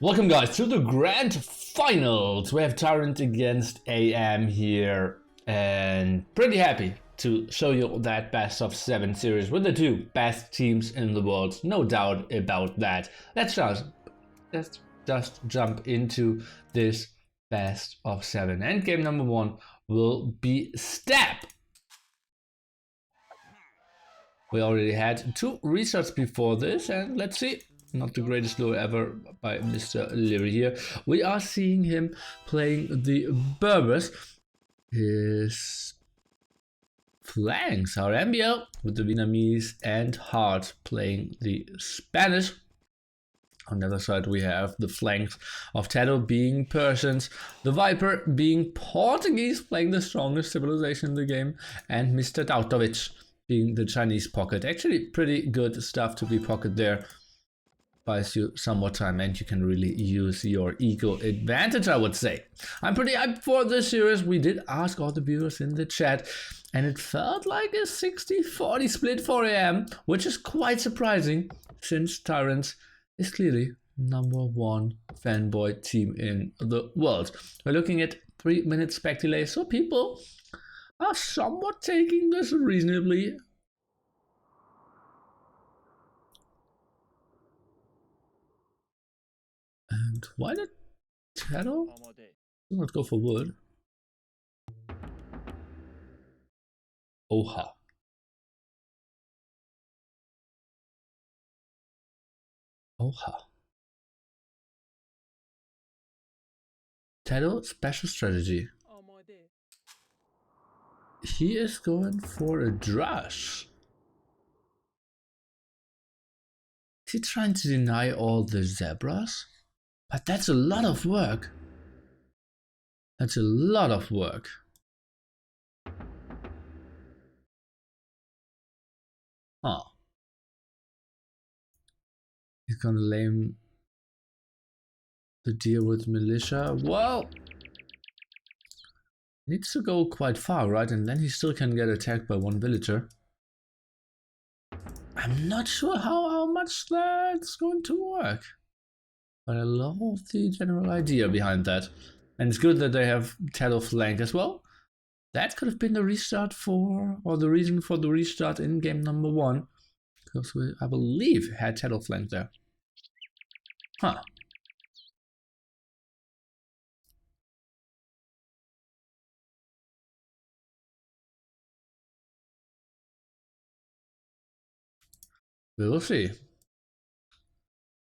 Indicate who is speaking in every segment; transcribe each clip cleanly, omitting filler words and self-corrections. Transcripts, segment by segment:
Speaker 1: Welcome guys to the grand finals. We have TyRanT against AM here and pretty happy to show you that best of 7 series with the two best teams in the world. No doubt about that. Let's just jump into this best of 7 and game number 1 will be Step. We already had 2 restarts before this and let's see. Not the greatest lure ever by Mr. Liereyy here. We are seeing him playing the Berbers. His flanks are MBL with the Vietnamese and Hearttt playing the Spanish. On the other side we have the flanks of TaToH being Persians, TheViper being Portuguese playing the strongest civilization in the game, and Mr. DauT being the Chinese pocket. Actually pretty good stuff to be pocket there. Buys you some more time and you can really use your ego advantage, I would say. I'm pretty hyped for this series. We did ask all the viewers in the chat and it felt like a 60-40 split for AM, which is quite surprising since TyRanT is clearly #1 fanboy team in the world. We're looking at 3 minutes spec delay, so people are somewhat taking this reasonably. And why did TaToH not go for wood? Oha. Oha. TaToH special strategy. He is going for a drush. Is he trying to deny all the zebras? But that's a lot of work. That's a lot of work. Huh. He's gonna lame the deal with militia. Well, needs to go quite far, right? And then he still can get attacked by 1 villager. I'm not sure how much that's going to work. But I love the general idea behind that. And it's good that they have TaToH flank as well. That could have been the restart for, or the reason for the restart in game number 1. Because we, I believe, had TaToH flank there. Huh. We will see.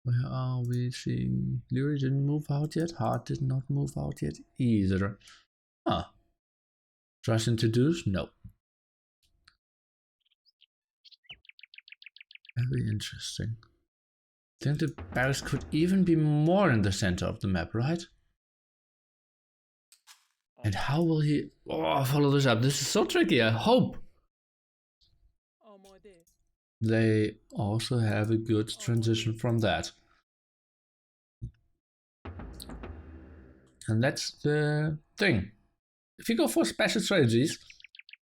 Speaker 1: Where are we seeing? Liereyy didn't move out yet. Hearttt did not move out yet either. Huh. Trust in TaToH? No. Very interesting. I think the barracks could even be more in the center of the map, right? And how will he follow this up? This is so tricky. I hope they also have a good transition from that. And that's the thing. If you go for special strategies,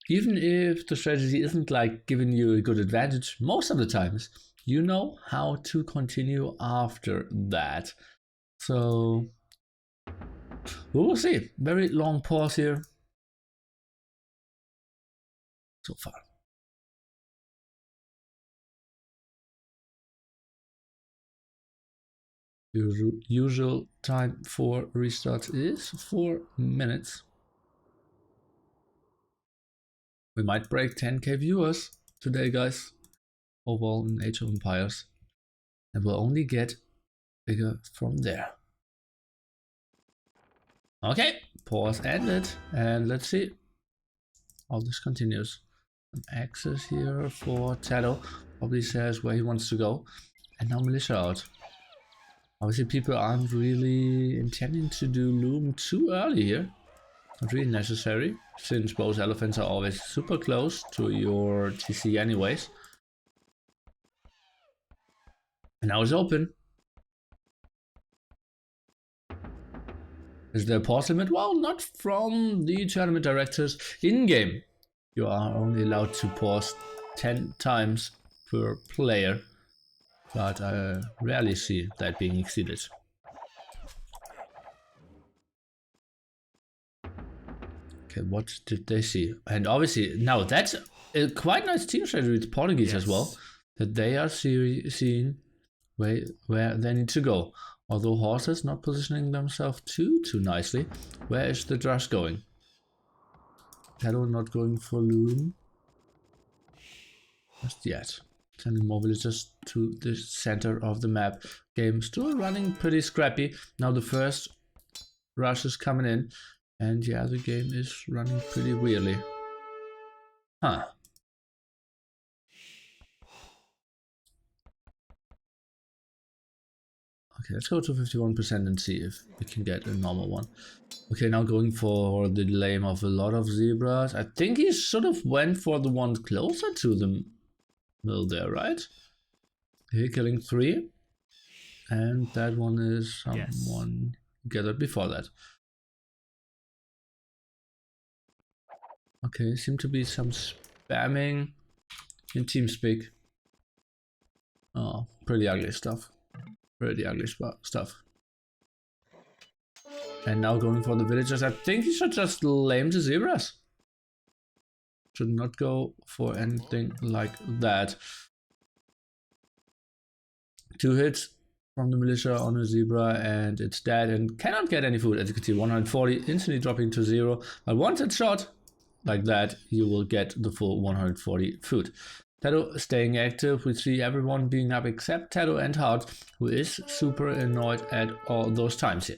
Speaker 1: even if the strategy isn't like giving you a good advantage, most of the times you know how to continue after that. So we will see. Very long pause here so far. Usual time for restarts is 4 minutes. We might break 10k viewers today, guys, overall in Age of Empires, and we'll only get bigger from there. Okay, pause ended, and let's see how this continues. Some access here for TaToH, probably says where he wants to go, and now militia out. Obviously people aren't really intending to do loom too early here. Not really necessary, since both elephants are always super close to your TC anyways. And now it's open. Is there a pause limit? Well, not from the tournament directors in-game. You are only allowed to pause 10 times per player. But I rarely see that being exceeded. Okay, what did they see? And obviously, now that's a quite nice team strategy with Portuguese as well. That they are seeing where they need to go. Although horses not positioning themselves too nicely. Where is the Drush going? TaToH not going for Loom. Just yet. Sending more villagers to the center of the map. Game still running pretty scrappy. Now the first rush is coming in. And yeah, the game is running pretty weirdly. Huh. Okay, let's go to 51% and see if we can get a normal one. Okay, now going for the lame of a lot of zebras. I think he sort of went for the one closer to the mill there, right? Here, killing 3. And that one is someone gathered before that. Okay, seem to be some spamming in TeamSpeak. Oh, pretty ugly stuff. Pretty ugly stuff. And now going for the villagers. I think he should just lame the zebras. Should not go for anything like that. 2 hits from the militia on a zebra and it's dead and cannot get any food. As you can see, 140 instantly dropping to 0. But once it's shot like that, you will get the full 140 food. TaToH staying active. We see everyone being up except TaToH and Hearttt, who is super annoyed at all those times here.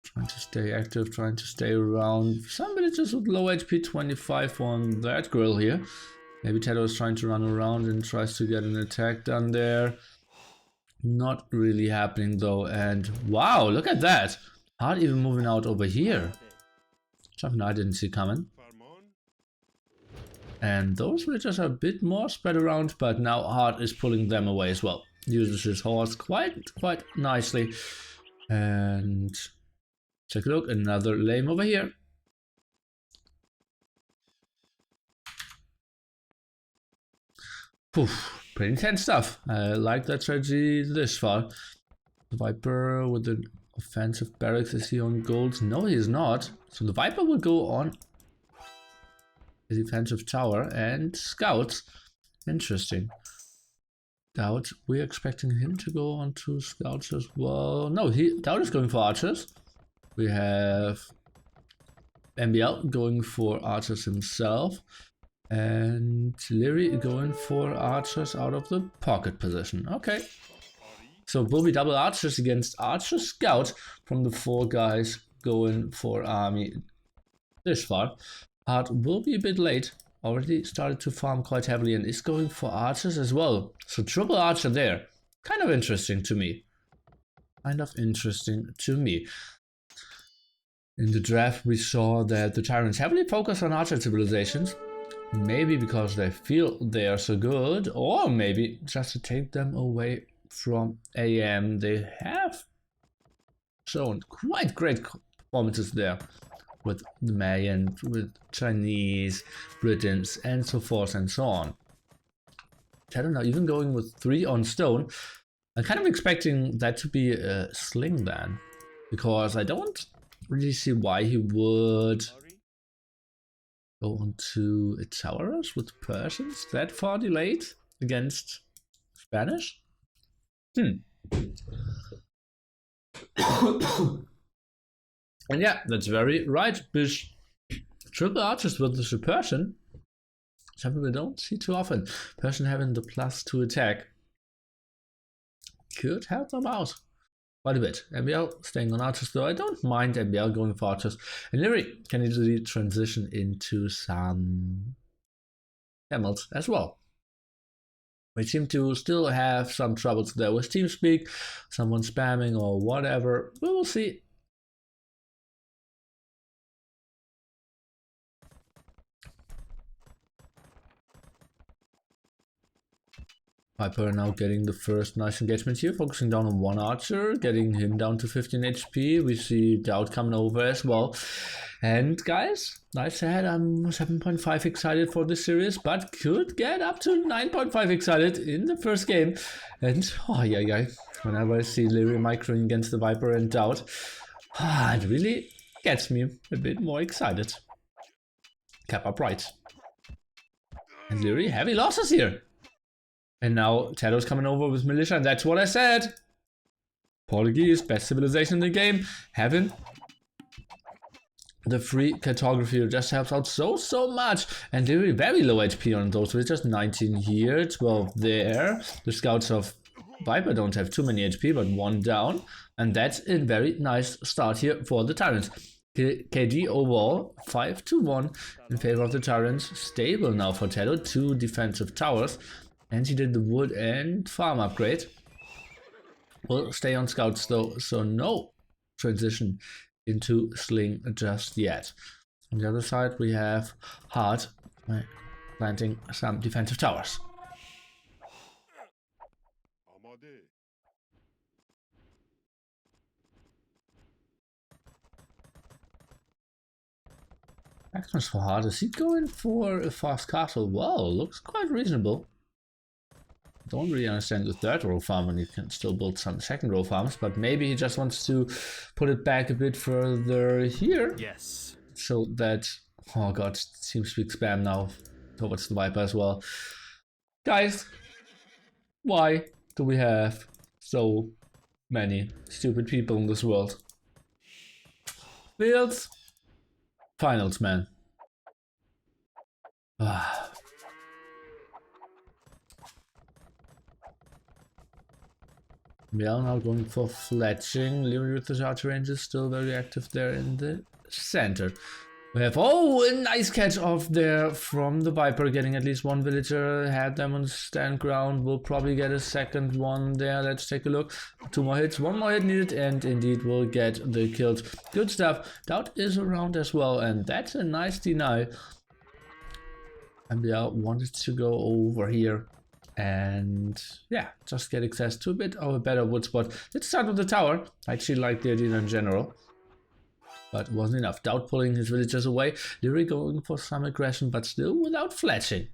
Speaker 1: Trying to stay active, trying to stay around. Some villagers with low HP, 25 on that girl here. Maybe TaToH is trying to run around and tries to get an attack done there. Not really happening though, and wow, look at that! Hearttt even moving out over here. Something I didn't see coming. And those villagers are a bit more spread around, but now Hearttt is pulling them away as well. Uses his horse quite nicely. And take a look, another lame over here. Poof, pretty intense stuff. I like that strategy this far. TheViper with the offensive barracks. Is he on golds? No, he is not. So TheViper will go on the defensive tower and scouts. Interesting. DauT, we're expecting him to go on to scouts as well. No, DauT is going for archers. We have MBL going for archers himself. And Liereyy going for archers out of the pocket position. Okay. So BoA double archers against archer scout from the 4 guys going for army this far. Hearttt will be a bit late. Already started to farm quite heavily and is going for archers as well. So triple archer there. Kind of interesting to me. In the draft we saw that the TyRanTs heavily focus on archer civilizations. Maybe because they feel they are so good, or maybe just to take them away from AM. They have shown quite great performances there with the Mayan, with Chinese, Britons, and so forth and so on. I don't know, even going with 3 on stone. I'm kind of expecting that to be a sling then, because I don't really see why he would go on to a towers with Persians that far delayed against Spanish. And yeah, that's very right, Bish. Triple archers with the Persian, something we don't see too often. Persian having the +2 attack could help them out quite a bit. MBL staying on archers though. I don't mind MBL going for archers. And Liereyy can easily transition into some camels as well. We seem to still have some troubles there with TeamSpeak, someone spamming or whatever. We will see. Viper now getting the first nice engagement here, focusing down on 1 archer, getting him down to 15 HP. We see DauT coming over as well. And guys, I said I'm 7.5 excited for this series, but could get up to 9.5 excited in the first game. And oh yeah, whenever I see Liereyy microing against the Viper and DauT, it really gets me a bit more excited. Cap up right. And Liereyy, heavy losses here. And now TaToH's coming over with Militia, and that's what I said. Portuguese, best civilization in the game. Having the free cartography just helps out so much. And Liereyy very low HP on those, with just 19 here, 12 there. The scouts of Viper don't have too many HP, but 1 down. And that's a very nice start here for the TyRanT. KD overall 5-1 in favor of the TyRanT. Stable now for TaToH, 2 defensive towers. And he did the wood and farm upgrade. Will stay on scouts though, so no transition into sling just yet. On the other side we have Hearttt planting some defensive towers. Actions for Hearttt. Is he going for a fast castle? Well, looks quite reasonable. Don't really understand the third row farm, and you can still build some second row farms, but maybe he just wants to put it back a bit further here.
Speaker 2: Yes. So
Speaker 1: that, oh god, TeamSpeak spam now towards the Viper as well. Guys, why do we have so many stupid people in this world? Fields, finals, man. We are now going for fletching. Liereyy with the archer range is still very active there in the center. We have, oh, a nice catch off there from the Viper, getting at least 1 villager. Had them on stand ground. We'll probably get a second one there. Let's take a look. 2 more hits, 1 more hit needed, and indeed we'll get the kills. Good stuff. DauT is around as well, and that's a nice deny. And we wanted to go over here and yeah, just get access to a bit of a better wood spot. Let's start with the tower. I actually like the idea in general, but wasn't enough. DauT pulling his villagers away. Liereyy going for some aggression, but still without fletching.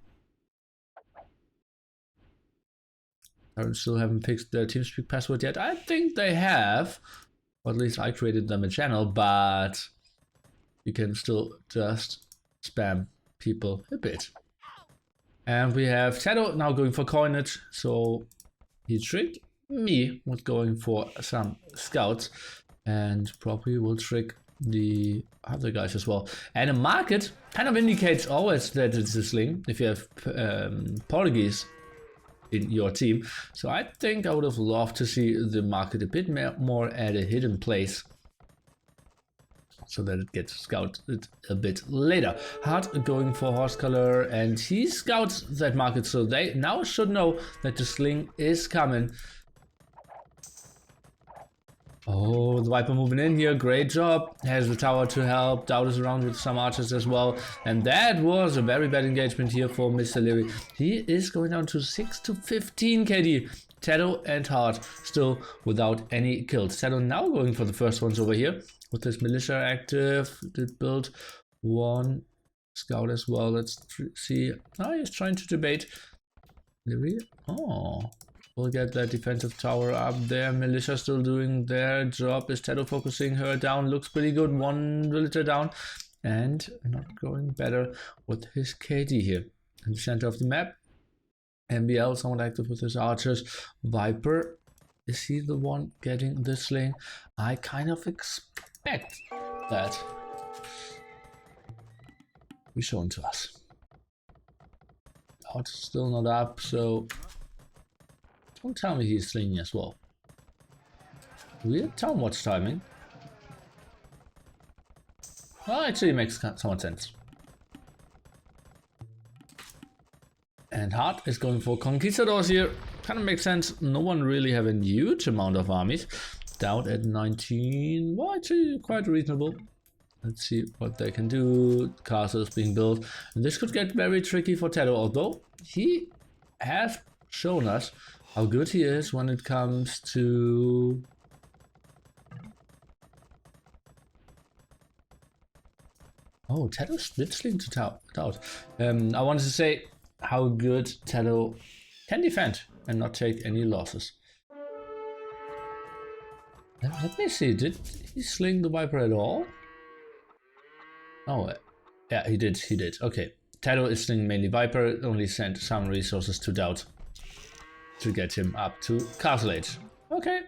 Speaker 1: I still haven't fixed their TeamSpeak password yet. I think they have, or at least I created them a channel, but you can still just spam people a bit. And we have TaToH now going for coinage, so he tricked me with going for some scouts, and probably will trick the other guys as well. And a market kind of indicates always that it's a sling if you have Portuguese in your team. So I think I would have loved to see the market a bit more at a hidden place, so that it gets scouted a bit later. Hearttt going for horse color, and he scouts that market, so they now should know that the sling is coming. Oh, the Viper moving in here, great job. Has the tower to help. DauT is around with some archers as well. And that was a very bad engagement here for Mr. Liereyy. He is going down to 6-15 KD. TaToH and Hearttt still without any kills. TaToH now going for the first ones over here with his militia active. Did build 1 scout as well. Let's see. Oh, he's trying to debate. Liereyy. Oh, we'll get that defensive tower up there. Militia still doing their job. Is TaToH focusing her down? Looks pretty good. 1 villager down, and not going better with his KD here in the center of the map. MBL somewhat active with his archers. Viper, is he the one getting the sling? I kind of expect that be shown to us. DauT still not up, so don't tell me he's slinging as well. Weird town watch timing. Well, actually it makes somewhat sense. And Hearttt is going for conquistadors here. Kind of makes sense. No one really have a huge amount of armies. DauT at 19. Well, actually quite reasonable. Let's see what they can do. Castles being built. And this could get very tricky for TaToH, although he has shown us how good he is when it comes to Oh, TaToH did sling to DauT. I wanted to say how good TaToH can defend and not take any losses. Let me see, did he sling the Viper at all? Oh, yeah, he did. Okay, TaToH is slinging mainly Viper, only sent some resources to DauT to get him up to Castle Age. Okay,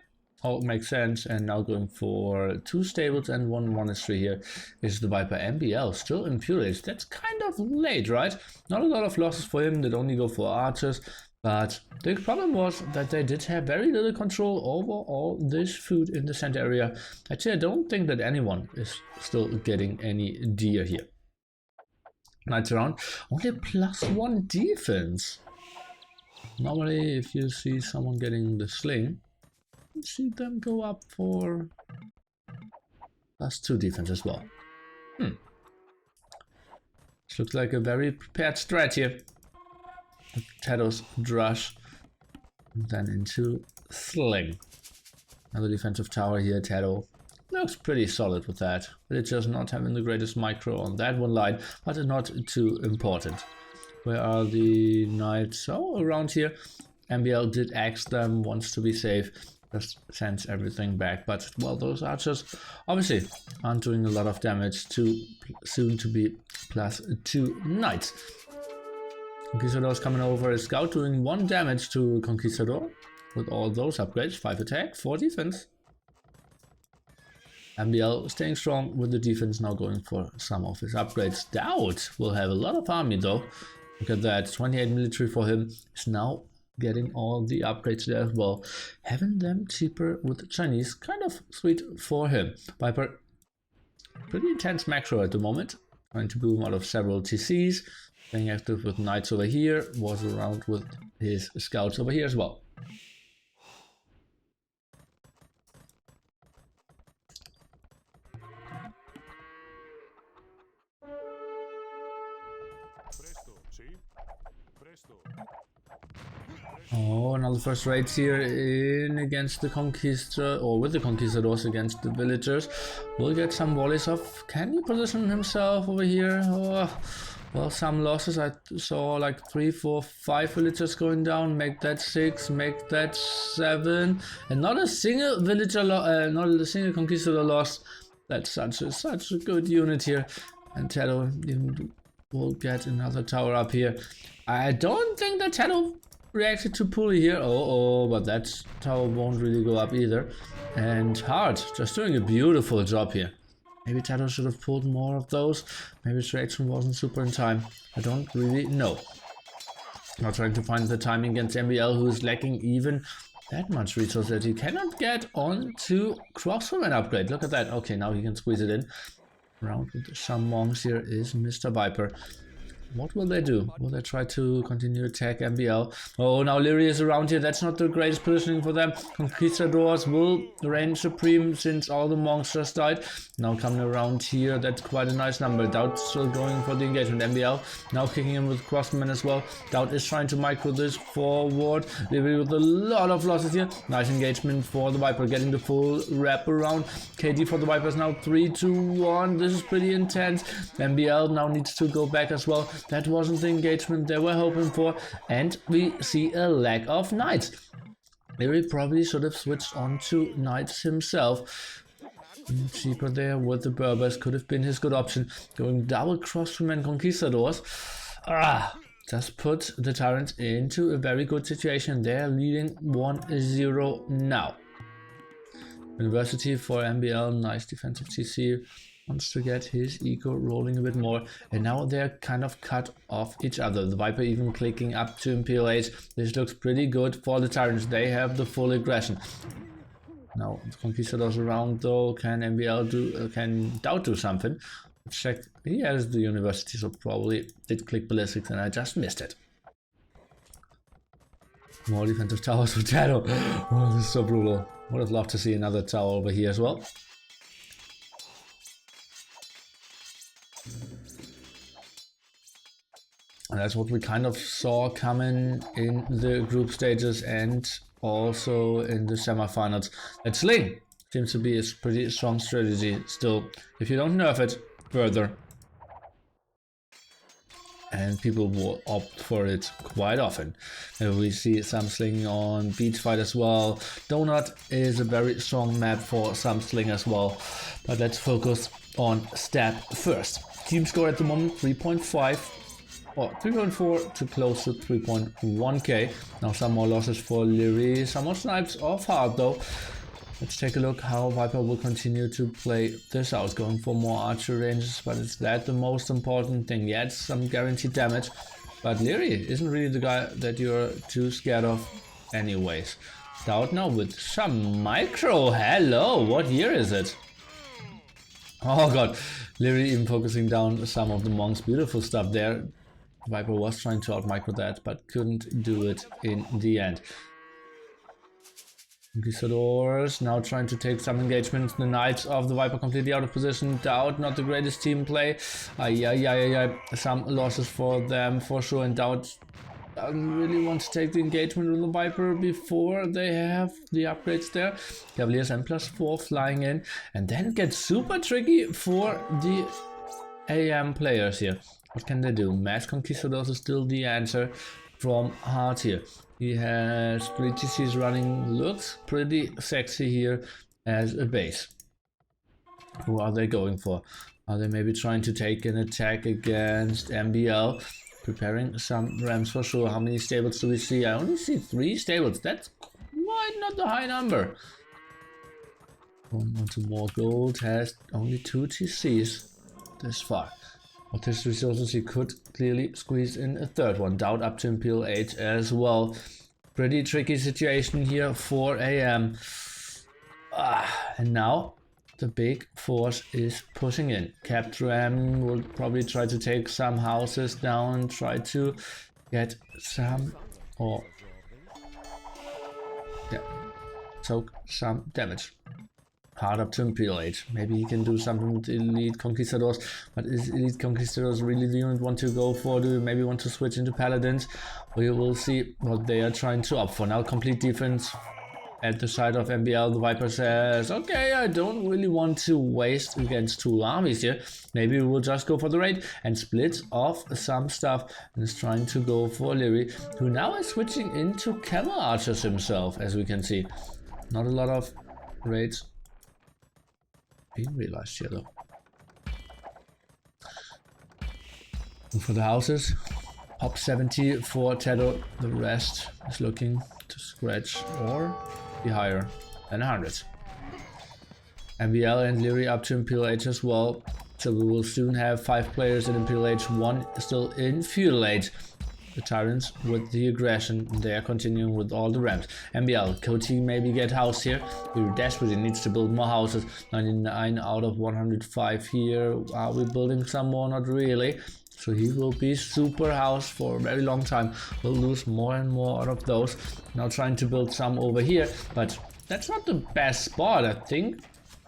Speaker 1: all makes sense. And now going for 2 stables and 1 monastery here is the Viper MBL, still in Pure Age. That's kind of late, right? Not a lot of losses for him, they'd only go for archers. But the problem was that they did have very little control over all this food in the center area. Actually, I don't think that anyone is still getting any deer here. Knights around, only +1 defense. Normally, if you see someone getting the sling, you see them go up for +2 defense as well. This looks like a very prepared strat here. TaToH's Drush, then into Sling. Another defensive tower here, TaToH. Looks pretty solid with that, but it's just not having the greatest micro on that one line, but not too important. Where are the knights? Oh, around here. MBL did axe them, wants to be safe, just sends everything back. But, well, those archers obviously aren't doing a lot of damage to soon to be +2 knights. Conquistador's coming over, is Scout doing 1 damage to Conquistador with all those upgrades, 5 attack, 4 defense. MBL staying strong with the defense, now going for some of his upgrades. DauT will have a lot of army though. Look at that, 28 military for him, is now getting all the upgrades there as well. Having them cheaper with the Chinese, kind of sweet for him. Viper, pretty intense macro at the moment, trying to boom out of several TCs. Staying active with knights over here, was around with his scouts over here as well. Oh, another first raids here in against the Conquistador, or with the Conquistadors against the villagers. Will get some volleys off. Can he position himself over here? Oh. Well, some losses. I saw like 3, 4, 5 villagers going down. Make that 6, make that 7, and not a single villager, not a single conquistador lost. That's such a good unit here. And TaToH even will get another tower up here. I don't think that TaToH reacted too poorly here. But that tower won't really go up either. And Hearttt just doing a beautiful job here. Maybe TaToH should have pulled more of those. Maybe his reaction wasn't super in time. I don't really know. Now trying to find the timing against MBL, who is lacking even that much resource that he cannot get on to crossbowman upgrade. Look at that. Okay, now he can squeeze it in. Around with some monks here is Mr. Viper. What will they do? Will they try to continue attack MBL? Oh, now Liereyy is around here. That's not the greatest positioning for them. Conquistadors will reign supreme since all the monks just died. Now coming around here, that's quite a nice number. DauT still going for the engagement. MBL now kicking in with crossmen as well. DauT is trying to micro this forward. Liereyy with a lot of losses here. Nice engagement for the Viper, getting the full wrap around. KD for the Vipers now 3, 2, 1. This is pretty intense. MBL now needs to go back as well. That wasn't the engagement they were hoping for, and we see a lack of knights. Liereyy probably should have switched on to knights himself. Cheaper there with the Berbers could have been his good option. Going double crossbowmen conquistadors. Just put the TyRanT into a very good situation. They're leading 1-0 now. University for MBL, nice defensive TC. Wants to get his eco rolling a bit more, and now they're kind of cut off each other. The Viper even clicking up to Imperial Age. This looks pretty good for the TyRanTs. They have the full aggression. Now the Conquistadors around though. Can MBL do? Can DauT do something? Let's check. He has the University, so probably did click ballistics, and I just missed it. More defensive towers for TaToH. Oh, this is so brutal. Would have loved to see another tower over here as well. And that's what we kind of saw coming in the group stages and also in the semifinals. That sling seems to be a pretty strong strategy still, if you don't nerf it further. and people will opt for it quite often. We see some slinging on Beach Fight as well. Donut is a very strong map for some sling as well, but let's focus on stat first. Team score at the moment 3.5 or 3.4 to close to 3.1k. Now some more losses for Liereyy, some more snipes off Hearttt though. Let's take a look how Viper will continue to play this out, going for more archery ranges, but is that the most important thing? Yeah, it's some guaranteed damage, but Liereyy isn't really the guy that you're too scared of anyways. DauT now with some micro. Hello, what year is it? Oh god, Liereyy even focusing down some of the monks. Beautiful stuff there. Viper was trying to out micro that, but couldn't do it in the end. Conquistadors now trying to take some engagement. The Knights of the Viper completely out of position. DauT, not the greatest team play. Some losses for them for sure. And DauT doesn't really want to take the engagement with the Viper before they have the upgrades there. Cavaliers and +4 flying in. And then it gets super tricky for the AM players here. What can they do? Mass Conquistadors is still the answer from Hearttt here. He has 3 TCs running, looks pretty sexy here as a base. Who are they going for? Are they maybe trying to take an attack against MBL? Preparing some rams for sure. How many stables do we see? I only see 3 stables. That's quite not a high number. Going on to more gold, has only 2 TCs this far. With his resources, he could clearly squeeze in a 3rd one. DauT up to Imperial 8 as well. Pretty tricky situation here for AM. And now the big force is pushing in. Captram will probably try to take some houses down, try to get some, or yeah, soak some damage. Hard up to Imperial 8. Maybe he can do something with Elite Conquistadors, but is Elite Conquistadors really the unit want to go for? Do you maybe want to switch into Paladins? We will see what they are trying to opt for. Now complete defense at the side of MBL. The Viper says, okay, I don't really want to waste against 2 armies here. Maybe we will just go for the raid and split off some stuff, and is trying to go for Liereyy, who now is switching into Camel Archers himself, as we can see. Not a lot of raids being realized here though. And for the houses, top 70 for TaToH. The rest is looking to scratch or be higher than 100. MBL and Liereyy up to Imperial Age as well. So we will soon have 5 players in Imperial Age, 1 still in Feudal Age. The TyRanTs with the aggression, they are continuing with all the ramps. MBL, Coty maybe get house here. He desperately needs to build more houses. 99 out of 105 here. Are we building some more? Not really. So he will be super house for a very long time. We'll lose more and more out of those. Now trying to build some over here, but that's not the best spot. I think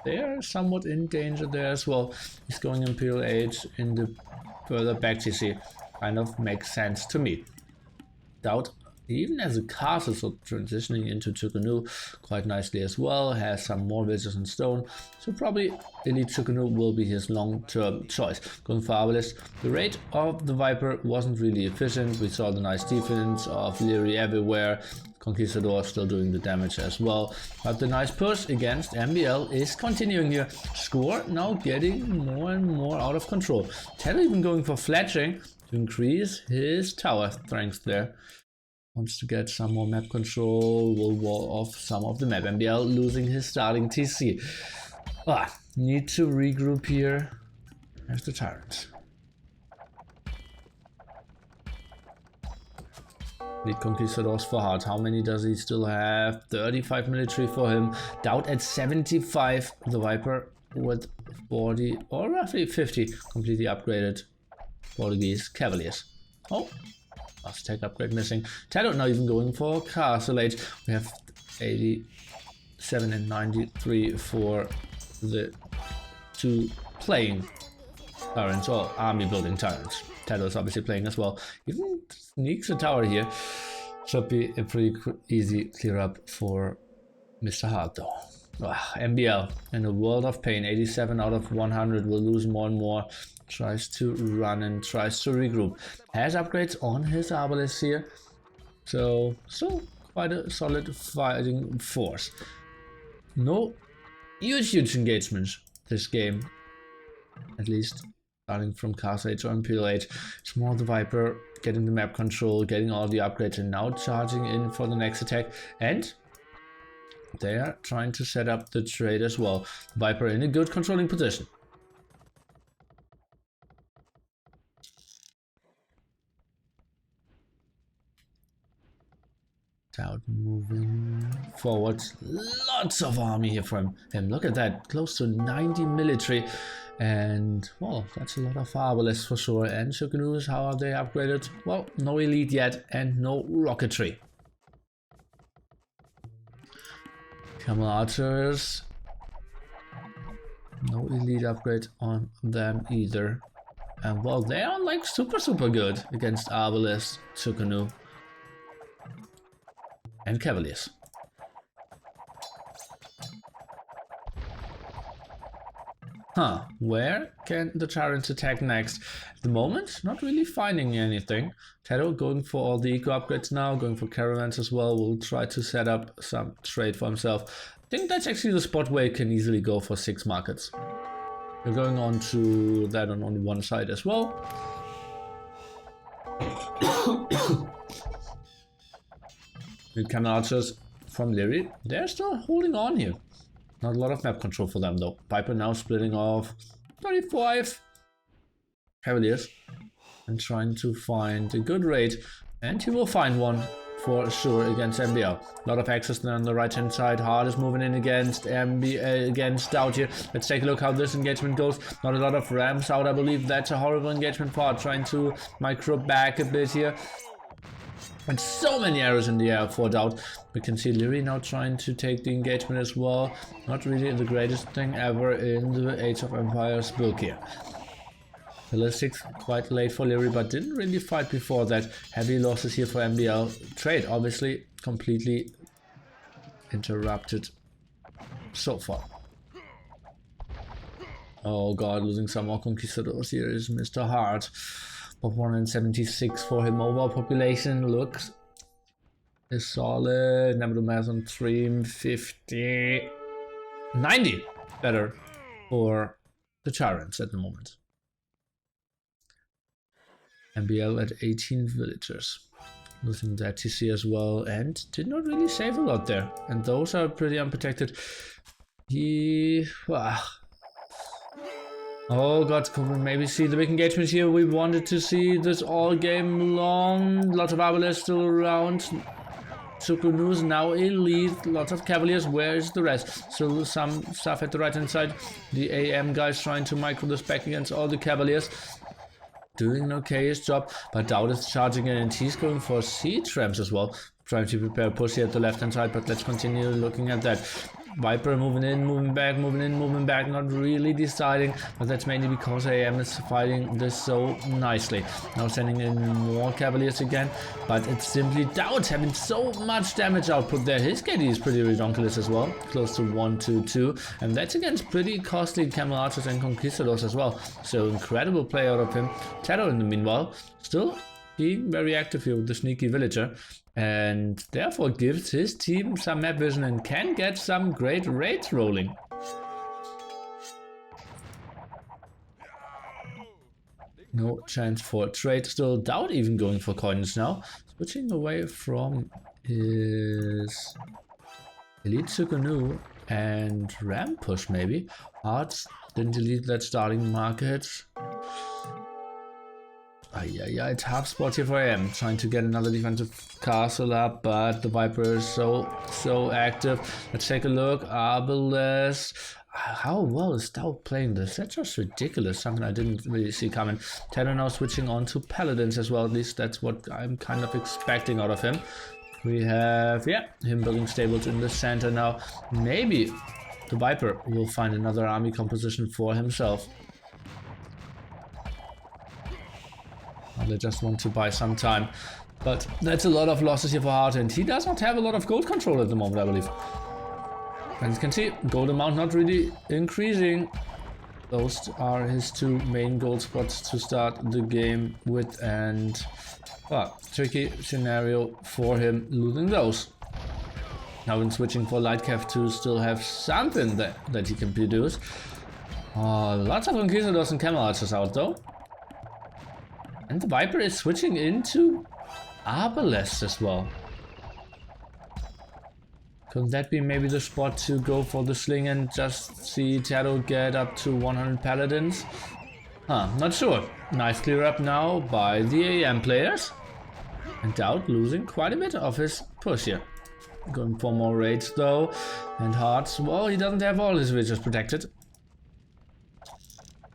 Speaker 1: they are somewhat in danger there as well. He's going Imperial Age in the further back TC. Kind of makes sense to me. DauT, even as a castle, so transitioning into Tucanu quite nicely as well, has some more villages in stone, so probably Elite Tucanu will be his long-term choice. Going for Arbalest, the raid of the Viper wasn't really efficient. We saw the nice defense of Liereyy everywhere. Conquistador still doing the damage as well, but the nice push against MBL is continuing here. Score now getting more and more out of control. TaToH even going for fletching to increase his tower strength there. Wants to get some more map control, will wall off some of the map. MBL losing his starting TC. Need to regroup here. There's the TyRanT. Lead Conquistadors for Hearttt. How many does he still have? 35 military for him. DauT at 75. The Viper with 40 or roughly 50 completely upgraded Portuguese Cavaliers. Oh, last tech upgrade missing. TaToH now even going for Castle Age. We have 87 and 93 for the 2 playing TyRanTs, or army building TyRanTs. TaToH is obviously playing as well. Even sneaks a tower here. Should be a pretty easy clear up for Mr. Hearttt though. MBL in a world of pain. 87 out of 100 will lose more and more. tries to run and tries to regroup. Has upgrades on his Arbalest here, so still quite a solid fighting force. No huge engagements this game, at least starting from Cast Age or Imperial Age. It's more the Viper getting the map control, getting all the upgrades, and now charging in for the next attack. And they are trying to set up the trade as well. Viper in a good controlling position. DauT moving forward. Lots of army here from him. Look at that. Close to 90 military. And, well, that's a lot of Arbalest for sure. And Sukanus, how are they upgraded? Well, no elite yet and no rocketry. Camel archers. No elite upgrade on them either. And, well, they are like super good against Arbalest, Sukanu, and Cavaliers. Where can the TyRanT attack next? At the moment, not really finding anything. TaToH going for all the eco upgrades now, going for caravans as well. Will try to set up some trade for himself. I think that's actually the spot where he can easily go for 6 markets. We're going on to that on only one side as well. The Camel Archers from Liereyy, they're still holding on here. Not a lot of map control for them though. Viper now splitting off 35 Cavaliers and trying to find a good raid, and he will find one for sure against MBL. A lot of access there on the right hand side. Hearttt is moving in against against DauT here. Let's take a look how this engagement goes. Not a lot of ramps out, I believe. That's a horrible engagement for Hearttt, trying to micro back a bit here. And so many arrows in the air for DauT. We can see Liereyy now trying to take the engagement as well. Not really the greatest thing ever in the Age of Empires book here. Pillar 6 quite late for Liereyy, but didn't really fight before that. Heavy losses here for MBL. Trade obviously completely interrupted so far. Oh god, losing some more conquistadors here is Mr. Hearttt. Of 176 for him. Overall population looks is solid. Number of mass on stream 50, 90 better for the TyRanT at the moment. MBL at 18 villagers, losing that TC as well, and did not really save a lot there. And those are pretty unprotected. Oh god, can we maybe see the big engagement here? We wanted to see this all game long. Lots of Arbalest still around. Sukunus now elite. Lots of Cavaliers. Where is the rest? Still some stuff at the right hand side. The AM guys trying to micro this back against all the Cavaliers. Doing an okayish job, but DauT is charging in and he's going for siege ramps as well. Trying to prepare a push here at the left hand side, but let's continue looking at that. Viper moving in, moving back, moving in, moving back, not really deciding, but that's mainly because AM is fighting this so nicely. Now sending in more Cavaliers again, but it's simply DauT having so much damage output there. His KD is pretty ridiculous as well, close to 122, and that's against pretty costly Camel Archers and Conquistadors as well. So incredible play out of him. TaToH in the meanwhile, still being very active here with the sneaky villager, and therefore gives his team some map vision and can get some great raids rolling. No chance for trade still. DauT even going for coins now, switching away from his elite Sukanu and ram push maybe. Hearttt didn't delete that starting market. Yeah, it's half spot here for AM, trying to get another defensive castle up, but the Viper is so active. Let's take a look. Arbalest. How well is DauT playing this? That's just ridiculous, something I didn't really see coming. TaToH now switching on to Paladins as well, at least that's what I'm kind of expecting out of him. We have, him building stables in the center now. Maybe the Viper will find another army composition for himself. They just want to buy some time, but that's a lot of losses here for Hearttt, and he does not have a lot of gold control at the moment, I believe. As you can see, gold amount not really increasing. Those are his two main goal spots to start the game with, and well, tricky scenario for him losing those. Now in switching for Lightcav to still have something that he can produce. Lots of Conquistadors and Camel Archers out though. And the Viper is switching into Arbalests as well. Could that be maybe the spot to go for the sling and just see TaToH get up to 100 paladins? Not sure. Nice clear up now by the AM players. And DauT losing quite a bit of his push here. Going for more raids though. And Hearttt, well, he doesn't have all his villages protected.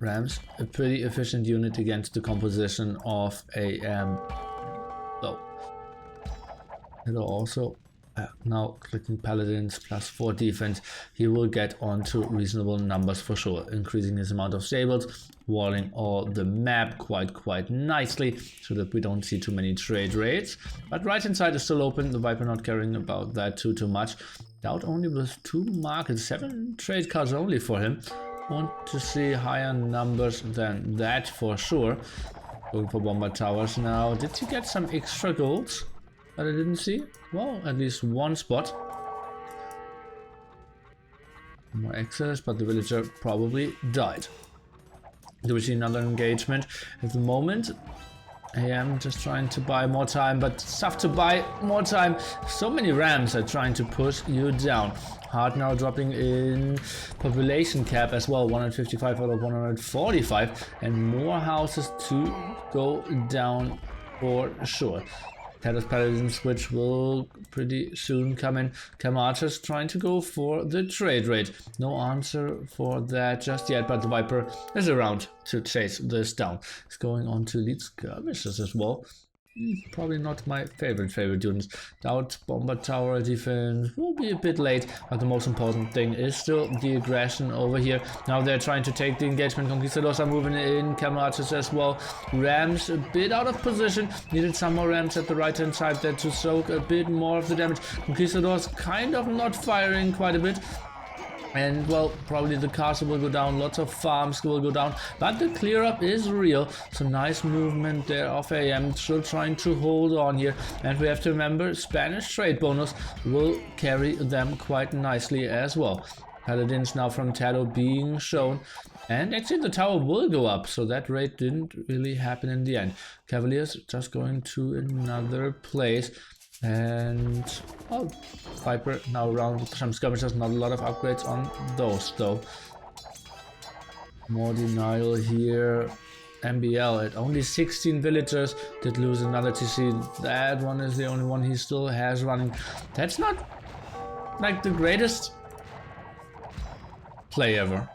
Speaker 1: Rams, a pretty efficient unit against the composition of AM though. It'll also now clicking paladins +4 defense, he will get onto reasonable numbers for sure, increasing his amount of stables, walling all the map quite nicely so that we don't see too many trade raids. But right hand side is still open, the Viper not caring about that too much. DauT only with 2 markets, 7 trade cards only for him. Want to see higher numbers than that for sure. Going for Bomber Towers now. Did he get some extra golds that I didn't see? Well, at least one spot. More access, but the villager probably died. Do we see another engagement? At the moment, I am just trying to buy more time, but it's tough to buy more time. So many rams are trying to push you down. Hearttt now dropping in population cap as well, 155 out of 145, and more houses to go down for sure. TaToH's Paladin switch will pretty soon come in. Archers trying to go for the trade rate. No answer for that just yet, but the Viper is around to chase this down. It's going on to lead skirmishes as well. Probably not my favorite units. DauT Bomber Tower defense will be a bit late, but the most important thing is still the aggression over here. Now they're trying to take the engagement. Conquistadors are moving in, Camel Archers as well. Rams a bit out of position. Needed some more rams at the right hand side there to soak a bit more of the damage. Conquistadors kind of not firing quite a bit. And well, probably the castle will go down, lots of farms will go down, but the clear up is real. So nice movement there of AM, still trying to hold on here. And we have to remember, Spanish trade bonus will carry them quite nicely as well. Paladins now from TaToH being shown. And actually the tower will go up, so that raid didn't really happen in the end. Cavaliers just going to another place. And oh, Viper now around with some skirmishers, not a lot of upgrades on those though. More denial here. MBL at only 16 villagers, did lose another TC. That one is the only one he still has running. That's not like the greatest play ever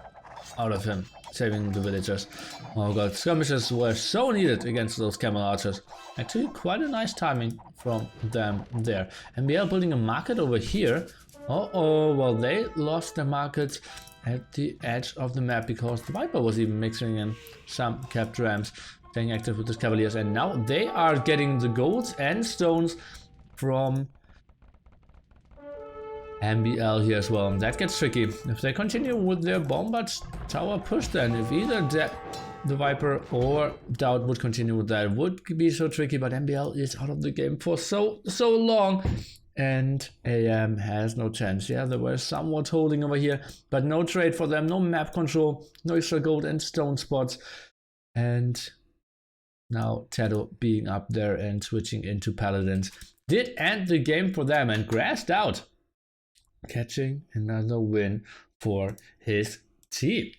Speaker 1: out of him, saving the villagers. Oh god, skirmishes were so needed against those Camel Archers. Actually quite a nice timing from them there. MBL building a market over here. Well, they lost their market at the edge of the map because the Viper was even mixing in some capped rams, staying active with the Cavaliers, and now they are getting the golds and stones from MBL here as well, and that gets tricky. If they continue with their Bomber Tower push, then if either the Viper or DauT would continue with that, it would be so tricky, but MBL is out of the game for so long, and AM has no chance. Yeah, they were somewhat holding over here, but no trade for them, no map control, no extra gold and stone spots, and now TaToH being up there and switching into Paladins did end the game for them, and grassed out, catching another win for his team.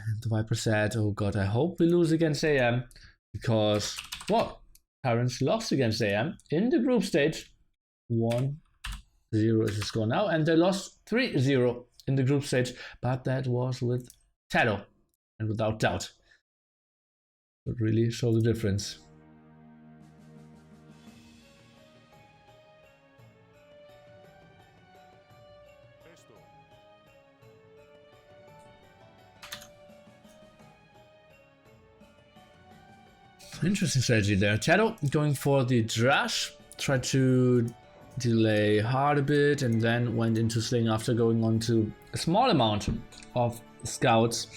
Speaker 1: And the Viper said, oh god, I hope we lose against AM, because, well, TyRanT lost against AM in the group stage. 1-0 is the score now, and they lost 3-0 in the group stage, but that was with TaToH and without DauT. It really showed the difference. Interesting strategy there. TaToH going for the Drush, try to delay hard a bit, and then went into Sling after going on to a small amount of scouts.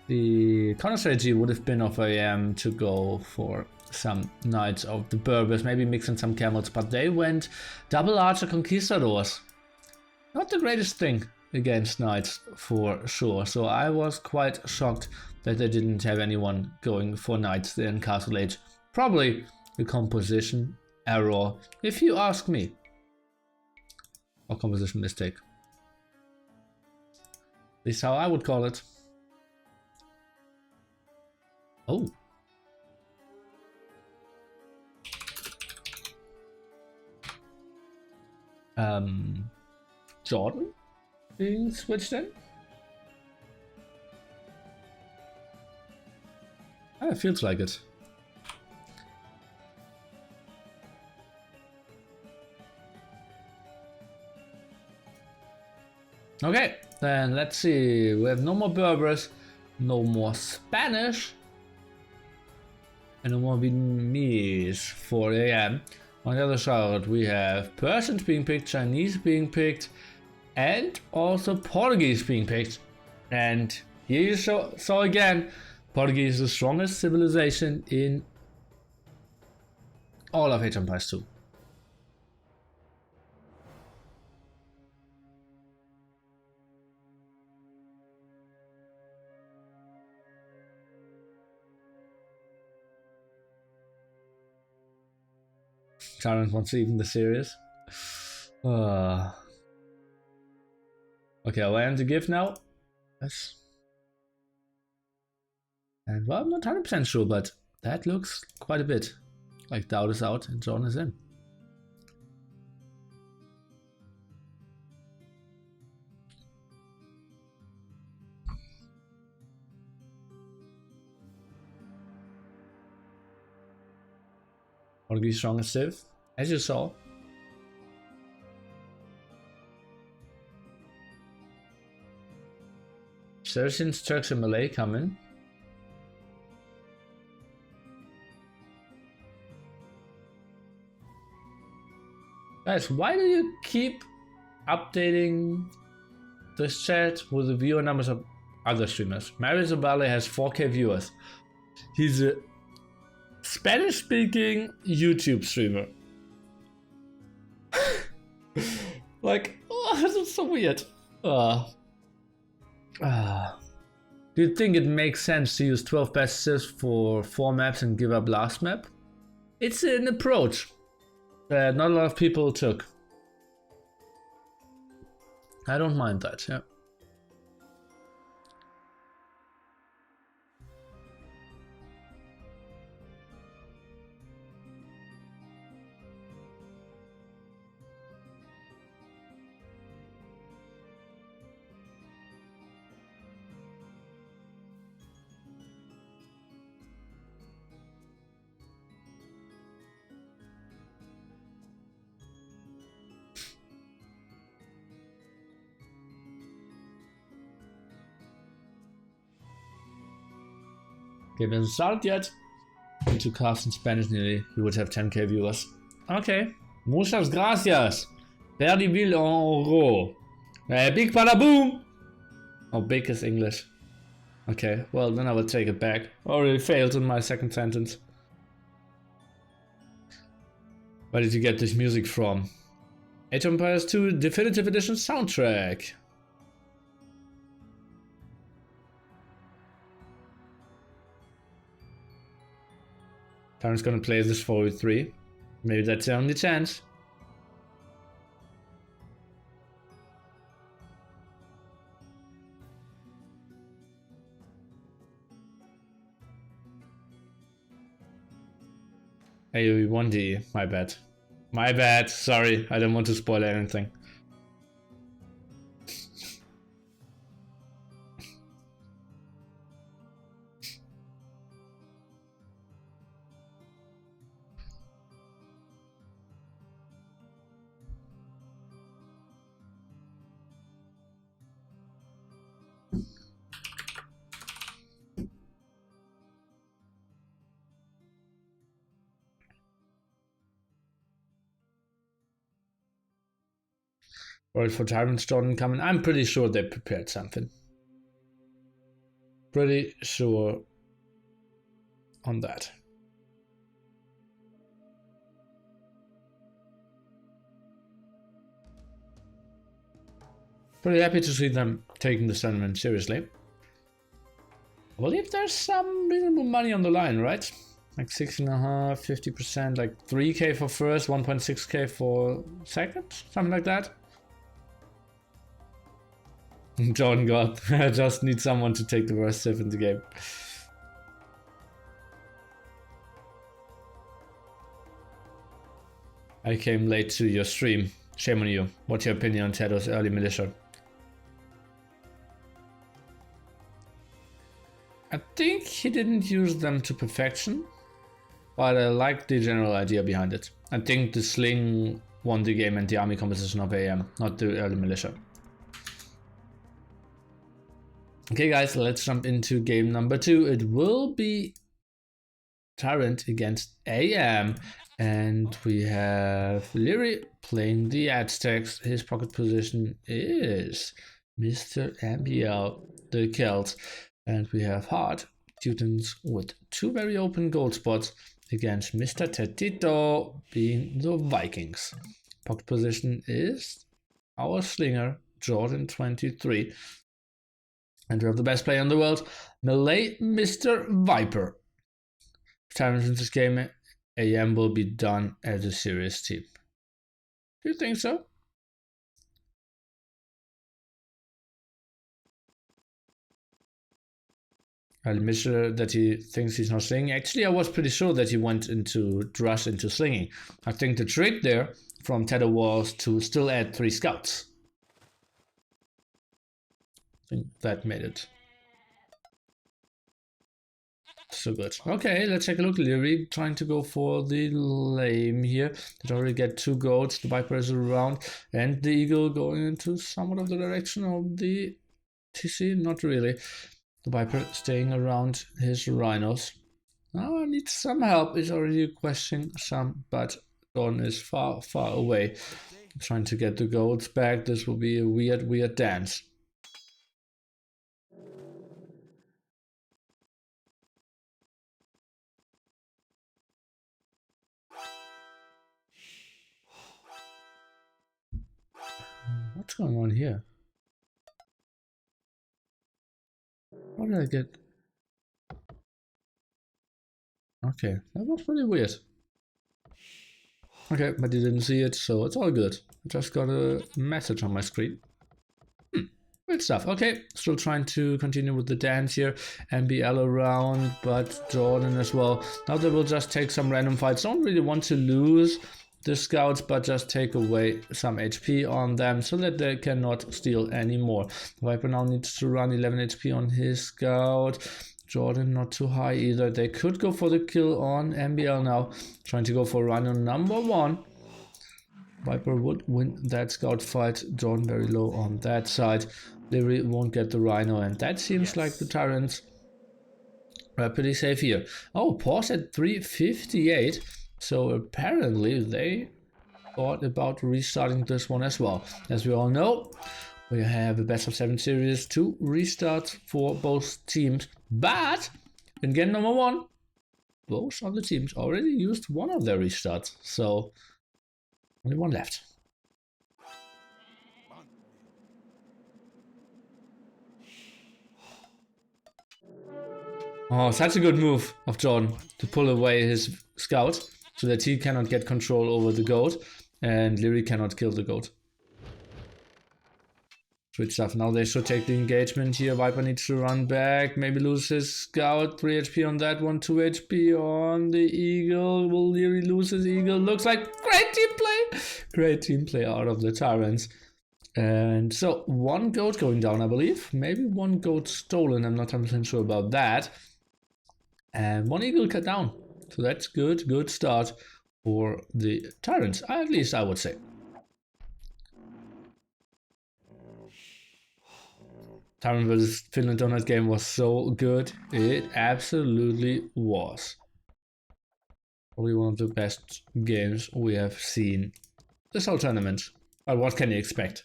Speaker 1: The counter strategy would have been of AM to go for some Knights of the Berbers, maybe mix in some Camels, but they went double Archer Conquistadors. Not the greatest thing against Knights for sure, so I was quite shocked that they didn't have anyone going for Knights there in Castle Age. Probably a composition error, if you ask me. Or composition mistake. At least how I would call it. Oh. Jordan being switched in? It feels like it. Okay, then let's see. We have no more Berbers, no more Spanish, and no more Vietnamese 4 AM. On the other side, we have Persians being picked, Chinese being picked, and also Portuguese being picked. And here you saw again, Portuguese is the strongest civilization in all of Age of Empires 2. TyRanT wants to even the series. Okay, I am to give now. Yes. And well, I'm not 100% sure, but that looks quite a bit like DauT is out and John is in. Portuguese strongest civ, as you saw. Saracens, Turks and Malay come in. Guys, why do you keep updating this chat with the viewer numbers of other streamers? Mario Zabale has 4K viewers. He's a Spanish-speaking YouTube streamer. Like, oh, this is so weird. Do you think it makes sense to use 12 best civs for 4 maps and give up last map? It's an approach that not a lot of people took. I don't mind that, yeah. Okay, we haven't started yet. To cast in Spanish nearly, we would have 10k viewers. Okay. Muchas gracias. Perdi mil euro. Big bada boom. Oh, big is English. Okay, well then I will take it back. Already failed in my second sentence. Where did you get this music from? Age of Empires 2 Definitive Edition soundtrack. TyRanT's gonna play this for 3. Maybe that's the only chance. Hey, we won the... My bad. My bad, sorry. I don't want to spoil anything. Or for TyRanT Jordan coming. I'm pretty sure they prepared something. Pretty sure on that. Pretty happy to see them taking the tournament seriously. I believe there's some reasonable money on the line, right? Like 6.5, 50%, like 3k for first, 1.6k for second, something like that. Jordan God, I just need someone to take the worst sip in the game. I came late to your stream. Shame on you. What's your opinion on TaToH's early militia? I think he didn't use them to perfection, but I like the general idea behind it. I think the sling won the game and the army composition of AM, not the early militia. Okay guys, let's jump into game number 2. It will be TyRanT against AM, and we have Liereyy playing the Aztecs. His pocket position is Mr. MBL, the Celts. And we have Hearttt students with 2 very open gold spots against Mr. TaToH being the Vikings. Pocket position is our slinger, Jordan 23. And we have the best player in the world, Melee Mr. Viper. If TyRanT wins this game, AM will be done as a serious team. Do you think so? I'll admit that he thinks he's not slinging. Actually, I was pretty sure that he went into rush into slinging. I think the trick there from TaToH was to still add 3 scouts. I think that made it so good. Okay, let's take a look. Liereyy trying to go for the lame here. They already get 2 goats. The Viper is around, and the Eagle going into somewhat of the direction of the TC. Not really. The Viper staying around his rhinos. Now I need some help. He's already questioning some, but Jordan is far, far away. Trying to get the goats back. This will be a weird, weird dance. What's going on here? How did I get? Okay, that was pretty weird. Okay, but you didn't see it, so it's all good. I just got a message on my screen. Good stuff. Okay, still trying to continue with the dance here. MBL around, but Jordan as well. Now they will just take some random fights. Don't really want to lose the scouts, but just take away some HP on them so that they cannot steal anymore. The Viper now needs to run 11 HP on his scout. Jordan not too high either. They could go for the kill on MBL now. Trying to go for rhino number 1. Viper would win that scout fight. Jordan very low on that side. Liereyy won't get the rhino, and that seems like the TyRanT are pretty safe here. Oh, pause at 358. So apparently they thought about restarting this one as well. As we all know, we have a best of 7 series, 2 restarts for both teams. But in game number 1, both of the teams already used one of their restarts. So only 1 left. Oh, such a good move of Jordan to pull away his scout so that he cannot get control over the goat and Liereyy cannot kill the goat. Switch stuff. Now they should take the engagement here. Viper needs to run back, maybe lose his scout. 3 HP on that one, 2 HP on the eagle. Will Liereyy lose his eagle? Looks like great team play. Great team play out of the TyRanT. And so 1 goat going down, I believe. Maybe 1 goat stolen. I'm not 100% sure about that. And 1 eagle cut down. So that's good. Good start for the TyRanT, at least I would say. TyRanT vs Finland Donut game was so good. It absolutely was. Probably one of the best games we have seen this whole tournament. But what can you expect?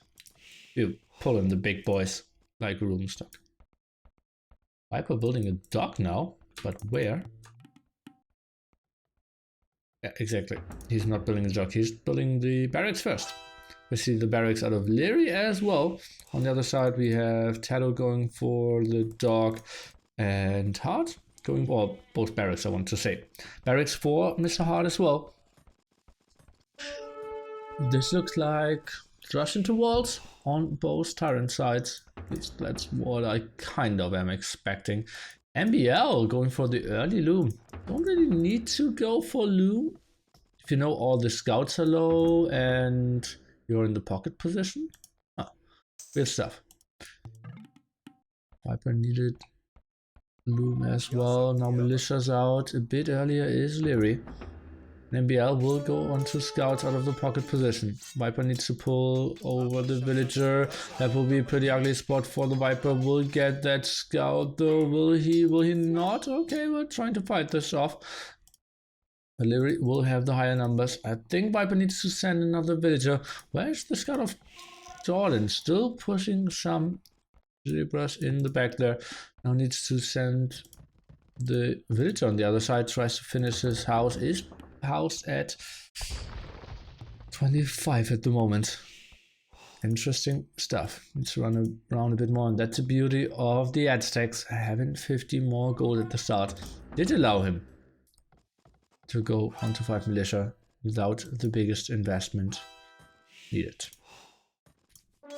Speaker 1: You pull in the big boys like room stock. Viper building a dock now, but where? Yeah, exactly. He's not building a dock, he's building the barracks first. We see the barracks out of Liereyy as well. On the other side, we have TaToH going for the dock and Hearttt going for both barracks, I want to say. Barracks for Mr. Hearttt as well. This looks like rush into walls on both TyRanT sides. At least that's what I kind of am expecting. MBL going for the early loom. Don't really need to go for loom if you know all the scouts are low and you're in the pocket position. Oh, weird stuff. Viper needed loom as well. Now militia's out. A bit earlier is Liereyy. MBL will go on to scouts out of the pocket position. Viper needs to pull over the villager. That will be a pretty ugly spot for the Viper. Will get that scout though. Will he not? Okay, we're trying to fight this off. Liereyy will have the higher numbers. I think Viper needs to send another villager. Where's the scout of Jordan? Still pushing some zebras in the back there. Now needs to send the villager on the other side. Tries to finish his house. Is housed at 25 at the moment. Interesting stuff. Needs to run around a bit more, and that's the beauty of the Aztecs having 50 more gold at the start. Did allow him to go on to 5 militia without the biggest investment needed.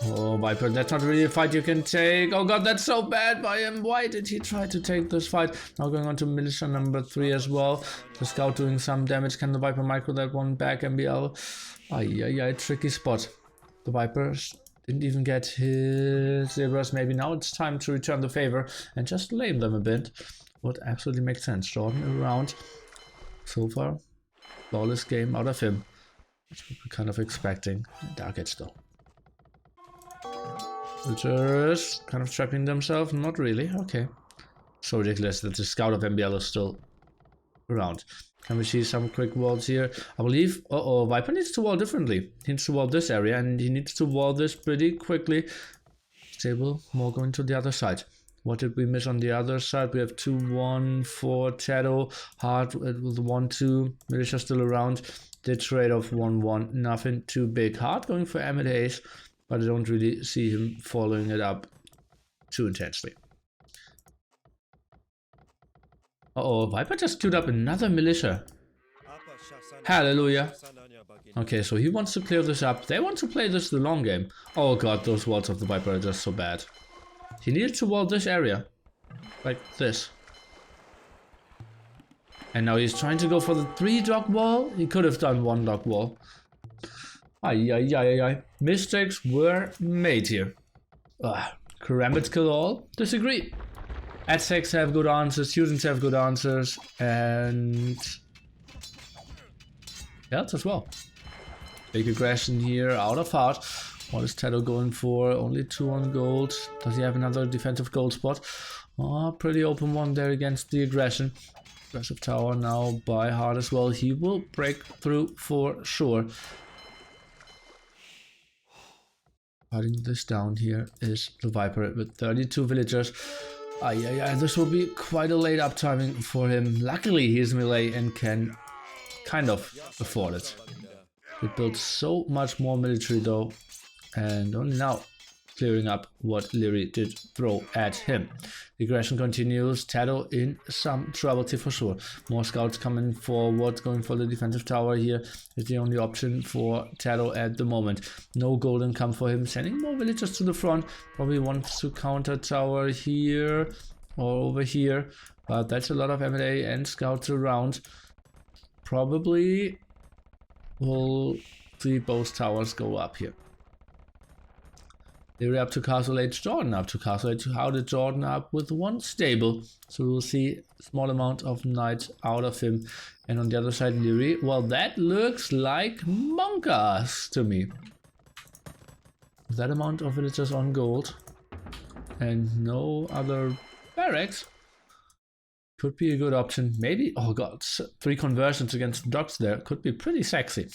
Speaker 1: Oh, Viper, that's not really a fight you can take. Oh god, that's so bad by him. Why did he try to take this fight? Now going on to militia number 3 as well. The scout doing some damage. Can the Viper micro that one back? MBL. Ay, tricky spot. The Vipers didn't even get his zebras. Maybe now it's time to return the favor and just lame them a bit. Would absolutely make sense. Jordan around. So far, flawless game out of him. That's what we're kind of expecting. Dark Edge though. Villagers kind of trapping themselves. Not really. Okay. So ridiculous that the scout of MBL is still around. Can we see some quick walls here? I believe. Viper needs to wall differently. He needs to wall this area and he needs to wall this pretty quickly. Stable. More going to the other side. What did we miss on the other side? We have 2-1 for TaToH. Hearttt with 1-2. Militia still around. The trade of 1-1. Nothing too big. Hearttt going for M&As, but I don't really see him following it up too intensely. Viper just queued up another militia. Hallelujah. Okay, so he wants to clear this up. They want to play this the long game. Oh god, those walls of the Viper are just so bad. He needed to wall this area. Like this. And now he's trying to go for the 3-dock wall. He could have done 1-dock wall. Ay. Mistakes were made here. Karambits kill all? Disagree. Aztecs have good answers, students have good answers, and Hearttt as well. Big aggression here out of Hearttt. What is TaToH going for? Only 2 on gold. Does he have another defensive gold spot? Oh, pretty open one there against the aggression. Aggressive tower now by Hearttt as well. He will break through for sure. Cutting this down here is the Viper with 32 villagers. This will be quite a late up timing for him. Luckily he's melee and can kind of afford it. He built so much more military though, and only now clearing up what Liereyy did throw at him. The aggression continues. TaToH in some trouble for sure. More scouts coming forward, going for the defensive tower here is the only option for TaToH at the moment. No gold income for him, sending more villagers to the front. Probably wants to counter tower here or over here, but that's a lot of M&A and scouts around. Probably will see both towers go up here. Liereyy up to Castle Age, Jordan up to Castle Age. How did Jordan up with 1 stable? So we'll see a small amount of knights out of him. And on the other side, Liereyy, well, that looks like Monkas to me. That amount of villagers on gold and no other barracks could be a good option. Maybe, oh god, 3 conversions against the docks there could be pretty sexy.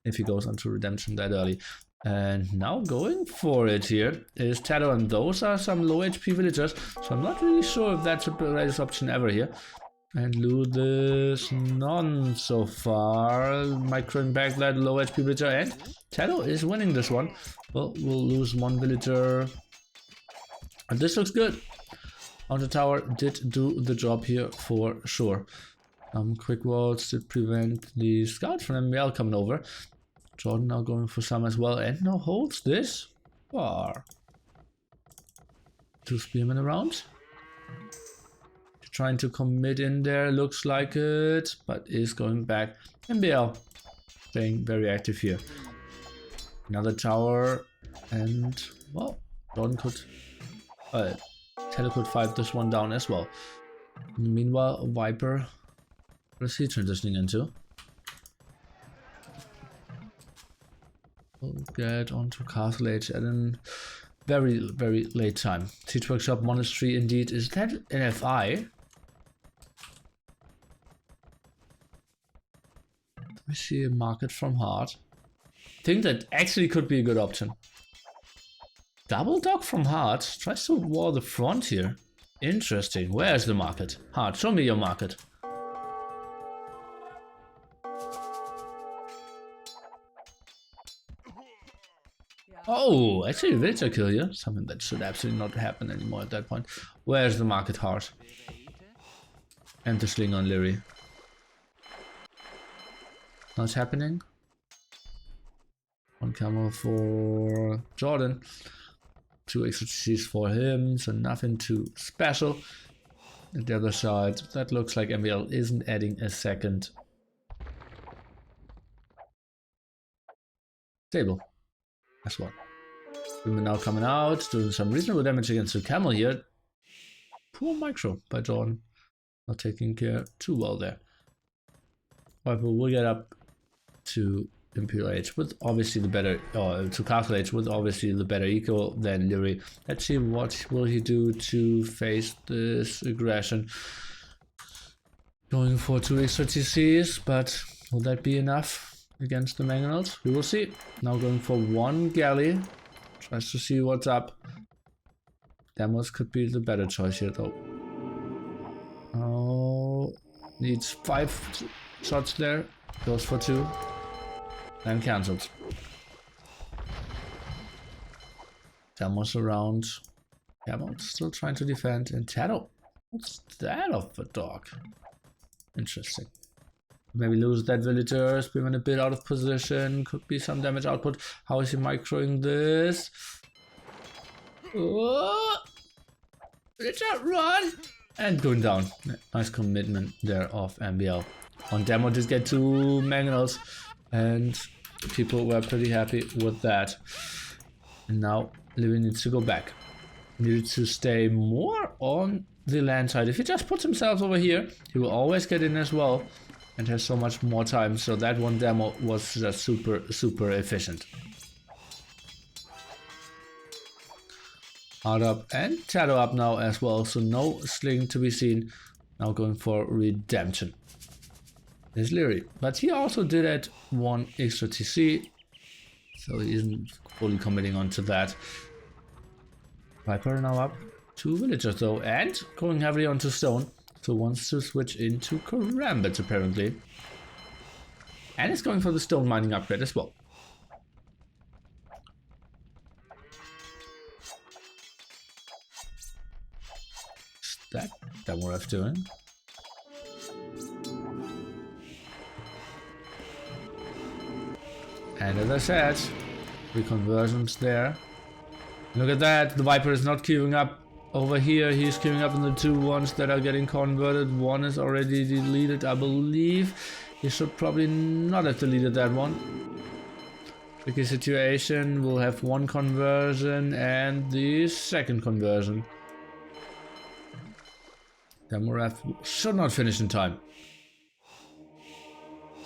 Speaker 1: If he goes onto redemption that early. And now going for it here is TaToH, and those are some low HP villagers, so I'm not really sure if that's the greatest option ever here. And loot is none so far. Microing back that low HP villager, and TaToH is winning this one. Well, we'll lose one villager. And this looks good. On the tower did do the job here for sure. Quick walls to prevent the scouts from MBL coming over. Jordan now going for some as well, and now holds this far. 2 spearmen around. Trying to commit in there, looks like it, but is going back. MBL staying very active here. Another tower, and well, Jordan could, TaToH could fight this one down as well. Meanwhile, Viper, what is he transitioning into? We'll get onto Castle Age at a very, very late time. Siege Workshop Monastery indeed. Is that NFI? Let me see a market from Hearttt. Think that actually could be a good option. Double Dog from Hearttt tries to wall the front here. Interesting. Where's the market? Hearttt, show me your market. Oh, actually, villager kill here. Something that should absolutely not happen anymore at that point. Where's the market, Hearttt? And the sling on Liereyy. Not happening. One camel for Jordan. 2 extra TCs for him, so nothing too special. At the other side, that looks like MBL isn't adding a second table. That's one. Women now coming out, doing some reasonable damage against the camel here. Poor micro by Jordan. Not taking care too well there. Viper will get up to Imperial Age with obviously the better, or to Castle Age with obviously the better eco than Liereyy. Let's see what will he do to face this aggression. Going for 2 extra TCs, but will that be enough against the mangonels? We will see. Now going for 1 galley. Tries to see what's up. Demos could be the better choice here though. Oh, needs 5 shots there. Goes for 2. And cancelled. Demos around. Demo still trying to defend. And TaToH. What's that of a dog? Interesting. Maybe lose that villager. Spearman a bit out of position. Could be some damage output. How is he microing this? Oh! Villager, run! And going down. Nice commitment there of MBL. On demo, just get 2 mangonels. And people were pretty happy with that. And now Liereyy needs to go back. Needs to stay more on the land side. If he just puts himself over here, he will always get in as well. And has so much more time, so that one demo was just super efficient. Hearttt up and TaToH up now as well, so no sling to be seen. Now going for redemption. There's Liereyy, but he also did add 1 extra TC, so he isn't fully committing onto that. Viper now up 2 villagers though, and going heavily onto stone. So wants to switch into Karambit apparently. And it's going for the stone mining upgrade as well. What's that Damoref doing? And as I said, reconversions there. Look at that, the Viper is not queuing up. Over here, he's queuing up in the 2 ones that are getting converted. 1 is already deleted, I believe. He should probably not have deleted that one. Tricky situation. We'll have 1 conversion and the 2nd conversion. Damoref should not finish in time.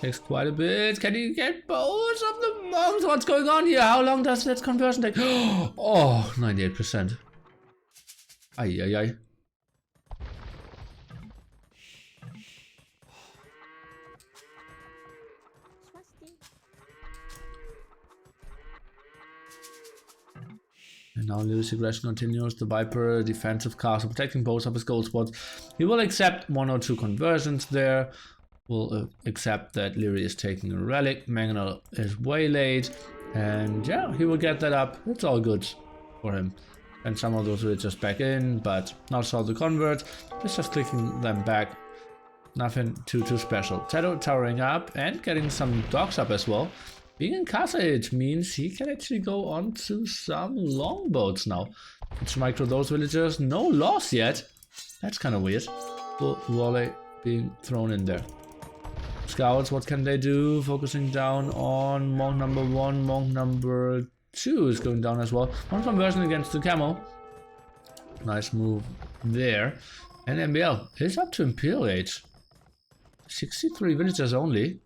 Speaker 1: Takes quite a bit. Can he get both of the monks? What's going on here? How long does that conversion take? Oh, 98%. Ay, ay, ay. Now Lierey's aggression continues. The Viper defensive castle protecting both of his gold spots. He will accept 1 or 2 conversions there. Will accept that Liereyy is taking a relic. Mangonel is waylaid. And yeah, he will get that up. It's all good for him. And some of those villagers back in, but not solve the convert. It's just clicking them back. Nothing too special. TaToH towering up and getting some dogs up as well. Being in castle age means he can actually go on to some longboats now. Let's micro those villagers. No loss yet. That's kind of weird. Full volley being thrown in there. Scouts, what can they do? Focusing down on monk number 1. Monk number 2 is going down as well. 1 conversion against the camel. Nice move there. And MBL is up to Imperial Age. 63 villagers only.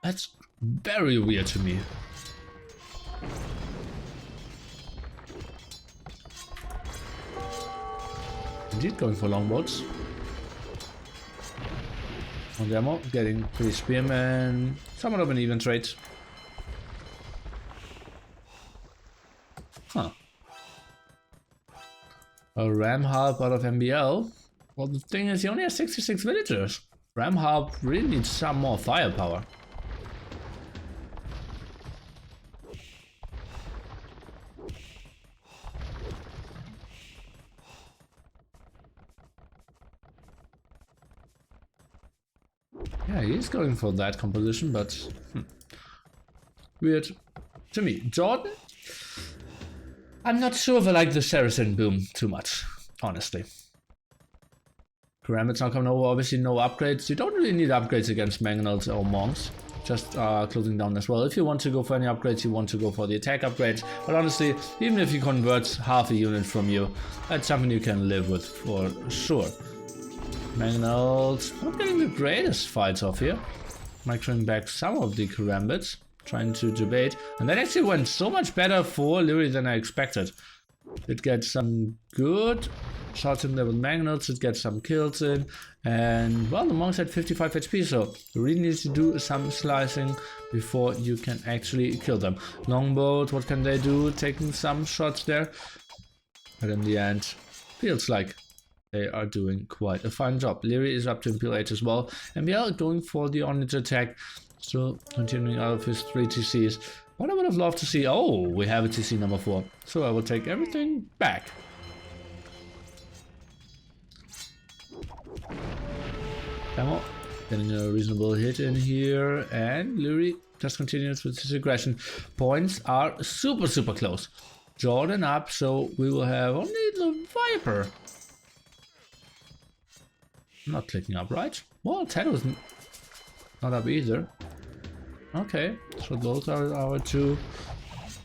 Speaker 1: That's very weird to me. Indeed, going for longboats. On demo, getting 3 spearmen. Somewhat of an even trade. Huh. A ram harp out of MBL. Well, the thing is, he only has 66 villagers. Ram harp really needs some more firepower. Yeah, he's going for that composition, but weird to me. Jordan? I'm not sure if I like the Saracen boom too much, honestly. Pyramids now coming over, obviously no upgrades. You don't really need upgrades against Mangonels or Monks. Just closing down as well. If you want to go for any upgrades, you want to go for the attack upgrades. But honestly, even if he converts half a unit from you, that's something you can live with for sure. Mangonels not getting the greatest fights off here. Microing back some of the Karambits, trying to debate. And that actually went so much better for Liereyy than I expected. It gets some good shots in there with Mangonels, it gets some kills in. And well, the monks had 55 HP, so you really need to do some slicing before you can actually kill them. Longboat, what can they do? Taking some shots there. But in the end, feels like they are doing quite a fine job. Liereyy is up to Imperial Age as well. And we are going for the on-edge attack. Still continuing out of his 3 TCs. What I would have loved to see... Oh, we have a TC number 4. So I will take everything back. Ammo. Getting a reasonable hit in here. And Liereyy just continues with his aggression. Points are super close. Jordan up, so we will have only the Viper. Not clicking up, right? Well, TaToH is not up either. Okay, so those are our 2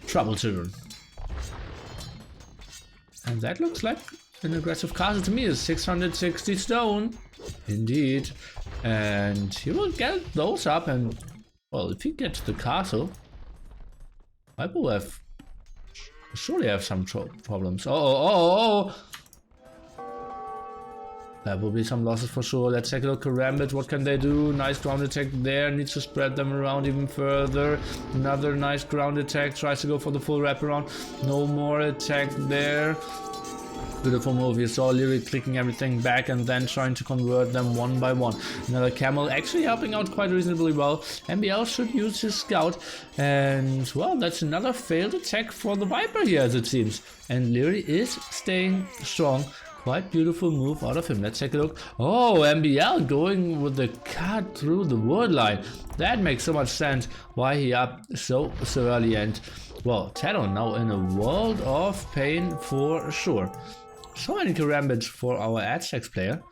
Speaker 1: trouble children. And that looks like an aggressive castle to me. Is 660 stone. Indeed. And he will get those up, and well, if he gets the castle, I will have surely have some problems. Oh. There will be some losses for sure. Let's take a look at Karambit. What can they do? Nice ground attack there. Needs to spread them around even further. Another nice ground attack. Tries to go for the full wraparound. No more attack there. Beautiful move. You saw Liereyy clicking everything back and then trying to convert them one by one. Another camel actually helping out quite reasonably well. MBL should use his scout. And well, that's another failed attack for the Viper here as it seems. And Liereyy is staying strong. Quite beautiful move out of him. Let's take a look. Oh, MBL going with the cut through the wood line. That makes so much sense why he up so early. And well, TaToH now in a world of pain for sure. So many Karambits for our Aztecs player.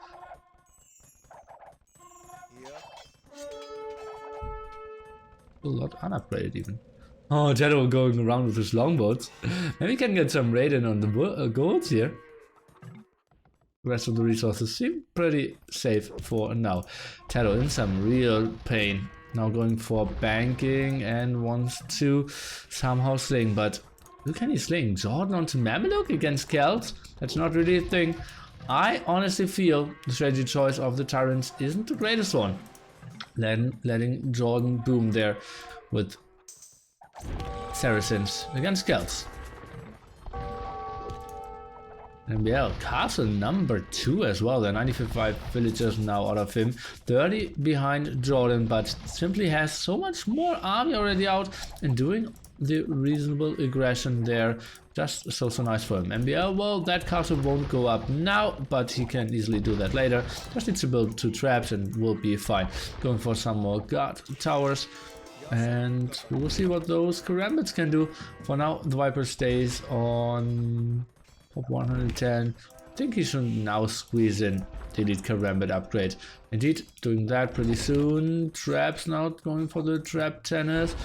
Speaker 1: A lot unupgraded even. Oh, TaToH going around with his longboats. Maybe we can get some raid in on the golds here. The rest of the resources seem pretty safe for now. TaToH in some real pain. Now going for banking and wants to somehow sling, but who can he sling? Jordan onto Mameluke against Celts? That's not really a thing. I honestly feel the strategy choice of the TyRanT isn't the greatest one. Letting Jordan boom there with Saracens against Celts. MBL, castle number 2 as well. There are 95 villagers now out of him. 30 behind Jordan, but simply has so much more army already out and doing the reasonable aggression there. Just so nice for him. MBL, well, that castle won't go up now, but he can easily do that later. Just needs to build 2 traps and will be fine. Going for some more guard towers. And we will see what those karambits can do. For now, the Viper stays on top 110. I think he should now squeeze in the elite karambit upgrade. Indeed, doing that pretty soon. Traps now, going for the trap tennis.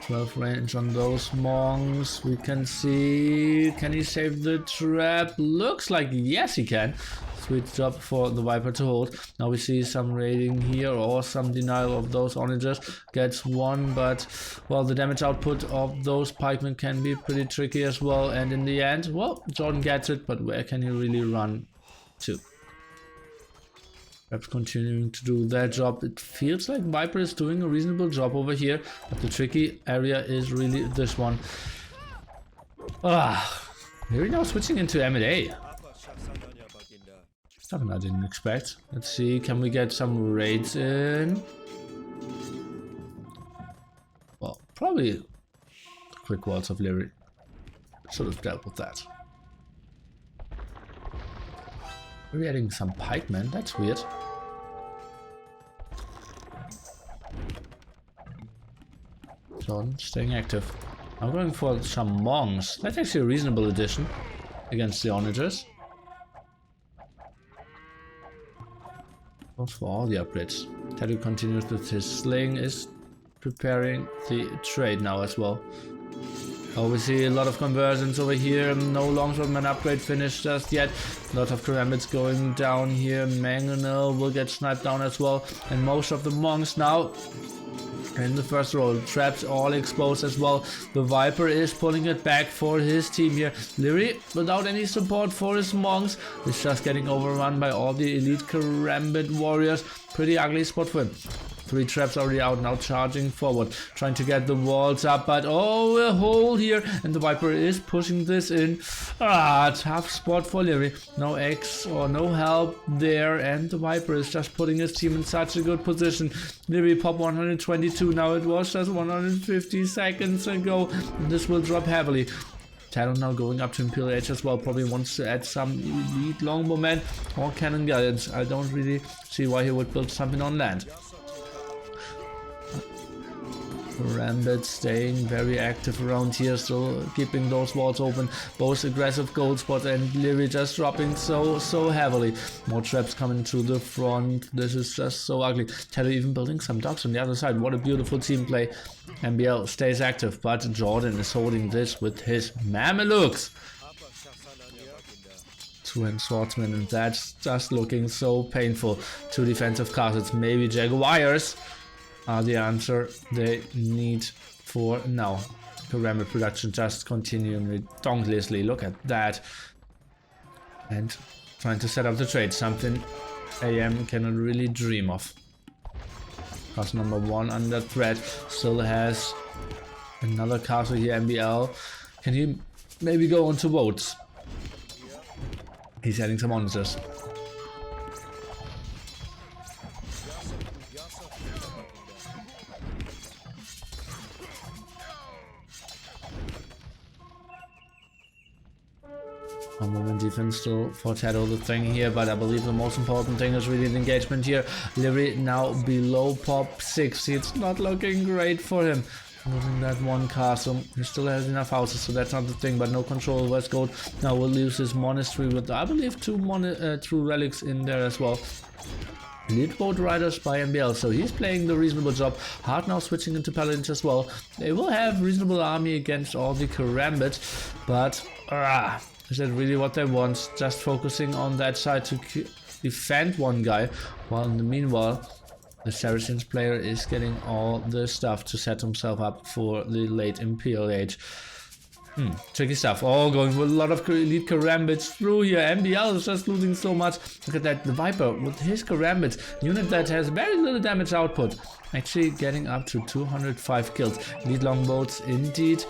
Speaker 1: 12 range on those monks. We can see, can he save the trap? Looks like yes he can. Sweet job for the Viper to hold. Now we see some raiding here or some denial of those onagers. Gets one, but well, the damage output of those pikemen can be pretty tricky as well. And in the end, well, Jordan gets it, but where can he really run to? Perhaps continuing to do their job. It feels like Viper is doing a reasonable job over here, but the tricky area is really this one. Here we now switching into M&A. Something I didn't expect. Let's see, can we get some raids in? Well, probably quick walls of Liereyy. Should have dealt with that. We're adding some pikemen, that's weird. Jordan staying active. I'm going for some monks. That's actually a reasonable addition against the onagers. Goes for all the upgrades. TaToH continues with his sling, is preparing the trade now as well. Oh, we see a lot of conversions over here. No longswordman upgrade finished just yet. A lot of karambits going down here. Mangonel will get sniped down as well. And most of the monks now in the first row. Traps all exposed as well. The Viper is pulling it back for his team here. Liereyy, without any support for his monks, is just getting overrun by all the elite karambit warriors. Pretty ugly spot for him. 3 traps already out, now charging forward, trying to get the walls up, but oh, a hole here, and the Viper is pushing this in. Tough spot for Liereyy. No X or no help there, and the Viper is just putting his team in such a good position. Liereyy pop 122, now it was just 150 seconds ago, and this will drop heavily. TaToH now going up to Imperial Age as well, probably wants to add some elite longbowmen or cannon galleons. I don't really see why he would build something on land. Karambit staying very active around here, still keeping those walls open. Both aggressive gold spot and Liereyy just dropping so heavily. More traps coming to the front. This is just so ugly. TaToH even building some docks on the other side. What a beautiful team play. MBL stays active, but Jordan is holding this with his Mamelukes. 2 swordsmen, and that's just looking so painful. 2 defensive castles, maybe Jaguars are the answer they need for now. Karambit production just continuing dauntlessly. Look at that. And trying to set up the trade. Something AM cannot really dream of. Castle number 1 under threat. Still has another castle here, MBL. Can he maybe go on to votes? He's adding some monsters. One moment defense still for TaToH the thing here, but I believe the most important thing is really the engagement here. Liereyy now below pop 60. It's not looking great for him. Losing that one castle. He still has enough houses, so that's not the thing, but no control of West Gold. Now we'll lose his monastery with, I believe, 2 relics in there as well. Elite boat riders by MBL, so he's playing the reasonable job. Hearttt now switching into paladins as well. They will have reasonable army against all the karambits, but is that really what they want? Just focusing on that side to defend one guy, while in the meanwhile the Saracens player is getting all the stuff to set himself up for the late Imperial Age. Tricky stuff. Oh, going with a lot of elite karambits through here. MBL is just losing so much. Look at that. The Viper with his karambits. Unit that has very little damage output. Actually getting up to 205 kills. Elite longboats indeed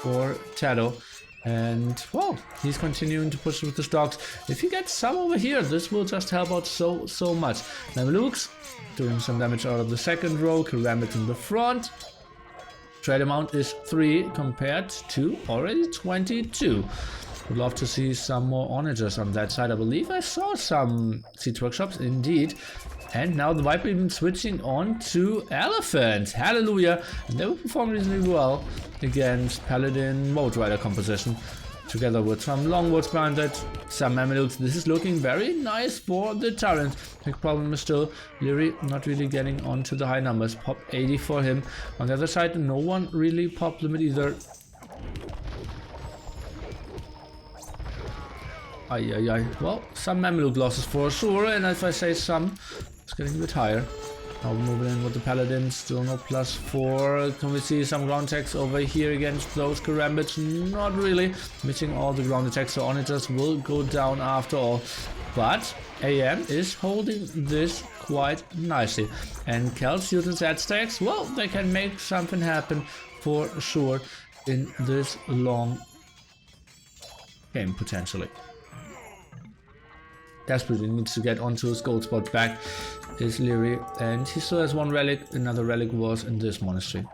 Speaker 1: for TaToH. And, well, he's continuing to push with the stocks. If he gets some over here, this will just help out so much. Mamelukes doing some damage out of the second row. Karambit in the front. Trade amount is 3 compared to already 22. Would love to see some more onagers on that side. I believe I saw some siege workshops indeed. And now the Viper even switching on to elephants. Hallelujah. And they will perform reasonably well against Paladin Boat Rider composition. Together with some longboats behind it, some Mamelukes. This is looking very nice for the TyRanT. Big problem is still Liereyy not really getting onto the high numbers. Pop 80 for him. On the other side, no one really popped limit either. Well, some Mameluke losses for sure, and if I say some, it's getting a bit higher. Now we're moving in with the Paladins, still no +4. Can we see some ground attacks over here against those karambits? Not really. Missing all the ground attacks, so onagers will go down after all. But AM is holding this quite nicely. And Kel's using that stacks, well, they can make something happen for sure in this long game potentially. Desperately needs to get onto his gold spot back is Liereyy, and he still has one relic. Another relic was in this monastery.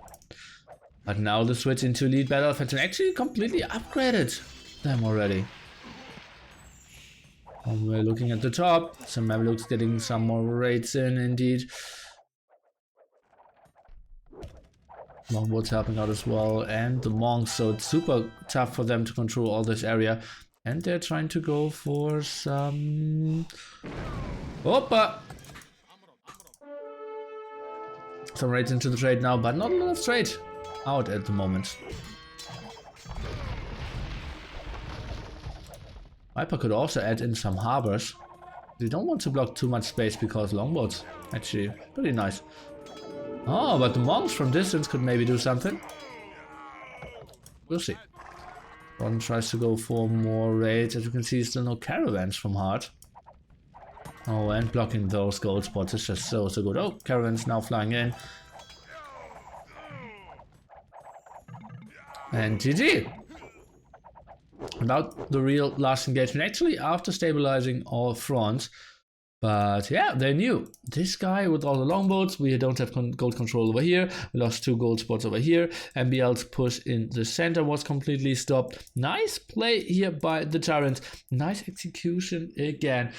Speaker 1: But now the switch into elite battle offensive actually completely upgraded them already. And we're looking at the top. Some Mamelukes getting some more raids in indeed. Longboats helping out as well, and the monks, so it's super tough for them to control all this area. And they're trying to go for some... Opa! Some raids into the trade now, but not a lot of trade out at the moment. Viper could also add in some harbors. You don't want to block too much space because longboats actually pretty nice. Oh, but the monks from distance could maybe do something. We'll see. One tries to go for more raids. As you can see, still no caravans from Hearttt. Oh, and blocking those gold spots is just so good. Oh, caravans now flying in. And GG. About the real last engagement, actually after stabilizing all fronts. But yeah, they knew. This guy with all the longboats, we don't have gold control over here. We lost 2 gold spots over here. MBL's push in the center was completely stopped. Nice play here by the TyRanT. Nice execution again.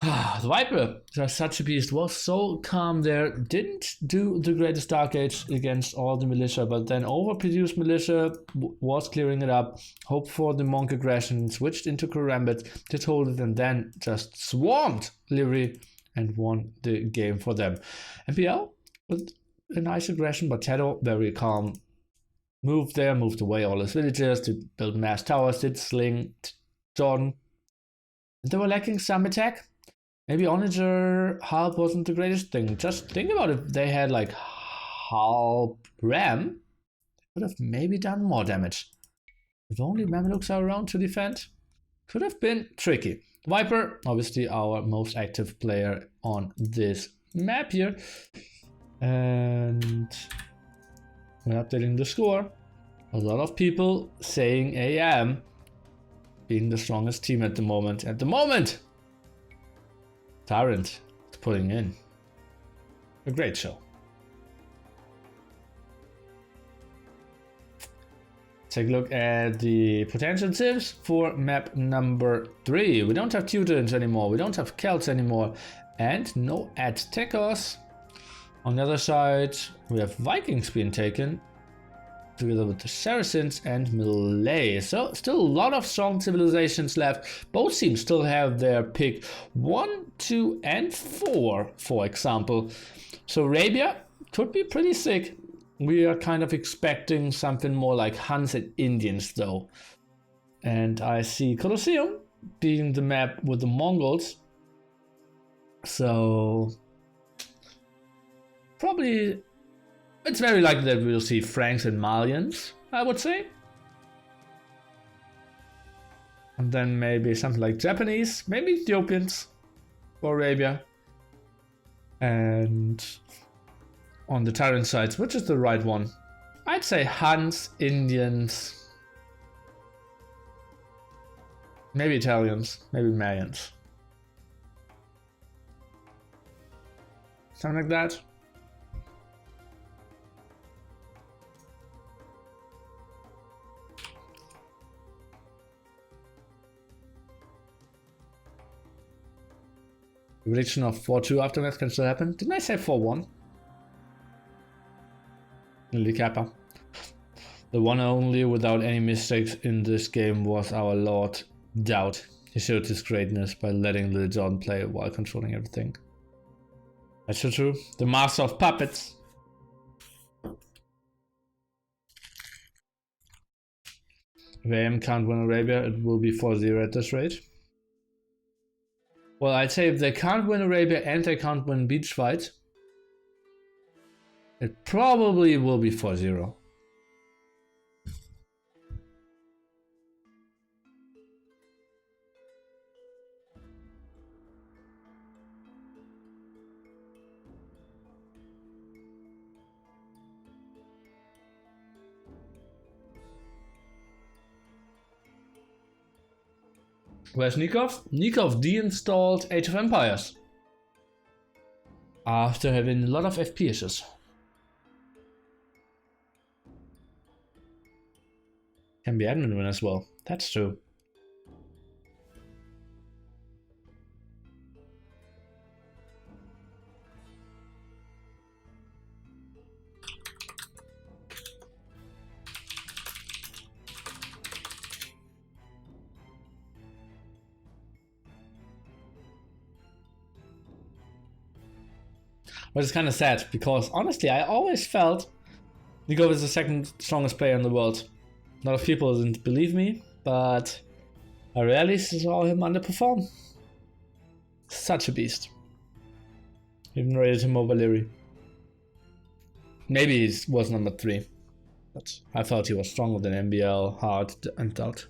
Speaker 1: The Viper, just such a beast, was so calm there. Didn't do the greatest Dark Age against all the militia, but then overproduced militia, was clearing it up. Hoped for the monk aggression, switched into karambit, did hold it, and then just swarmed Liereyy and won the game for them. MPL with a nice aggression, but TaToH very calm. Moved there, moved away all his villagers, did build mass towers, did sling Jordan. They were lacking some attack. Maybe onager Halp wasn't the greatest thing. Just think about it. If they had like Halp Ram, they could have maybe done more damage. If only Mamelukes are around to defend, could have been tricky. Viper, obviously our most active player on this map here. And we're updating the score. A lot of people saying AM being the strongest team at the moment. TyRanT is putting in a great show. Take a look at the potential civs for map number 3. We don't have Teutons anymore, we don't have Celts anymore, and no Aztecos. On the other side, we have Vikings being taken, together with the Saracens and Malay. So still a lot of strong civilizations left. Both teams still have their pick 1, 2 and 4, for example. So Arabia could be pretty sick. We are kind of expecting something more like Huns and Indians though. And I see Colosseum being the map with the Mongols. So probably it's very likely that we'll see Franks and Malians, I would say. And then maybe something like Japanese, maybe Ethiopians or Arabia. And on the TyRanT sides, which is the right one? I'd say Huns, Indians, maybe Italians, maybe Mayans. Something like that. Prediction of 4-2 aftermath can still happen. Didn't I say 4-1? Lily Kappa. The one only without any mistakes in this game was our Lord DauT. He showed his greatness by letting Lil Jon play while controlling everything. That's so true. The master of puppets. If AM can't win Arabia, it will be 4-0 at this rate. Well, I'd say if they can't win Arabia and they can't win Beach Fight, it probably will be 4-0. Where's Nicov? Nicov deinstalled Age of Empires after having a lot of FP issues. Can be admin win as well. That's true. But it's kind of sad because honestly, I always felt Nicov is the second strongest player in the world. A lot of people didn't believe me, but I rarely saw him underperform. Such a beast. Even rated him over Liereyy. Maybe he was number 3, but I thought he was stronger than MBL, Hearttt, and DauT.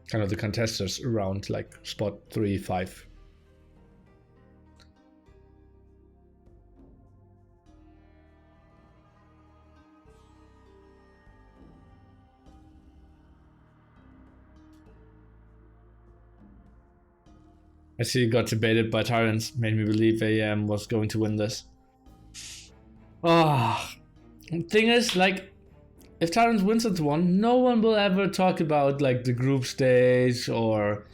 Speaker 1: Kind of the contesters around like spot 3, 5. I see he got debated by TyRanT, made me believe AM was going to win this. Thing is, like, if TyRanT wins this one, no one will ever talk about like the group stage or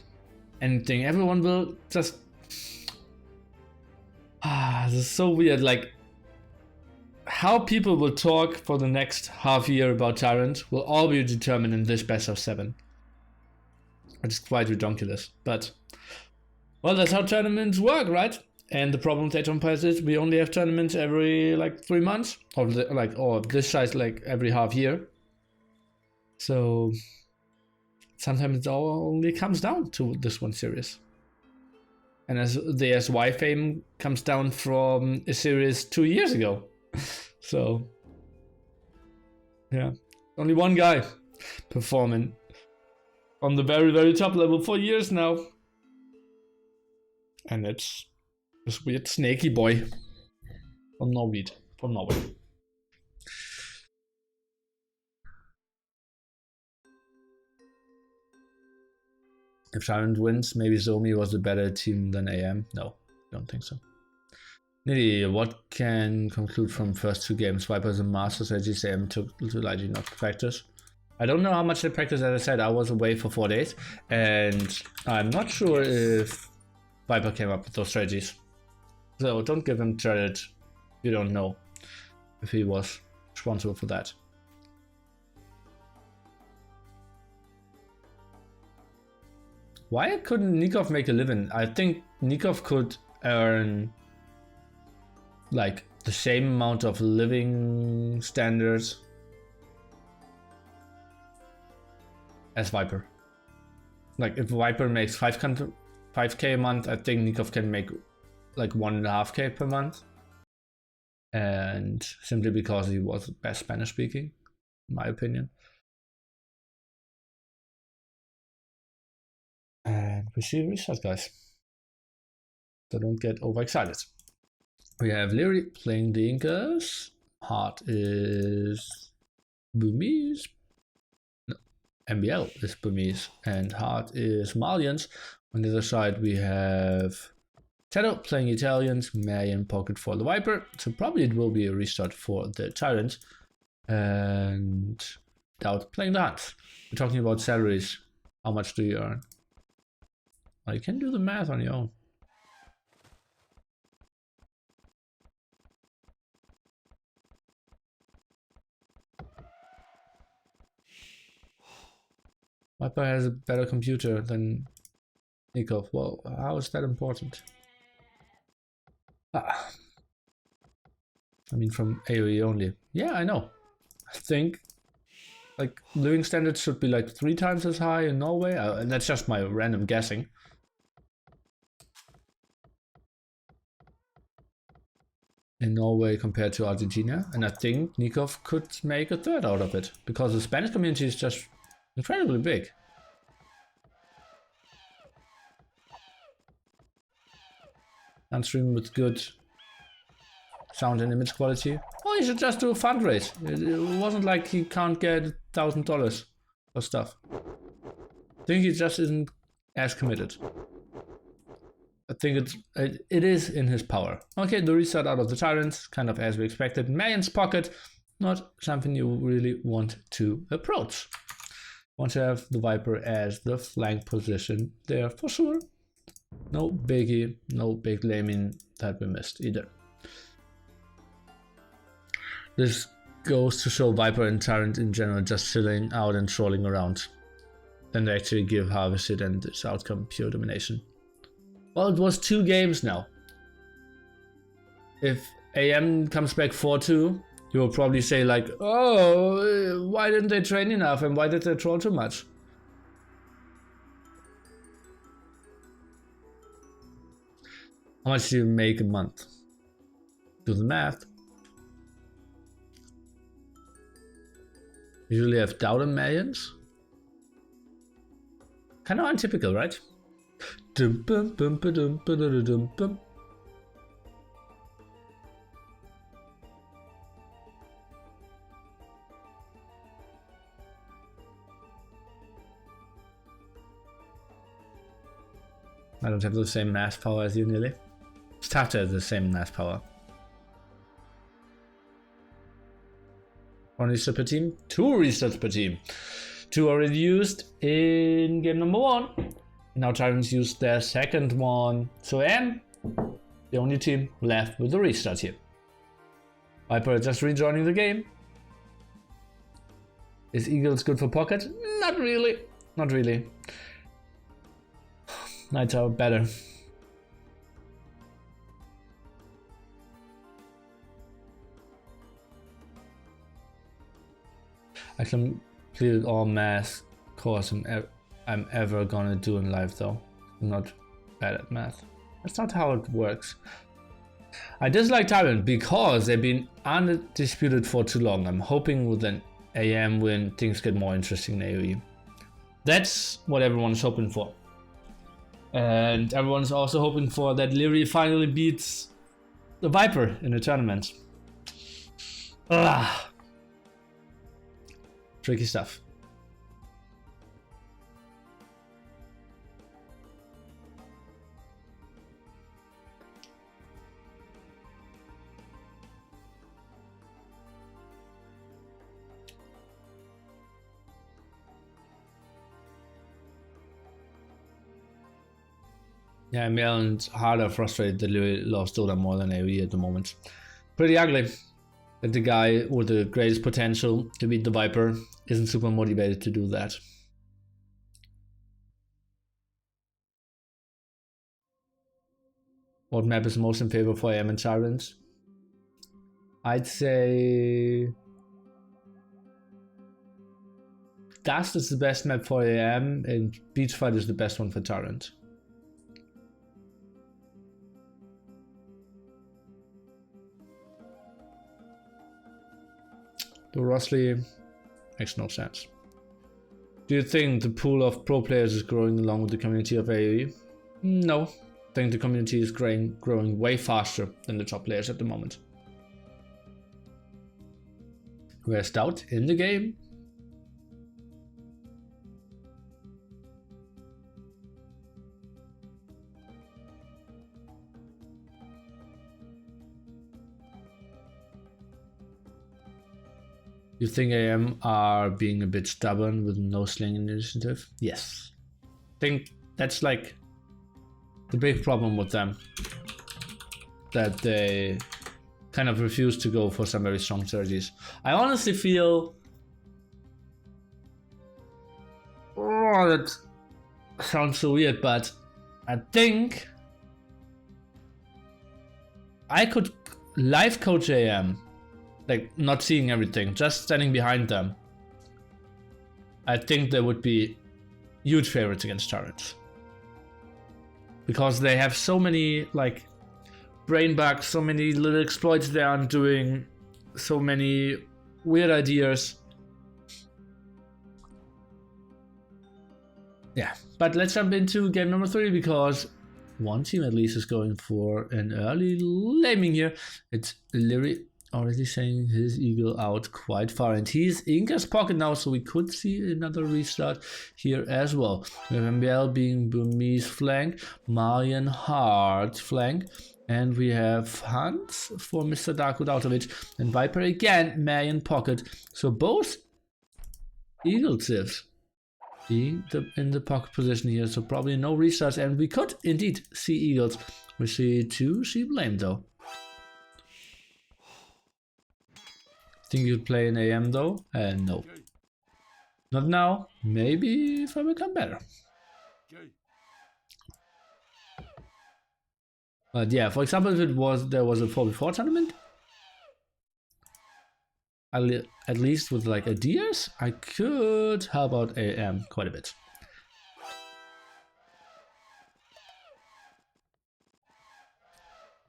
Speaker 1: anything. Everyone will just this is so weird. Like, how people will talk for the next half year about TyRanT will all be determined in this best of 7. It's quite ridiculous, but well, that's how tournaments work, right? And the problem with Age of Empires is we only have tournaments every like 3 months, or this size like every half year. So sometimes it all only comes down to this one series. And as the SY fame comes down from a series 2 years ago. So yeah, only one guy performing on the very, very top level for years now. And it's this weird snaky boy from Norway. If TyRanT wins, maybe Zomi was a better team than AM. No, don't think so. Nitty, what can conclude from first 2 games? Vipers and Masters at GCM took to likely not practice. I don't know how much they practice. As I said, I was away for 4 days, and I'm not sure if Viper came up with those strategies. So don't give him credit. You don't know if he was responsible for that. Why couldn't Nicov make a living? I think Nicov could earn like the same amount of living standards as Viper. Like if Viper makes 5k a month, I think Nicov can make like 1.5k per month. And simply because he was best Spanish speaking, in my opinion. And we see a restart, guys. So don't get overexcited. We have Liereyy playing the Incas. Hearttt is Burmese. No, MBL is Burmese. And Hearttt is Malians. On the other side, we have TaToH playing Italians, May in pocket for the Viper. So probably it will be a restart for the TyRanT. And DauT playing the Hunt. We're talking about salaries. How much do you earn? Well, you can do the math on your own. Viper has a better computer than Nicov. Well, how is that important? I mean, from AoE only. Yeah, I know. I think like living standards should be like 3 times as high in Norway. And that's just my random guessing. In Norway compared to Argentina. And I think Nicov could make a third out of it. Because the Spanish community is just incredibly big. And stream with good sound and image quality. Well, he should just do a fundraise. It wasn't like he can't get $1,000 for stuff. I think he just isn't as committed. I think it is in his power. Okay, the restart out of the TyRanT, kind of as we expected. Mayon's pocket, not something you really want to approach. Want to have the Viper as the flank position there for sure. No biggie, no big laming that we missed either. This goes to show Viper and TyRanT in general just chilling out and trolling around. Then they actually give Harvested and this outcome pure domination. Well, it was 2 games now. If AM comes back 4-2, you will probably say like, oh, why didn't they train enough and why did they troll too much? How much do you make a month? Do the math. Usually have DauT and millions. Kind of untypical, right? Dum bum bum ba dum ba da dum bum. I don't have the same mass power as you, nearly. It's tough to have the same mass power. 1 restart per team, 2 restarts per team. 2 already used in game number 1. Now TyRanT used their second one. So AM, the only team left with the restart here. Viper just rejoining the game. Is Eagles good for pocket? Not really. Not really. Knights are better. I completed all math course I'm ever gonna do in life though. I'm not bad at math. That's not how it works. I dislike TyRanT because they've been undisputed for too long. I'm hoping with an AM win things get more interesting in AoE. That's what everyone's hoping for. And everyone's also hoping for that Liereyy finally beats the Viper in a tournament. Ugh. Tricky stuff. Yeah, ML and Hearttt are frustrated that Liereyy loves DauT more than AoE at the moment. Pretty ugly that the guy with the greatest potential to beat the Viper isn't super motivated to do that. What map is most in favor for AM and TyRanT? I'd say Dust is the best map for AM and Beachfight is the best one for TyRanT. The Rossley makes no sense. Do you think the pool of pro players is growing along with the community of AoE? No. I think the community is growing way faster than the top players at the moment. Where's DauT in the game? You think AM are being a bit stubborn with no sling initiative? Yes. I think that's like the big problem with them. That they kind of refuse to go for some very strong strategies. I honestly feel... Oh, that sounds so weird, but I think I could live coach AM. Like, not seeing everything, just standing behind them. I think they would be huge favorites against TyRanT. Because they have so many, like, brain bugs, so many little exploits they aren't doing, so many weird ideas. Yeah, but let's jump into game number 3, because one team at least is going for an early laming here. It's Liereyy. Already saying his eagle out quite far, and he's in his pocket now, so we could see another restart here as well. We have MBL being Burmese flank, Marian Hearttt flank, and we have Hans for Mr. Dark without and Viper again, Marian pocket. So both eagle tips being in the pocket position here, so probably no restarts, and we could indeed see eagles. We see 2 sheep lame though. Think you'd play an AM though? No. Not now. Maybe if I become better. But yeah, for example, if there was a 4v4 tournament, at least with like ideas, I could help out AM quite a bit.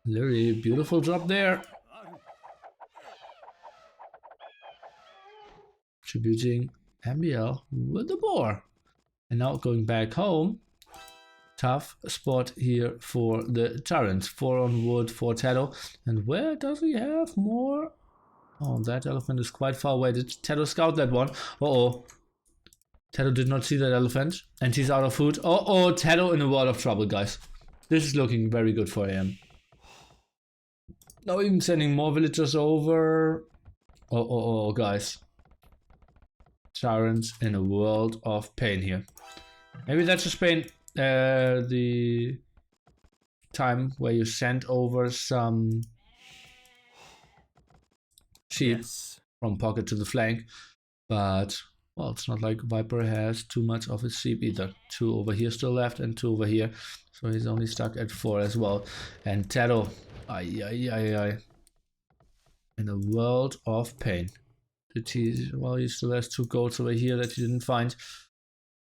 Speaker 1: Liereyy, beautiful job there. Tributing MBL with the boar. And now going back home. Tough spot here for the TyRanT. 4 on wood for TaToH. And where does he have more? Oh, that elephant is quite far away. Did TaToH scout that one? Uh-oh. TaToH did not see that elephant. And he's out of food. Uh-oh, TaToH in a world of trouble, guys. This is looking very good for him. Now even sending more villagers over. Oh, guys. TyRanT in a world of pain here. Maybe that's just pain. The time where you send over some sheep from pocket to the flank, but well, it's not like Viper has too much of his sheep either. 2 over here still left and 2 over here, so he's only stuck at 4 as well. And TaToH, in a world of pain. Well, he still has 2 goats over here that he didn't find.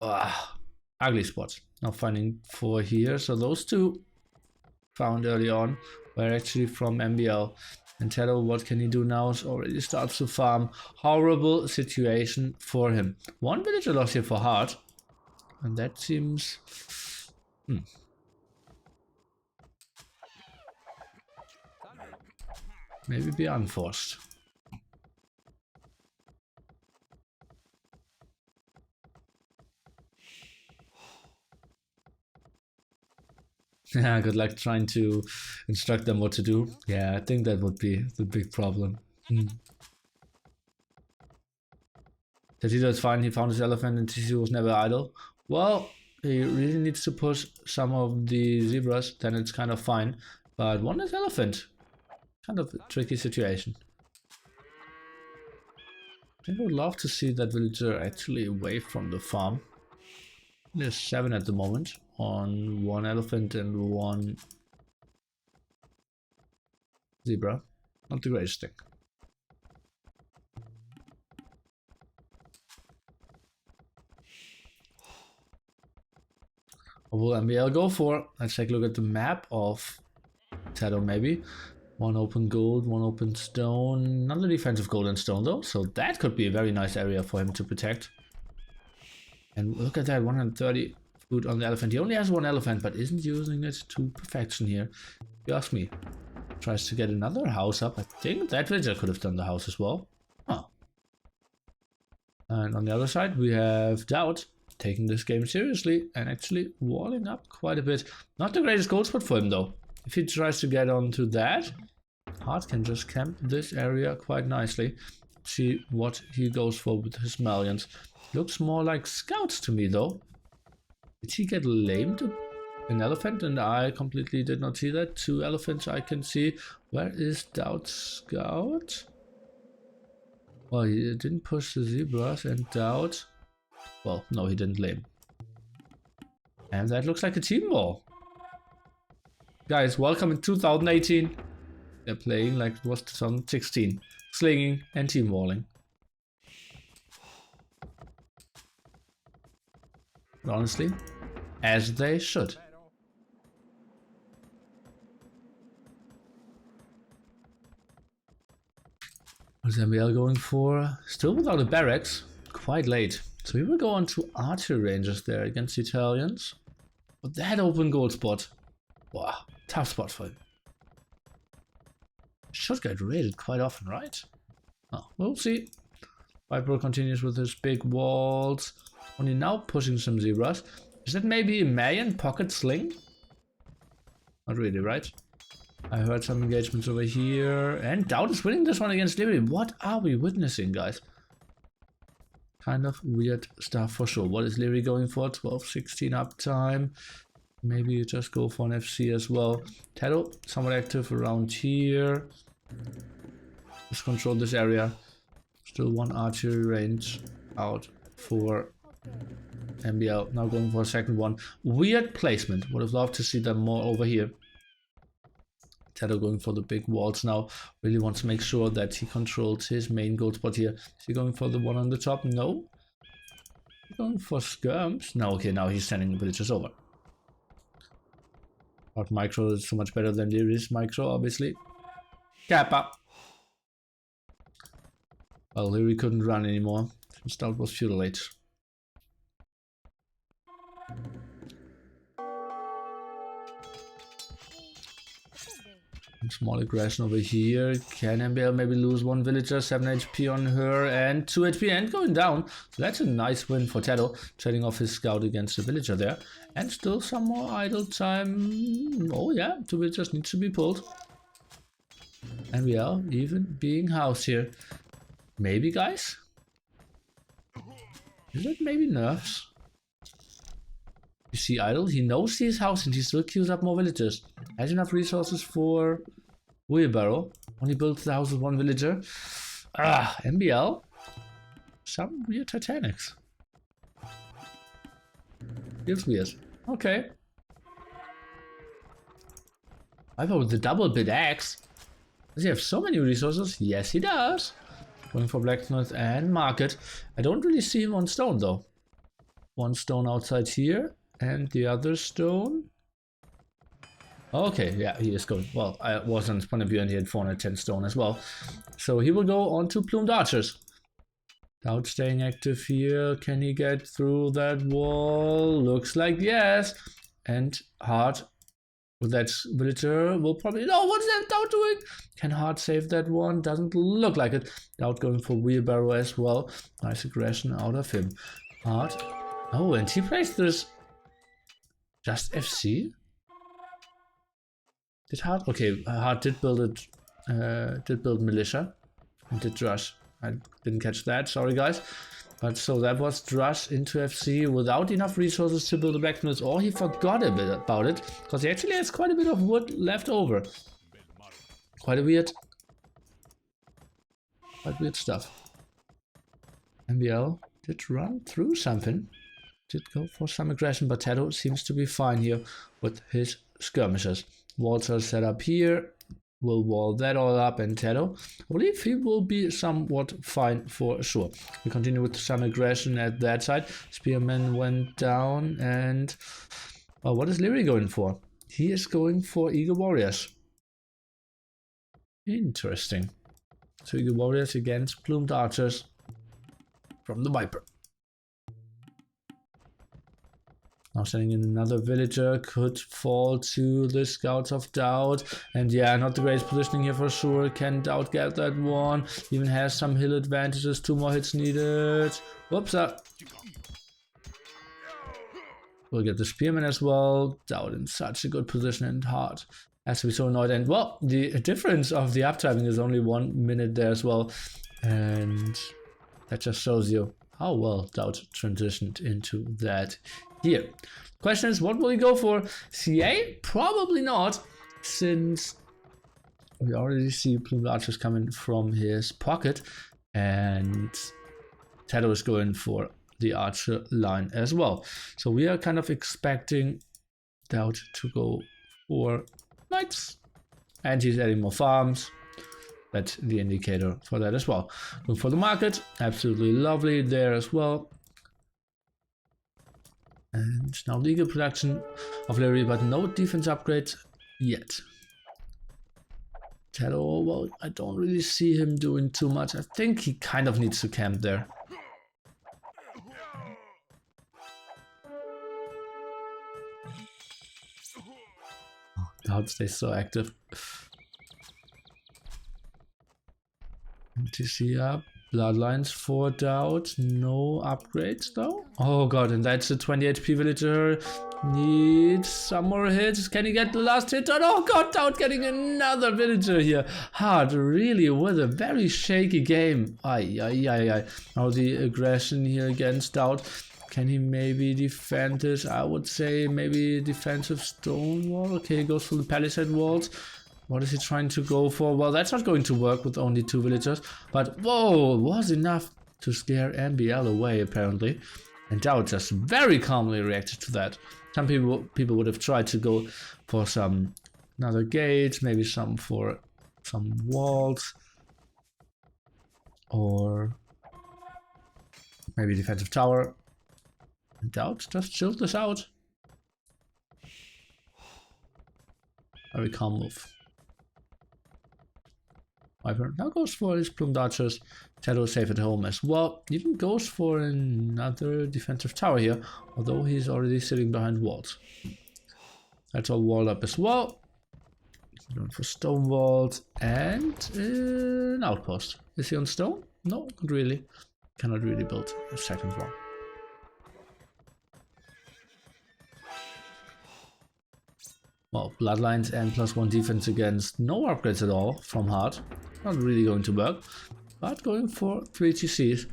Speaker 1: Ugly spot. Now finding 4 here. So those 2 found early on were actually from MBL. And TaToH, what can he do now? Is already starts to farm. Horrible situation for him. 1 villager loss here for Hearttt. And that seems... maybe be unforced. Yeah, good luck trying to instruct them what to do. Yeah, I think that would be the big problem. TaToH is fine, he found his elephant and TC was never idle. Well, he really needs to push some of the zebras, then it's kind of fine. But 1 is elephant. Kind of a tricky situation. I think I would love to see that villager actually away from the farm. There's 7 at the moment. On 1 elephant and 1 zebra. Not the greatest thing. What will MBL go for? Let's take a look at the map of TaToH maybe. 1 open gold, 1 open stone. Not a defensive gold and stone though, so that could be a very nice area for him to protect. And look at that, 130 food on the elephant. He only has one elephant, but isn't using it to perfection here. If you ask me. Tries to get another house up. I think that villager could have done the house as well. Huh. And on the other side, we have DauT taking this game seriously and actually walling up quite a bit. Not the greatest gold spot for him though. If he tries to get onto that, Hearttt can just camp this area quite nicely. See what he goes for with his Malians. Looks more like scouts to me though. Did he get lamed? An elephant? And I completely did not see that. 2 elephants I can see. Where is DauT's scout? Well, he didn't push the zebras, and DauT... Well, no, he didn't lame. And that looks like a team ball. Guys, welcome in 2018. They're playing like it was 2016. Slinging and team walling. Honestly, as they should. What's MBL going for? Still without a barracks. Quite late. So we will go on to archery ranges there against the Italians. But that open gold spot. Wow, tough spot for him. Should get raided quite often, right? Oh, we'll see. Viper continues with his big walls. Only now pushing some zebras. Is that maybe a Mayan pocket sling? Not really, right? I heard some engagements over here. And DauT is winning this one against Liereyy. What are we witnessing, guys? Kind of weird stuff for sure. What is Liereyy going for? 12-16 uptime. Maybe you just go for an FC as well. TaToH, somewhat active around here. Just control this area. Still 1 archery range out for MBL. Now going for a second one. Weird placement. Would have loved to see them more over here. TaToH going for the big walls now. Really wants to make sure that he controls his main gold spot here. Is he going for the one on the top? No. Going for skirms? No, okay, now he's sending the villagers over. But micro is so much better than Lierey's micro, obviously. Kappa. Well, Liereyy couldn't run anymore since DauT was feudal late. Small aggression over here. Can MBL maybe lose 1 villager? 7 HP on her and 2 HP and going down. So that's a nice win for TaToH. Trading off his scout against the villager there. And still some more idle time. Oh yeah, 2 villagers need to be pulled. MBL even being housed here. Maybe, guys? Is it maybe nerfs? You see idle? He knows he's housed and he still queues up more villagers. Has enough resources for wheelbarrow. Only builds the house with 1 villager. Ah, MBL. Some weird Titanics. Feels weird. Okay. Viper with the double bid axe. Does he have so many resources? Yes, he does. Going for blacksmith and market. I don't really see him on stone though. 1 stone outside here. And the other stone. Okay, yeah, he is going. Well, I was on his point of view and he had 410 stone as well. So he will go on to plumed archers. DauT staying active here. Can he get through that wall? Looks like yes. And Hearttt with that villager will probably... No, what's that DauT doing? Can Hearttt save that one? Doesn't look like it. DauT going for wheelbarrow as well. Nice aggression out of him. Hearttt. Oh, and he plays this... Just FC? Did Hearttt? Okay, Hearttt did build it. Did build militia and did drush. I didn't catch that. Sorry, guys. But so that was drush into FC without enough resources to build a blacksmith, or he forgot a bit about it because he actually has quite a bit of wood left over. Quite weird stuff. MBL did run through something. Did go for some aggression, but TaToH seems to be fine here with his skirmishers. Walls are set up here. We'll wall that all up, and TaToH, I believe he will be somewhat fine for sure. We continue with some aggression at that side. Spearman went down, and well, what is Liereyy going for? He is going for Eagle Warriors. Interesting. So Eagle Warriors against plumed archers from the Viper. Now sending in another villager could fall to the scouts of DauT. And yeah, not the greatest positioning here for sure. Can DauT get that one? Even has some hill advantages. 2 more hits needed. Whoops. We'll get the spearman as well. DauT in such a good position, and Hearttt has to be so annoyed. And well, the difference of the uptiming is only 1 minute there as well. And that just shows you how well DauT transitioned into that here. Question is, what will he go for? CA? Probably not, since we already see plumed archers coming from his pocket, and TaToH is going for the archer line as well. So we are kind of expecting DauT to go for knights, and he's adding more farms. That's the indicator for that as well. Going for the market, absolutely lovely there as well. And now legal production of Liereyy, but no defense upgrades yet. TaToH, well, I don't really see him doing too much. I think he kind of needs to camp there. Oh, DauT stays so active. TC up. Bloodlines for DauT, no upgrades though. Oh god, and that's a 20 HP villager. Needs some more hits. Can he get the last hit? Oh god, DauT getting another villager here. Hearttt really with a very shaky game. Ay. Now the aggression here against DauT. Can he maybe defend this? I would say maybe defensive stone wall. Okay, he goes for the palisade walls. What is he trying to go for? Well, that's not going to work with only 2 villagers. But whoa, was enough to scare MBL away apparently. And DauT just very calmly reacted to that. Some people would have tried to go for another gate, maybe some for some walls, or maybe defensive tower. And DauT just chilled this out. Very calm move. Viper now goes for his plumed archers. TaToH safe at home as well. Even goes for another defensive tower here, although he's already sitting behind walls. That's all walled up as well. Going for stone walls and an outpost. Is he on stone? No, not really. Cannot really build a second one. Well, bloodlines and +1 defense against no upgrades at all from Hearttt. Not really going to work, but going for 3 TCs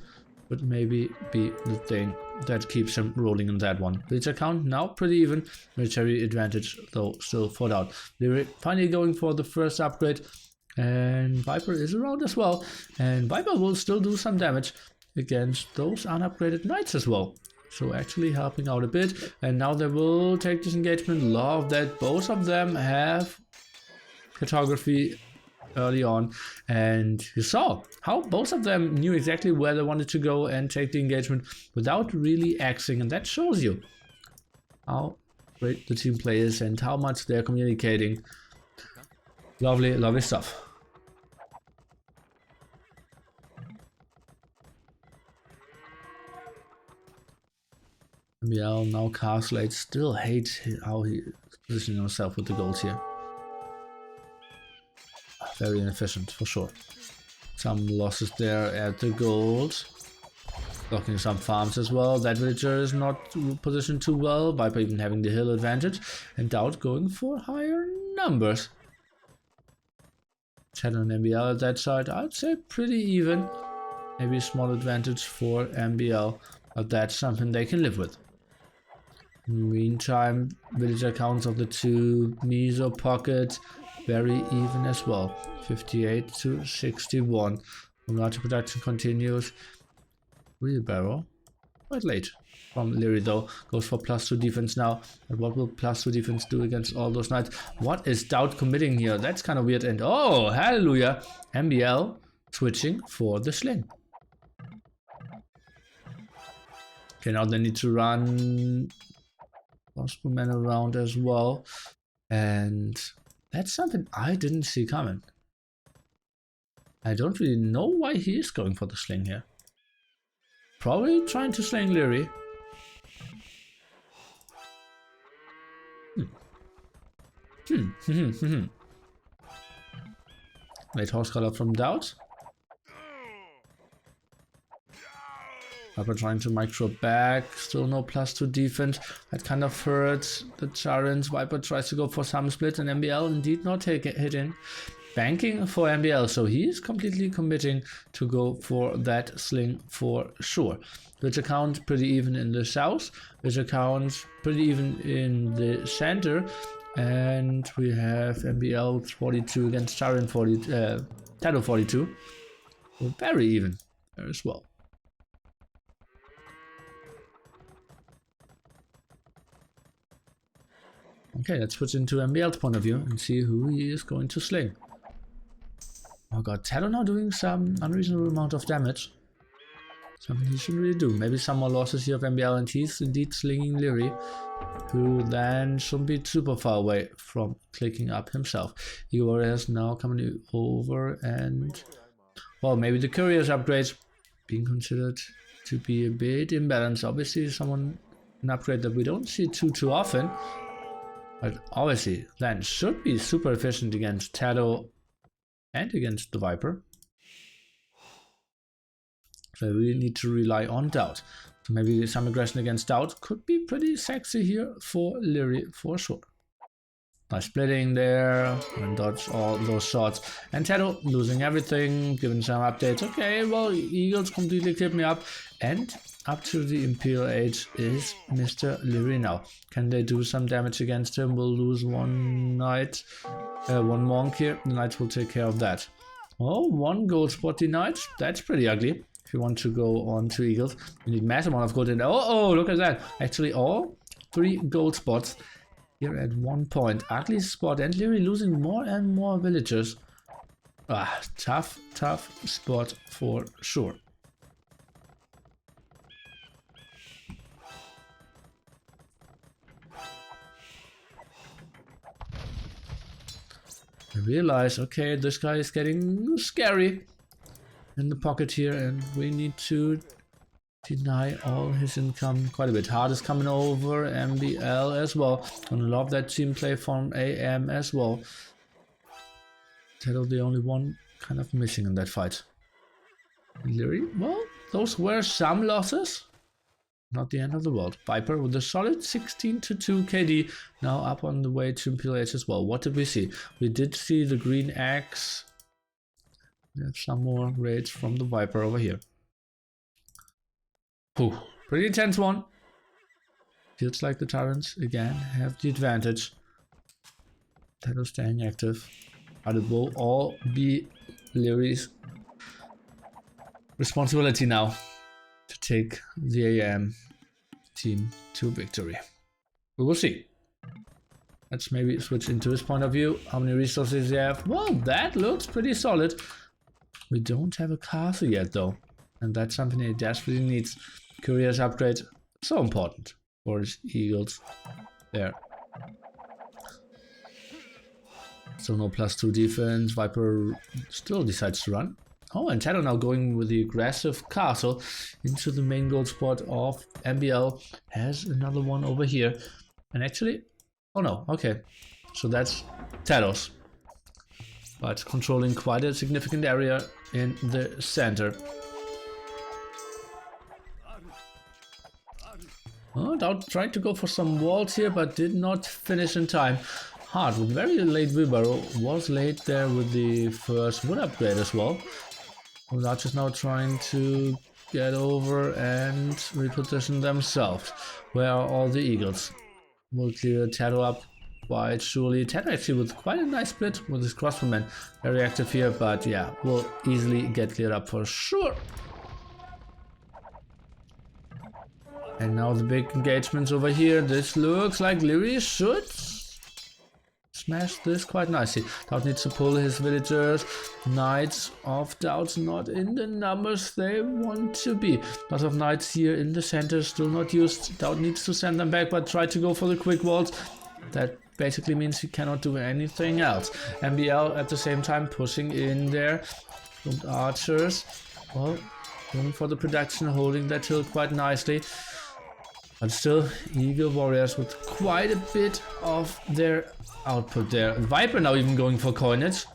Speaker 1: would maybe be the thing that keeps him rolling in that one. Villager count now pretty even. Military advantage though still for DauT. Liereyy finally going for the first upgrade, and Viper is around as well. And Viper will still do some damage against those unupgraded knights as well. So actually helping out a bit. And now they will take this engagement. Love that both of them have cartography early on, and you saw how both of them knew exactly where they wanted to go and take the engagement without really axing, and that shows you how great the team play is and how much they're communicating. Lovely stuff. Yeah, now Castlade still hates how he positioning himself with the gold here. Very inefficient for sure. Some losses there at the gold. Blocking some farms as well. That villager is not positioned too well. Viper even having the hill advantage. And DauT going for higher numbers. TaToH and MBL at that side, I'd say pretty even. Maybe a small advantage for MBL, but that's something they can live with. In the meantime, villager counts of the 2 meso pockets very even as well. 58 to 61. Larger production continues. Wheelbarrow. Quite late from Liereyy though. Goes for +2 defense now. And what will +2 defense do against all those knights? What is DauT committing here? That's kind of weird. And oh, hallelujah. MBL switching for the sling. Okay, now they need to run multiple men around as well. And that's something I didn't see coming. I don't really know why he is going for the sling here. Probably trying to sling Liereyy. Late horse color from DauT. Viper trying to micro back, still no +2 defense. That kind of hurts the TyRanT. Viper tries to go for some split and MBL indeed not hitting. Banking for MBL, so he's completely committing to go for that sling for sure. Which account pretty even in the south, which account pretty even in the center, and we have MBL 42 against TyRanT 40, TaToH 42. So very even there as well. Okay, let's switch into MBL's point of view and see who he is going to sling. Oh god, TaToH now doing some unreasonable amount of damage. Something he shouldn't really do. Maybe some more losses here of MBL, and he's indeed slinging Liereyy, who then shouldn't be super far away from clicking up himself. BoA is now coming over, and well, maybe the courier's upgrade being considered to be a bit imbalanced. Obviously, an upgrade that we don't see too often, but obviously then should be super efficient against TaToH and against the Viper. So we really need to rely on DauT. So maybe some aggression against DauT could be pretty sexy here for Liereyy for sure. Nice splitting there and dodge all those shots. And TaToH losing everything, giving some updates. Okay, well, Eagles completely cleared me up. And up to the Imperial Age is Mr. Liereyy now. Can they do some damage against him? We'll lose one knight, one monk here. The knights will take care of that. Oh, one gold spot denied. That's pretty ugly. If you want to go on to Eagles, you need massive amount of gold in there. Oh, look at that. Actually, all 3 gold spots here at 1 point. Ugly spot, and Liereyy losing more and more villagers. Ah, tough spot for sure. I realize, okay, this guy is getting scary in the pocket here, and we need to deny all his income quite a bit. Hearttt is coming over, MBL as well. Gonna love that team play from AM as well. TaToH the only one kind of missing in that fight. Liereyy, well, those were some losses. Not the end of the world. Viper with a solid 16-2 KD, now up on the way to Imperial Age as well. What did we see? We did see the green axe. We have some more raids from the Viper over here. Whew, pretty intense one. Feels like the TyRanT again have the advantage. TaToH staying active. But it will all be Lierey's responsibility now to take the AM team to victory. We will see. Let's maybe switch into his point of view. How many resources you have? Well, that looks pretty solid. We don't have a castle yet though, and that's something he desperately needs. Courier's upgrade, so important for his Eagles there. Still no +2 defense. Viper still decides to run. Oh, and TaToH now going with the aggressive castle into the main gold spot of MBL. Has another one over here. And actually, oh no, okay. So that's TaToH's. But controlling quite a significant area in the center. Oh, DauT tried to go for some walls here, but did not finish in time. Hearttt with very late wheelbarrow was late there with the first wood upgrade as well. DauT is now trying to get over and reposition themselves. Where are all the Eagles? We'll clear TaToH up quite surely. TaToH actually with quite a nice split with his crossbowman. Very active here, but yeah, will easily get cleared up for sure. And now the big engagements over here. This looks like Liereyy should smash this quite nicely. DauT needs to pull his villagers. Knights of DauT not in the numbers they want to be. Lots of knights here in the center, still not used. DauT needs to send them back, but try to go for the quick walls. That basically means he cannot do anything else. MBL at the same time pushing in there. And archers, well, going for the production, holding that hill quite nicely. But still, Eagle Warriors with quite a bit of their output there. Viper now even going for coinage.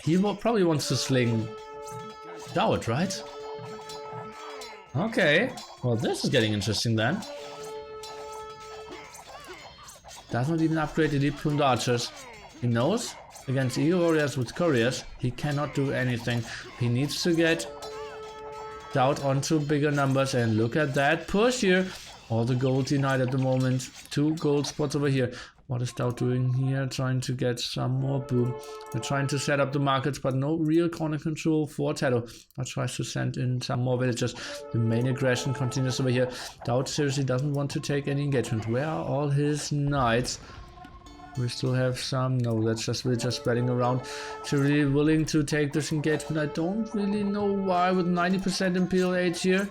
Speaker 1: He probably wants to sling DauT, right? Okay, well this is getting interesting then. Does not even upgrade the deep plumed archers. He knows against Eagle Warriors with couriers, he cannot do anything. He needs to get DauT onto bigger numbers, and look at that push here. All the gold denied at the moment. 2 gold spots over here. What is DauT doing here? Trying to get some more boom. We're trying to set up the markets, but no real corner control for TaToH. I tries to send in some more villagers. The main aggression continues over here. DauT seriously doesn't want to take any engagement. Where are all his knights? We still have some. No, that's just villagers spreading around. So really willing to take this engagement. I don't really know why with 90% Imperial Age here.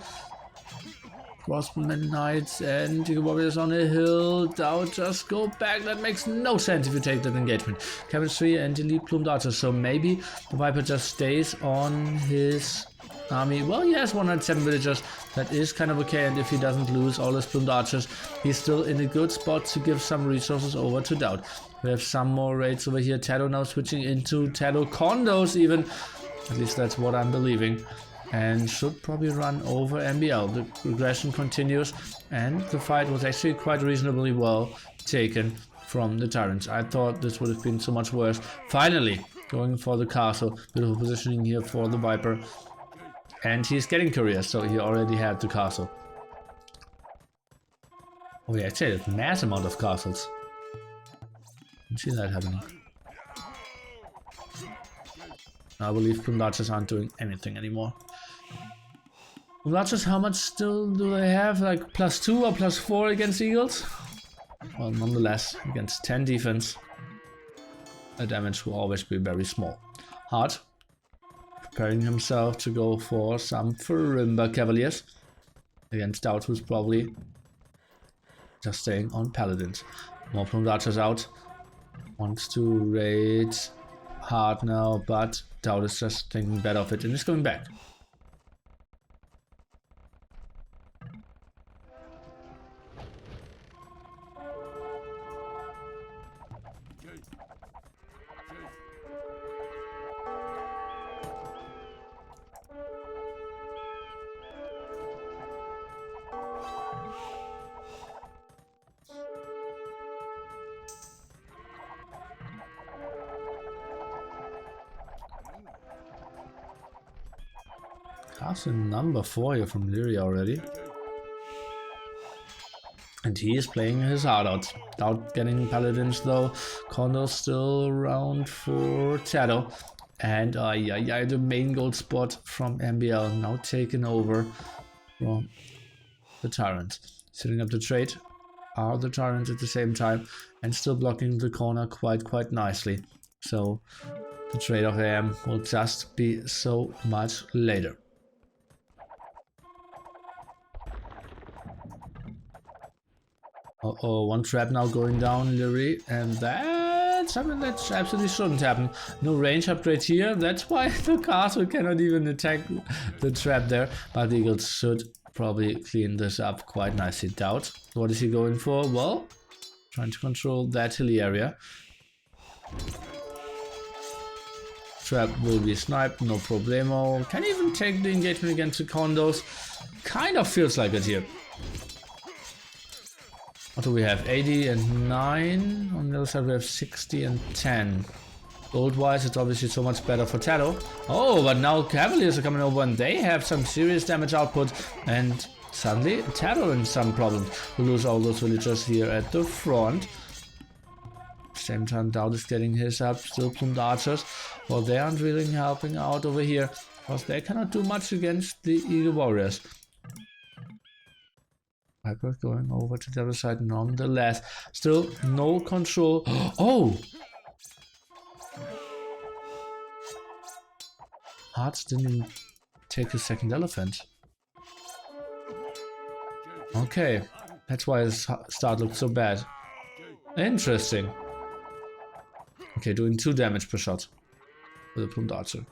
Speaker 1: Crossbowmen Knights and Eagle Warriors on a hill. DauT, just go back. That makes no sense if you take that engagement. Chemistry and elite plumed archers. So maybe the Viper just stays on his army. Well, he has 107 villagers. That is kind of okay. And if he doesn't lose all his plumed archers, he's still in a good spot to give some resources over to DauT. We have some more raids over here. TaToH now switching into TaToH condos even. At least that's what I'm believing. And should probably run over MBL. The regression continues, and the fight was actually quite reasonably well taken from the TyRanT. I thought this would have been so much worse. Finally, going for the castle. Beautiful positioning here for the Viper. And he's getting curious, so he already had the castle. Oh yeah, actually a mass amount of castles. Didn't see that happening. I believe plumed archers aren't doing anything anymore. Plumed archers, how much still do they have? Like +2 or +4 against eagles? Well, nonetheless, against 10 defense, the damage will always be very small. Hearttt preparing himself to go for some Furimba Cavaliers against DauT, who's probably just staying on Paladins. More plumed archers out. Wants to raid Hearttt now, but DauT is just thinking better of it and is going back. Castle number 4 here from Liereyy already. And he is playing his heart out. DauT getting Paladins though. Condos still around for TaToH. And the main gold spot from MBL now taken over from the TyRanT. Setting up the trade are the TyRanT at the same time and still blocking the corner quite nicely. So the trade of AM will just be so much later. Uh-oh, one trap now going down, Liereyy, and that's something that absolutely shouldn't happen. No range upgrade here, that's why the castle cannot even attack the trap there, but the eagles should probably clean this up quite nicely. DauT, what is he going for? Well, trying to control that hilly area. Trap will be sniped, no problemo. Can even take the engagement against the condos. Kind of feels like it here. What do we have? 80 and 9. On the other side we have 60 and 10. Gold wise it's obviously so much better for TaToH. Oh, but now Cavaliers are coming over and they have some serious damage output. And suddenly TaToH in some problems. We lose all those villagers here at the front. Same time DauT is getting his up. Still plumed archers. Well, they aren't really helping out over here. Because they cannot do much against the Eagle Warriors. Viper going over to the other side nonetheless. Still no control. Oh! Hearttt didn't take his second elephant. Okay, that's why his start looked so bad. Interesting. Okay, doing 2 damage per shot with a plumed archer.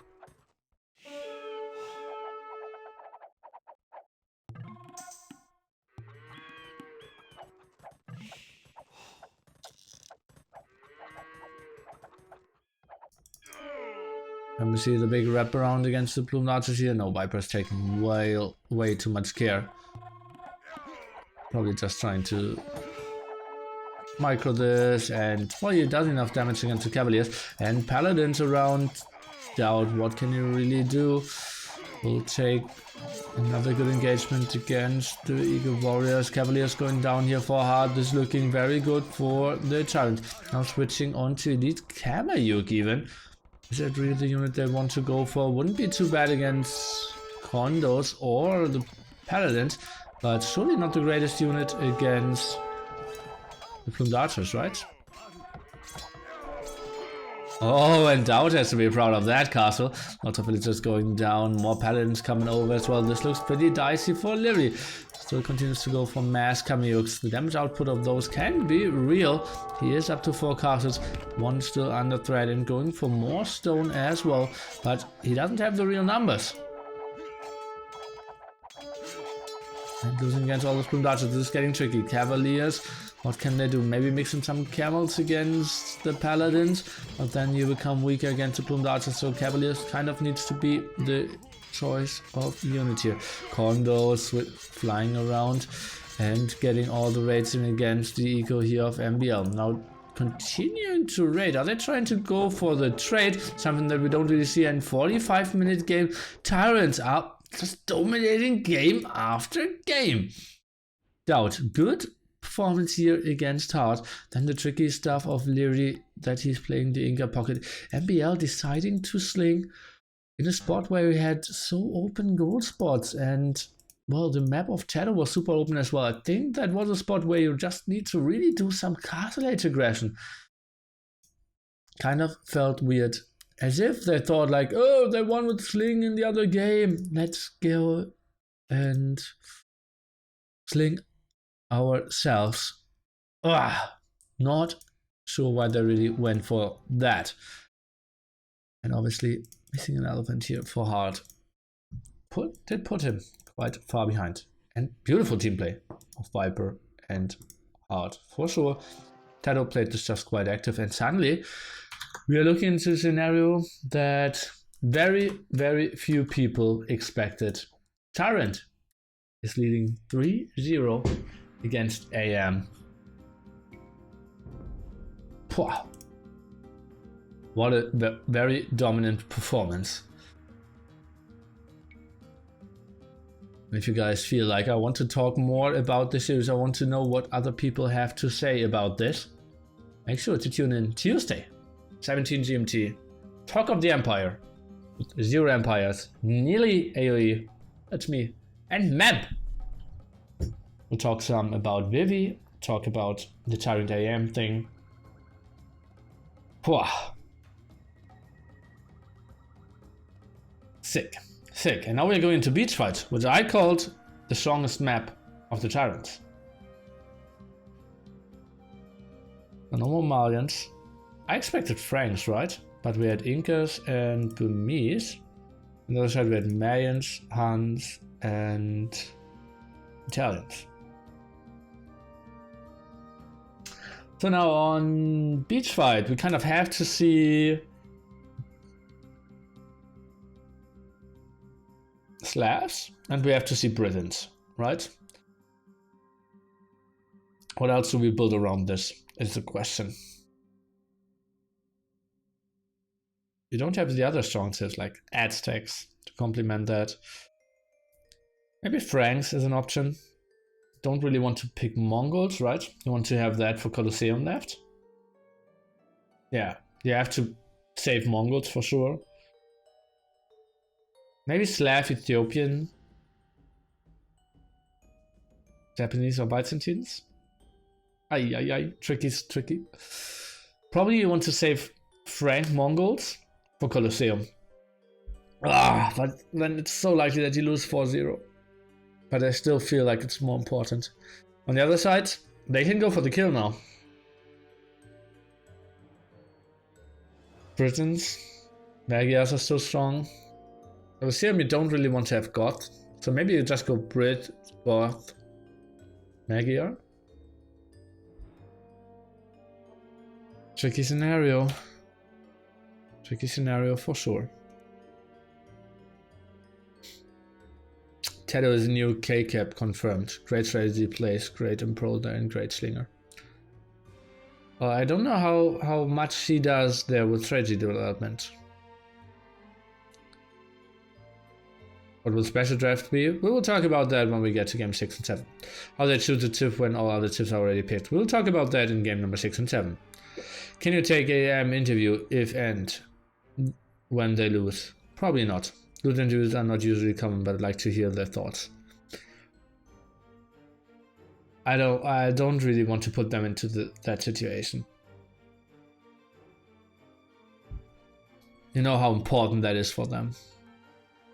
Speaker 1: Can we see the big wraparound against the plumed archers here? No, Viper's taking way too much care. Probably just trying to micro this, and well, he does enough damage against the Cavaliers. And Paladins around DauT, what can you really do? We'll take another good engagement against the Eagle Warriors. Cavaliers going down here for Hearttt. This is looking very good for the TyRanT. Now switching on to Elite Kamayuk even. Is that really the unit they want to go for? Wouldn't be too bad against Condos or the Paladins, but surely not the greatest unit against the plumed archers, right? Oh, and DauT has to be proud of that castle. Lots of villagers going down, more paladins coming over as well. This looks pretty dicey for Liereyy. Still continues to go for mass Kamiyuks. The damage output of those can be real. He is up to 4 castles, 1 still under threat, and going for more stone as well. But he doesn't have the real numbers. And losing against all those plumed archers, this is getting tricky. Cavaliers, what can they do? Maybe mix in some camels against the paladins, but then you become weaker against the plumed archers, so Cavaliers kind of needs to be the choice of unit here. Condos with flying around and getting all the raids in against the eco here of MBL. Now continuing to raid. Are they trying to go for the trade? Something that we don't really see in 45-minute game. TyRanT are just dominating game after game. DauT, good performance here against Hearttt. Then the tricky stuff of Liereyy that he's playing the Inca pocket. MBL deciding to sling in a spot where we had so open gold spots, and well, the map of TaToH was super open as well. I think that was a spot where you just need to really do some castle age aggression. Kind of felt weird. As if they thought like, oh, they won with sling in the other game. Let's go and sling ourselves. Not sure why they really went for that. And obviously missing an elephant here for Hearttt. Did put him quite far behind. And beautiful team play of Viper and Hearttt for sure. TaToH played this just quite active, and suddenly we are looking into a scenario that very, very few people expected. TyRanT is leading 3-0 against AM. Wow. What a very dominant performance. If you guys feel like I want to talk more about this series, I want to know what other people have to say about this, make sure to tune in Tuesday, 17 GMT. Talk of the Empire. 0 Empires. Nearly AoE. That's me. And Mem. We'll talk some about Vivi. Talk about the TyRanT AM thing. Wow. Sick. Sick. And now we're going to Beach Fight, which I called the strongest map of the TyRanT. No more Malians. I expected Franks, right? But we had Incas and Burmese. On the other side we had Mayans, Huns, and Italians. So now on Beach Fight, we kind of have to see Slavs and we have to see Britons, right? What else do we build around this is the question. You don't have the other strong tips like Aztecs to complement that. Maybe Franks is an option. Don't really want to pick Mongols, right? You want to have that for Colosseum left. Yeah, you have to save Mongols for sure. Maybe Slav, Ethiopian, Japanese or Byzantines. Tricky. Probably you want to save Frank Mongols for Colosseum. But then it's so likely that you lose 4-0. But I still feel like it's more important. On the other side, they can go for the kill now. Britons, Magyars are still strong. Colosseum you don't really want to have Goth. So maybe you just go Brit, Goth, Magyar. Tricky scenario. Tricky scenario for sure. TaToH is a new K-cap confirmed. Great strategy plays, great improver and great slinger. I don't know how much he does there with strategy development. What will special draft be? We will talk about that when we get to game 6 and 7. How they choose the tip when all other tips are already picked. We'll talk about that in game number 6 and 7. Can you take a interview if and when they lose? Probably not. Good interviews are not usually common, but I'd like to hear their thoughts. I don't really want to put them into that situation. You know how important that is for them.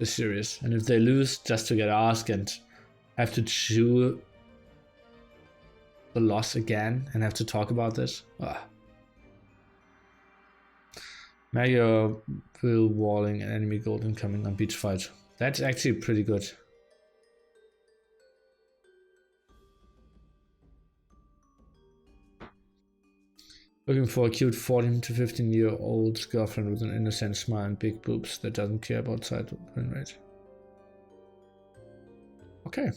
Speaker 1: It's serious. And if they lose just to get asked and have to chew the loss again and have to talk about this. Mega Will walling and enemy gold incoming on beach fight. That's actually pretty good. Looking for a cute 14 to 15-year-old girlfriend with an innocent smile and big boobs that doesn't care about side win rate. Okay.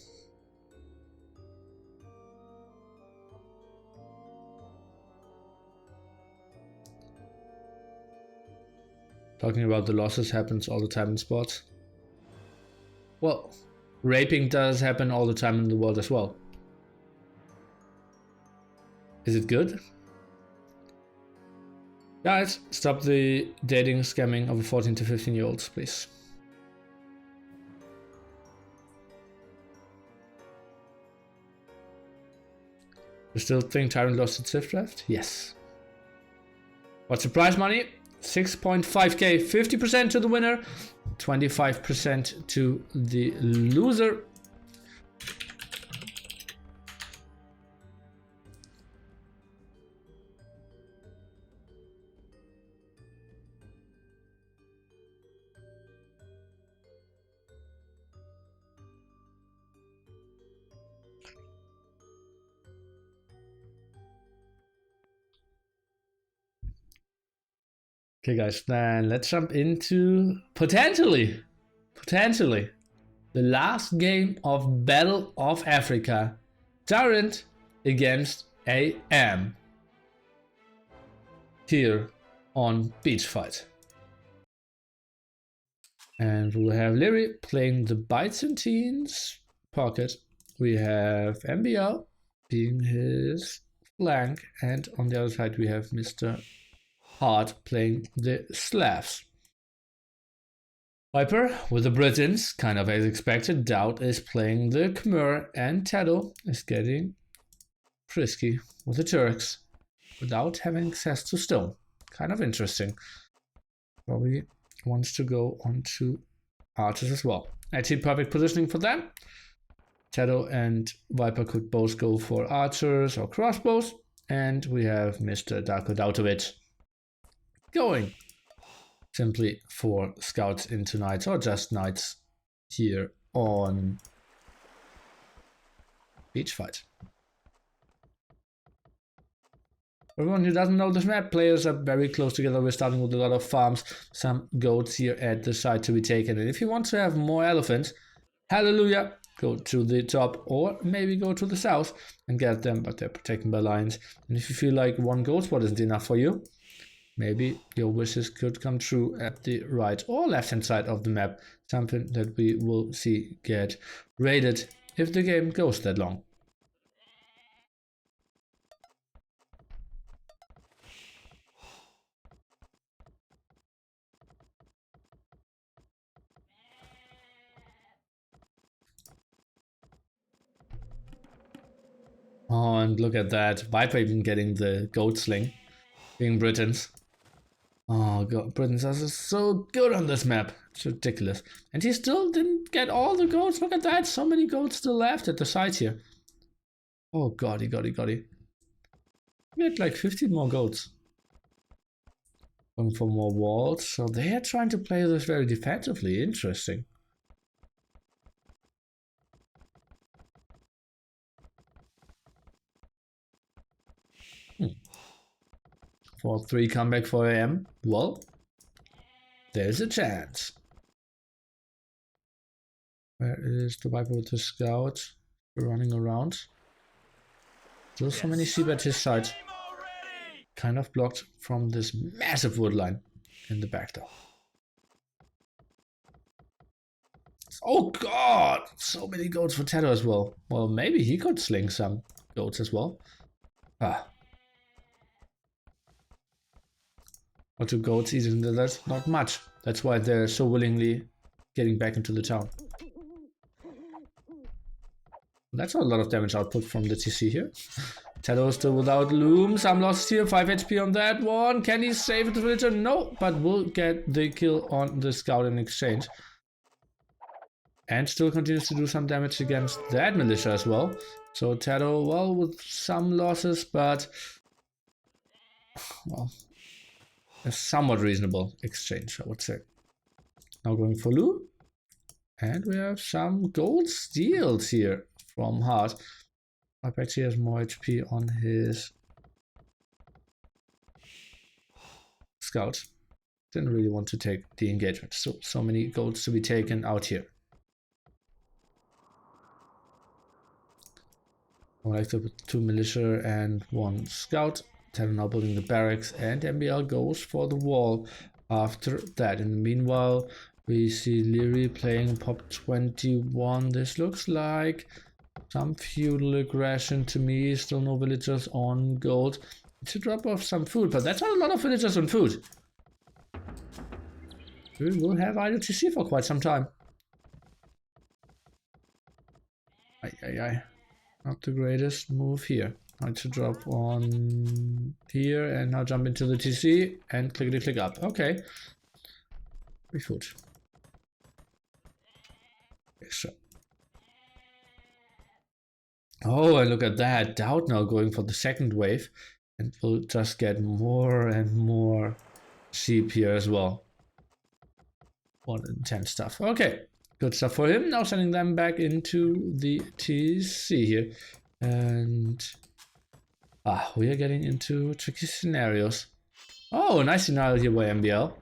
Speaker 1: Talking about the losses happens all the time in sports. Well, raping does happen all the time in the world as well. Is it good? Guys, stop the dating scamming of 14 to 15-year-olds, please. You still think TyRanT lost its fifth draft? Yes. What's the prize money? 6.5k, 50% to the winner, 25% to the loser. Okay guys, then let's jump into potentially the last game of Battle of Africa. TyRanT against AM here on Beach Fight. And we'll have Liereyy playing the Byzantine's pocket. We have MBL being his flank, and on the other side we have Mr. Hearttt playing the Slavs. Viper with the Britons, kind of as expected. DauT is playing the Khmer, and TaToH is getting frisky with the Turks without having access to stone. Kind of interesting. Probably wants to go on to archers as well. Actually, perfect positioning for them. TaToH and Viper could both go for archers or crossbows, and we have Mr. Darko Dautovic going simply for scouts into knights or just knights here on Beach Fight. For everyone who doesn't know this map, players are very close together. We're starting with a lot of farms, some goats here at the side to be taken. And if you want to have more elephants, hallelujah, go to the top or maybe go to the south and get them, but they're protected by lions. And if you feel like one goat spot isn't enough for you, maybe your wishes could come true at the right or left hand side of the map. Something that we will see get raided if the game goes that long. Oh, and look at that. Viper even getting the goat sling, being Britons. Oh god, Britons are so good on this map. It's ridiculous. And he still didn't get all the goats. Look at that. So many goats still left at the side here. Oh god, he got it. We had like 15 more goats. Going for more walls. So they are trying to play this very defensively. Interesting. For 3 comeback for AM. Well, there's a chance. Where is the Viper with the scout? Running around. Still so many sheep at his side. Kind of blocked from this massive wood line in the back though. Oh god! So many goats for TaToH as well. Well, maybe he could sling some goats as well. Ah. Or 2 goats eating that's not much. That's why they're so willingly getting back into the town. That's a lot of damage output from the TC here. TaToH still without loom. Some losses here. 5 HP on that one. Can he save the villager? No, but will get the kill on the scout in exchange. And still continues to do some damage against that militia as well. So TaToH, well, with some losses, but well, a somewhat reasonable exchange, I would say. Now going for loot. And we have some gold steals here from Hearttt. I bet he has more HP on his scout. Didn't really want to take the engagement. So many golds to be taken out here. I like the 2 militia and 1 scout. TaToH now building the barracks, and MBL goes for the wall after that. In the meanwhile, we see Liereyy playing pop 21. This looks like some feudal aggression to me. Still no villagers on gold. It's a drop off some food, but that's not a lot of villagers on food. We will have RiuT for quite some time. Not the greatest move here. Now to drop on here and now jump into the TC and click up. Okay. Free food. Okay, so. Oh, and look at that. DauT now going for the second wave. And we'll just get more and more sheep here as well. One intense stuff. Okay. Good stuff for him. Now sending them back into the TC here. And we are getting into tricky scenarios. Oh, a nice scenario here by MBL.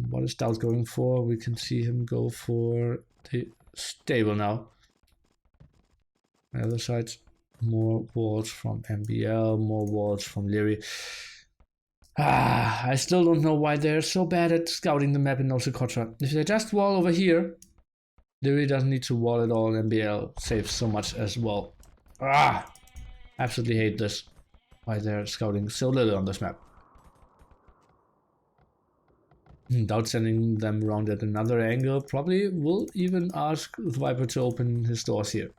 Speaker 1: What is DauT going for? We can see him go for the stable now. On the other side, more walls from MBL, more walls from Liereyy. I still don't know why they're so bad at scouting the map in Nosikotra. If they just wall over here, Liereyy doesn't need to wall at all, and MBL saves so much as well. Absolutely hate this. Why they're scouting so little on this map. DauT sending them around at another angle. Probably will even ask TheViper to open his doors here.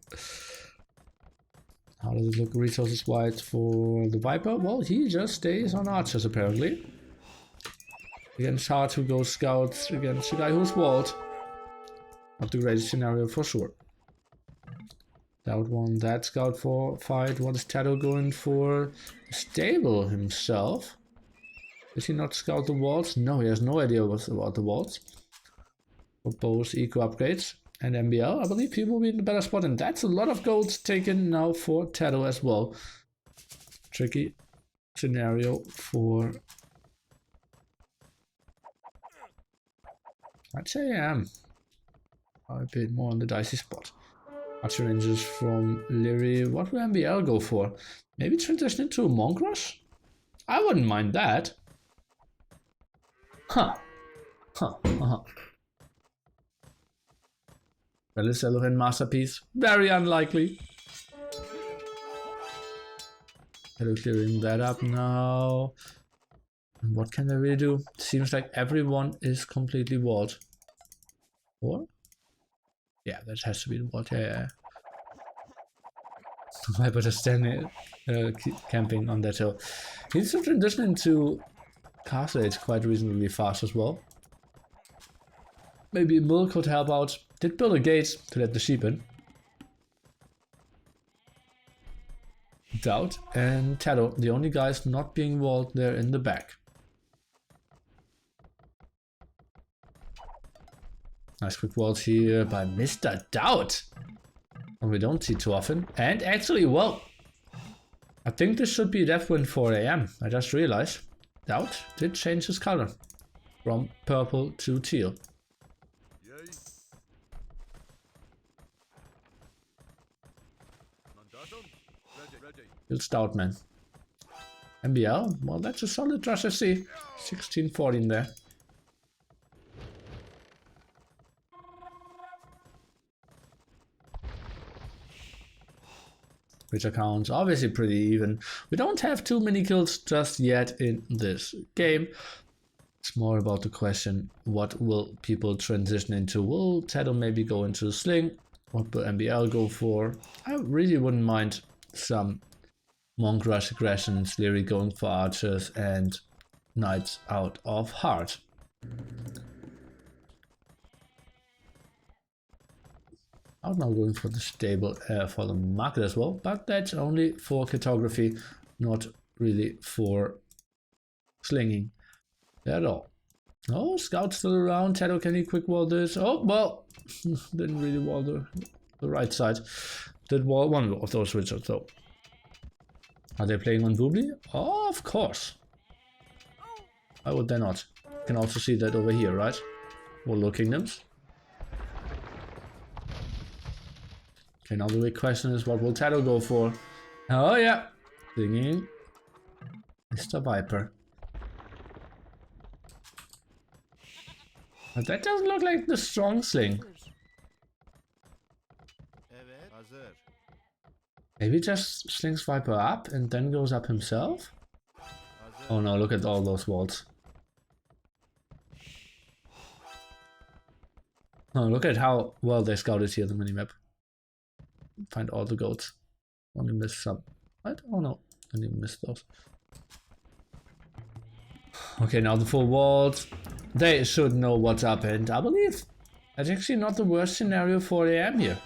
Speaker 1: How does it look resources wise for the Viper? Well, he just stays on archers apparently. Against Hearttt, who goes scouts, against the guy who's walled. Not the greatest scenario for sure. DauT won that scout for fight. What is TaToH going for? Stable himself. Did he not scout the walls? No, he has no idea about the walls. For both eco upgrades and MBL, I believe he will be in a better spot, and that's a lot of golds taken now for TaToH as well. Tricky scenario for... I'd say I am a bit more on the dicey spot. Archer ranges from Liereyy. What will MBL go for? Maybe transition into a Monk Rush? I wouldn't mind that. Relish Elephant Masterpiece. Very unlikely. TaToH clearing that up now. And what can they really do? Seems like everyone is completely walled. Or? Yeah, that has to be the walled. Yeah. Viper just standing, camping on that hill. He's transitioning into Castle Age quite reasonably fast as well. Maybe a mill could help out. Did build a gate to let the sheep in. DauT and TaToH, the only guys not being walled there in the back. Nice quick walls here by Mr. DauT. And we don't see too often. And actually, well, I think this should be death win 4 AM. I just realized DauT did change his color from purple to teal. It's DauT, man. MBL, well, that's a solid rush, I see. 16-14 there. Which accounts obviously pretty even. We don't have too many kills just yet in this game. It's more about the question, what will people transition into? Will TaToH maybe go into Sling? What will MBL go for? I really wouldn't mind some Monk Rush aggressions, Liereyy going for archers, and Knights out of Hearttt. I'm now going for the stable for the market as well, but that's only for cartography, not really for slinging at all. Oh, Scout's still around. TaToH, can he quick wall this? Oh, well, didn't really wall the right side. Did wall one of those wizards though. Are they playing on Boobly? Oh, of course. Why would they not? You can also see that over here, right? Warlord Kingdoms. Okay, now the big question is, what will TaToH go for? Oh yeah, singing Mr. Viper. But that doesn't look like the strong sling. Maybe just slings Viper up and then goes up himself? Oh no, look at all those walls. Oh, look at how well they scouted here, the minimap. Find all the goats. Only missed some. Right? Oh no, I didn't miss those. Okay, now the full walls. They should know what's up, and I believe that's actually not the worst scenario for AM here.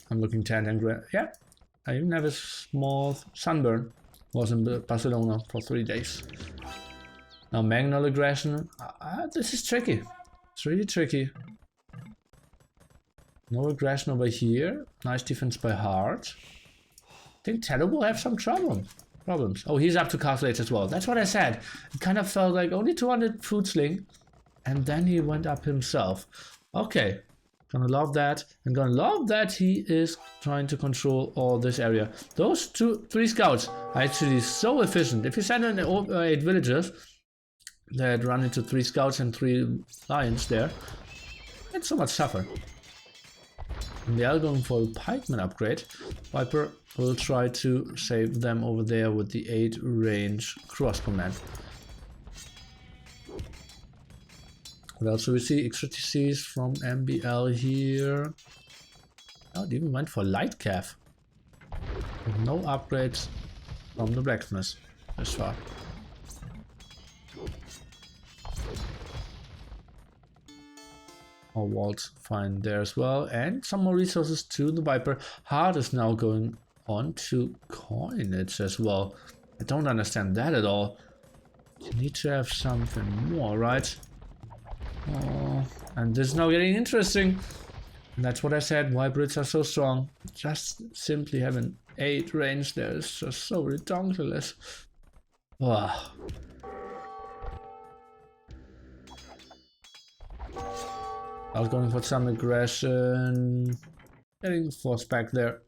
Speaker 1: I'm looking tan and gray. Yeah, I even have a small sunburn. Was in Barcelona for 3 days. Now Magnol aggression. This is tricky. It's really tricky. No aggression over here. Nice defense by Hearttt. I think TaToH will have some problems. Oh, he's up to Castle Age as well. That's what I said. It kind of felt like only 200 food sling. And then he went up himself. Okay. Gonna love that. And gonna love that he is trying to control all this area. Those 3 scouts are actually so efficient. If you send in 8 villagers that run into 3 scouts and 3 lions there, it's so much tougher. And they are going for a pikeman upgrade. Viper will try to save them over there with the 8 range cross command. What else do we see? Extra TCs from MBL here. Oh, it even went for light calf. With no upgrades from the blacksmith as far. Our walls fine there as well, and some more resources to the Viper. Hearttt is now going on to coinage as well. I don't understand that at all. You need to have something more, right? Oh, and this is now getting interesting. And that's what I said, why Brits are so strong. Just simply having 8 range there is just so ridiculous. Wow. I was going for some aggression. Getting forced back there.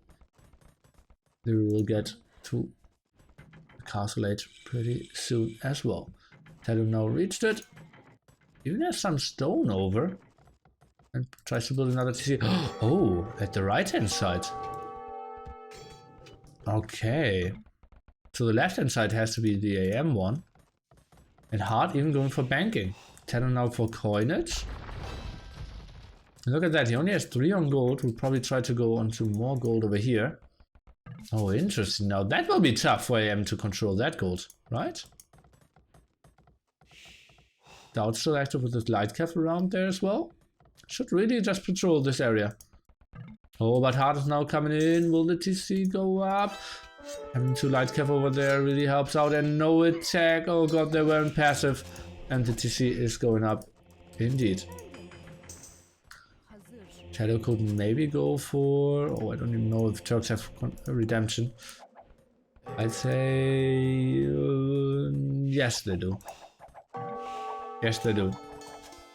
Speaker 1: We will get to the Castle Age pretty soon as well. TaToH now reached it. Even has some stone over. And tries to build another TC. Oh, at the right hand side. Okay. So the left hand side has to be the AM one. And Hearttt even going for banking. TaToH now for coinage. And look at that, he only has 3 on gold. We'll probably try to go on to more gold over here. Oh, interesting. Now that will be tough for AM to control that gold, right? DauT still active with his light calf around there as well. Should really just patrol this area. Oh, but Hearttt is now coming in. Will the TC go up? Having 2 light calf over there really helps out. And no attack. Oh god, they weren't passive. And the TC is going up. Indeed. TaToH could maybe go for... Oh, I don't even know if Turks have redemption. I'd say... yes, they do. Yes, they do.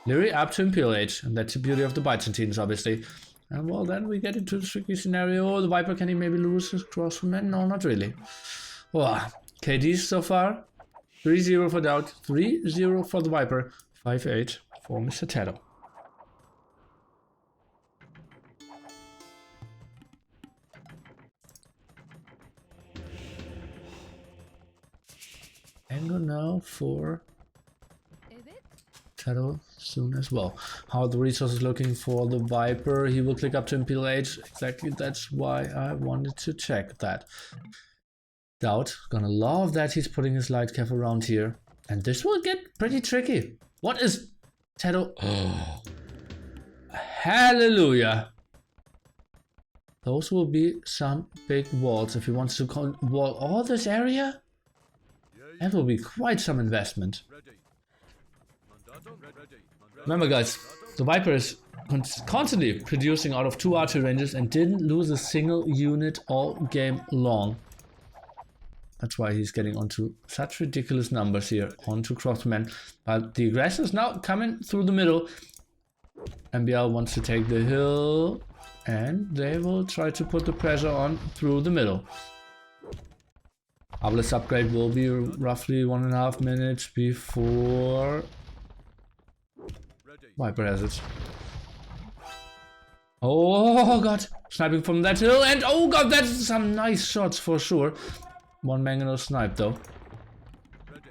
Speaker 1: Liereyy up to Imperial Age, and that's the beauty of the Byzantines, obviously. And well, then we get into the tricky scenario. The Viper, can he maybe lose his crossman? No, not really. Wow. KDs so far. 3-0 for DauT, 3-0 for the Viper, 5-8 for Mr. TaToH. Angle now for TaToH soon as well. How the resources looking for the Viper? He will click up to Imperial Age. Exactly, that's why I wanted to check that. DauT, gonna love that he's putting his light cap around here. And this will get pretty tricky. What is TaToH? Oh. Hallelujah. Those will be some big walls. If he wants to wall all this area, that will be quite some investment. Remember guys, the Viper is constantly producing out of 2 archery ranges and didn't lose a single unit all game long. That's why he's getting onto such ridiculous numbers here, onto crossmen. But the aggressor is now coming through the middle. MBL wants to take the hill, and they will try to put the pressure on through the middle. Obelisk upgrade will be roughly 1.5 minutes before Viper has it. Oh god, sniping from that hill, and oh god, that's some nice shots for sure. One mangonel snipe though.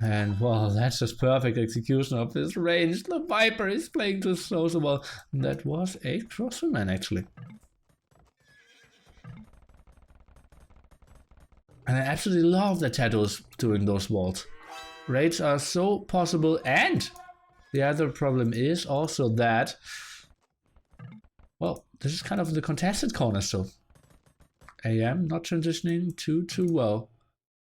Speaker 1: And wow, that's just perfect execution of this range. The Viper is playing just so well. That was a crossman actually. And I absolutely love that TaToH doing those walls. Raids are so possible, and the other problem is also that, well, this is kind of the contested corner, so AM not transitioning too well.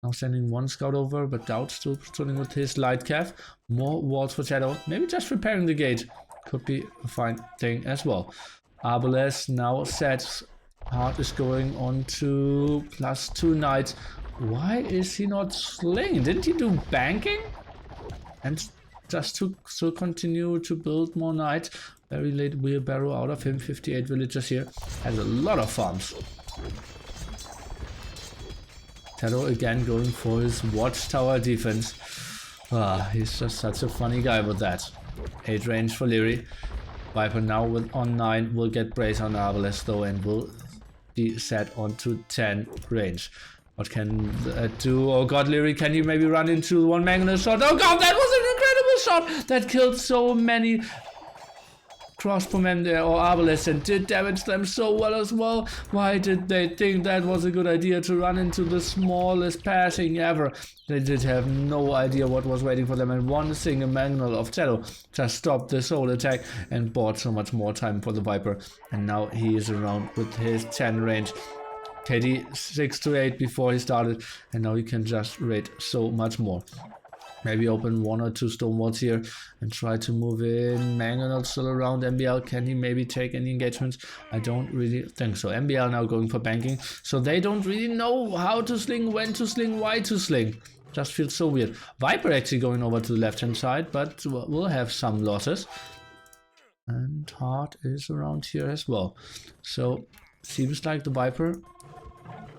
Speaker 1: Now sending one scout over, but DauT still starting with his light cap. More walls for TaToH. Maybe just repairing the gate could be a fine thing as well. Arbalest now sets. Hearttt is going on to +2 knights. Why is he not slinging? Didn't he do banking? And just to continue to build more knights. Very late wheelbarrow out of him. 58 villagers here. Has a lot of farms. TaToH again going for his watchtower defense. He's just such a funny guy with that. 8 range for Liereyy. Viper now with on 9 will get brace on Arbalest though, and will be set onto 10 range. What can that do? Oh god, Liereyy, can you maybe run into one mangonel shot? Oh god, that was an incredible shot! That killed so many crossbowmen there, or Arbalest, and did damage them so well as well. Why did they think that was a good idea to run into the smallest passing ever? They did have no idea what was waiting for them, and one single mangonel of TaToH just stopped this whole attack and bought so much more time for the Viper. And now he is around with his 10 range. KD 6 to 8 before he started, and now he can just raid so much more. Maybe open 1 or 2 stone walls here and try to move in. Mangonel still around. MBL, can he maybe take any engagements? I don't really think so. MBL now going for banking. So they don't really know how to sling, when to sling, why to sling. Just feels so weird. Viper actually going over to the left hand side, but we'll have some losses. And Hearttt is around here as well. So seems like the Viper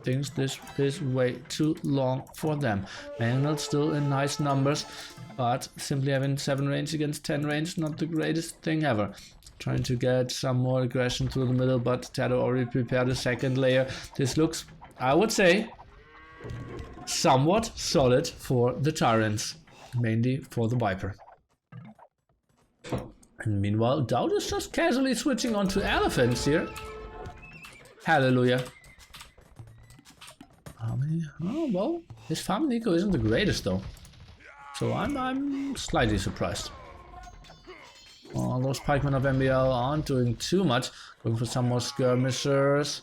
Speaker 1: thinks this is way too long for them. Mangonel still in nice numbers, but simply having 7 range against 10 range, not the greatest thing ever. Trying to get some more aggression through the middle, but TaToH already prepared a second layer. This looks, I would say, somewhat solid for the TyRanTs, mainly for the Viper. And meanwhile, DauT is just casually switching onto elephants here. Hallelujah. Oh well, his farm Nico isn't the greatest though, so I'm slightly surprised. Oh, those pikemen of MBL aren't doing too much. Going for some more skirmishers.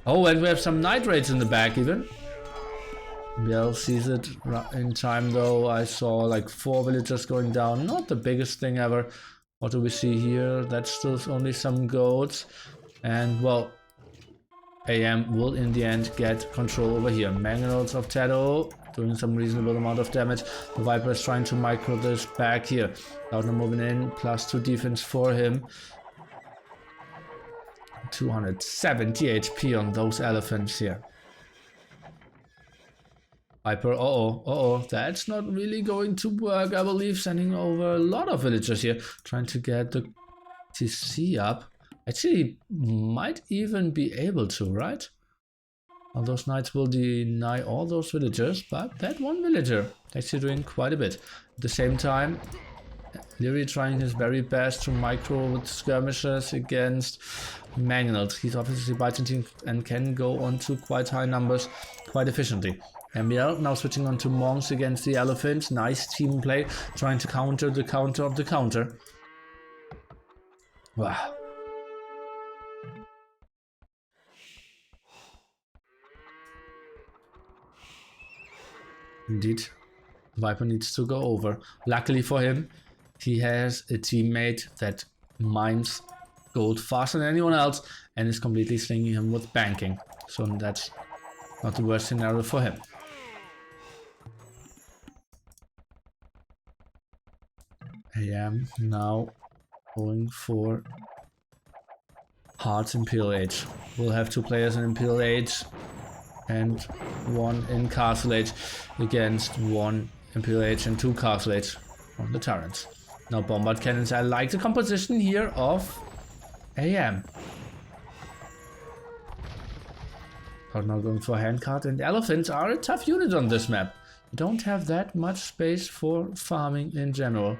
Speaker 1: Oh, and we have some night raids in the back even. MBL sees it in time though. I saw like 4 villagers going down. Not the biggest thing ever. What do we see here? That's still only some goats. And well, AM will in the end get control over here. Mangonels of TaToH doing some reasonable amount of damage. The Viper is trying to micro this back here. DauT moving in, +2 defense for him. 270 HP on those elephants here. Viper, that's not really going to work, I believe. Sending over a lot of villagers here, trying to get the TC up. Actually, might even be able to, right? All those knights will deny all those villagers, but that one villager actually doing quite a bit. At the same time, Liereyy trying his very best to micro with skirmishers against Mangonels. He's obviously biting and can go on to quite high numbers quite efficiently. MBL now switching on to monks against the elephants. Nice team play, trying to counter the counter of the counter. Wow. Indeed, Viper needs to go over. Luckily for him, he has a teammate that mines gold faster than anyone else and is completely slinging him with banking. So that's not the worst scenario for him. AM now going for Hearttt Imperial Age. We'll have 2 players in Imperial Age and 1 in Castle Age against 1 Imperial Age and 2 Castle Age on the TyRanT. Now bombard cannons. I like the composition here of AM. But now going for handcart, and elephants are a tough unit on this map. You don't have that much space for farming in general.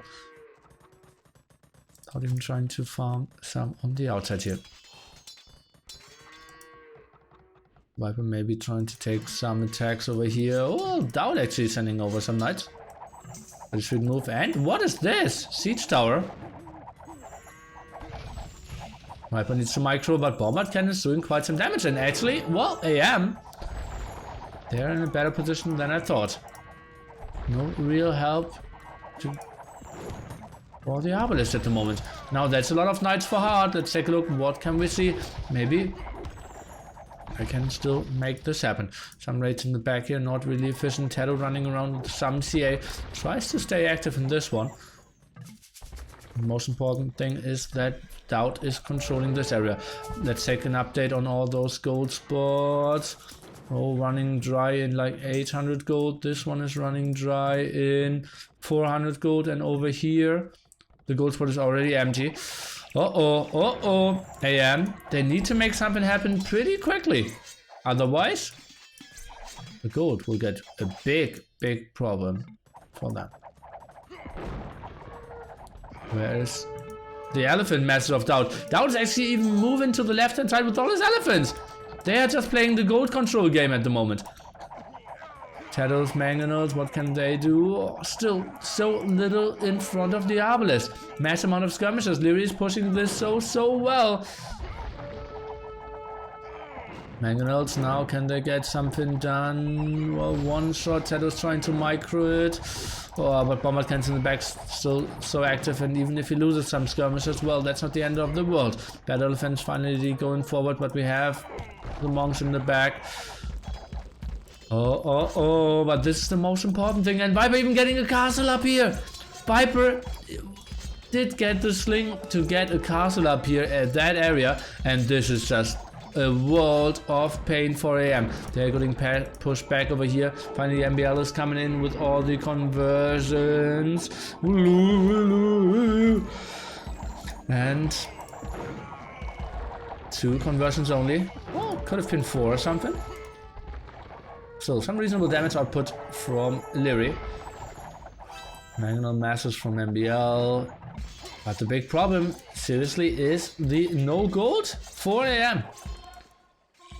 Speaker 1: Not even trying to farm some on the outside here. Viper maybe trying to take some attacks over here. Oh, DauT actually sending over some knights. This should move. And what is this? Siege tower. Viper needs to micro, but bombard cannon is doing quite some damage. And actually, well, AM, they're in a better position than I thought. No real help for the Arbalest at the moment. Now that's a lot of knights for Hearttt. Let's take a look. What can we see? Maybe I can still make this happen. Some raids in the back here, not really efficient. TaToH running around with some CA. Tries to stay active in this one. The most important thing is that DauT is controlling this area. Let's take an update on all those gold spots. Oh, running dry in like 800 gold. This one is running dry in 400 gold. And over here, the gold spot is already empty. AM, they need to make something happen pretty quickly. Otherwise, the gold will get a big problem for them. Where is the elephant master of DauT? DauT is actually even moving to the left hand side with all his elephants. They are just playing the gold control game at the moment. TaToH's Mangonels, what can they do? Still so little in front of the Arbalest. Mass amount of skirmishers. Liereyy is pushing this so well. Mangonels now, can they get something done? Well, one shot. TaToH's trying to micro it. Oh, but bombard cannons in the back still so active, and even if he loses some skirmishers, well, that's not the end of the world. Bad elephants finally going forward, but we have the monks in the back. But this is the most important thing, and Viper even getting a castle up here. Viper did get the sling to get a castle up here at that area, and this is just a world of pain for AM. They're getting pushed back over here. Finally, MBL is coming in with all the conversions. And 2 conversions only. Oh, could have been 4 or something. So some reasonable damage output from Liereyy. Mangonel masses from MBL. But the big problem, seriously, is the no gold for AM.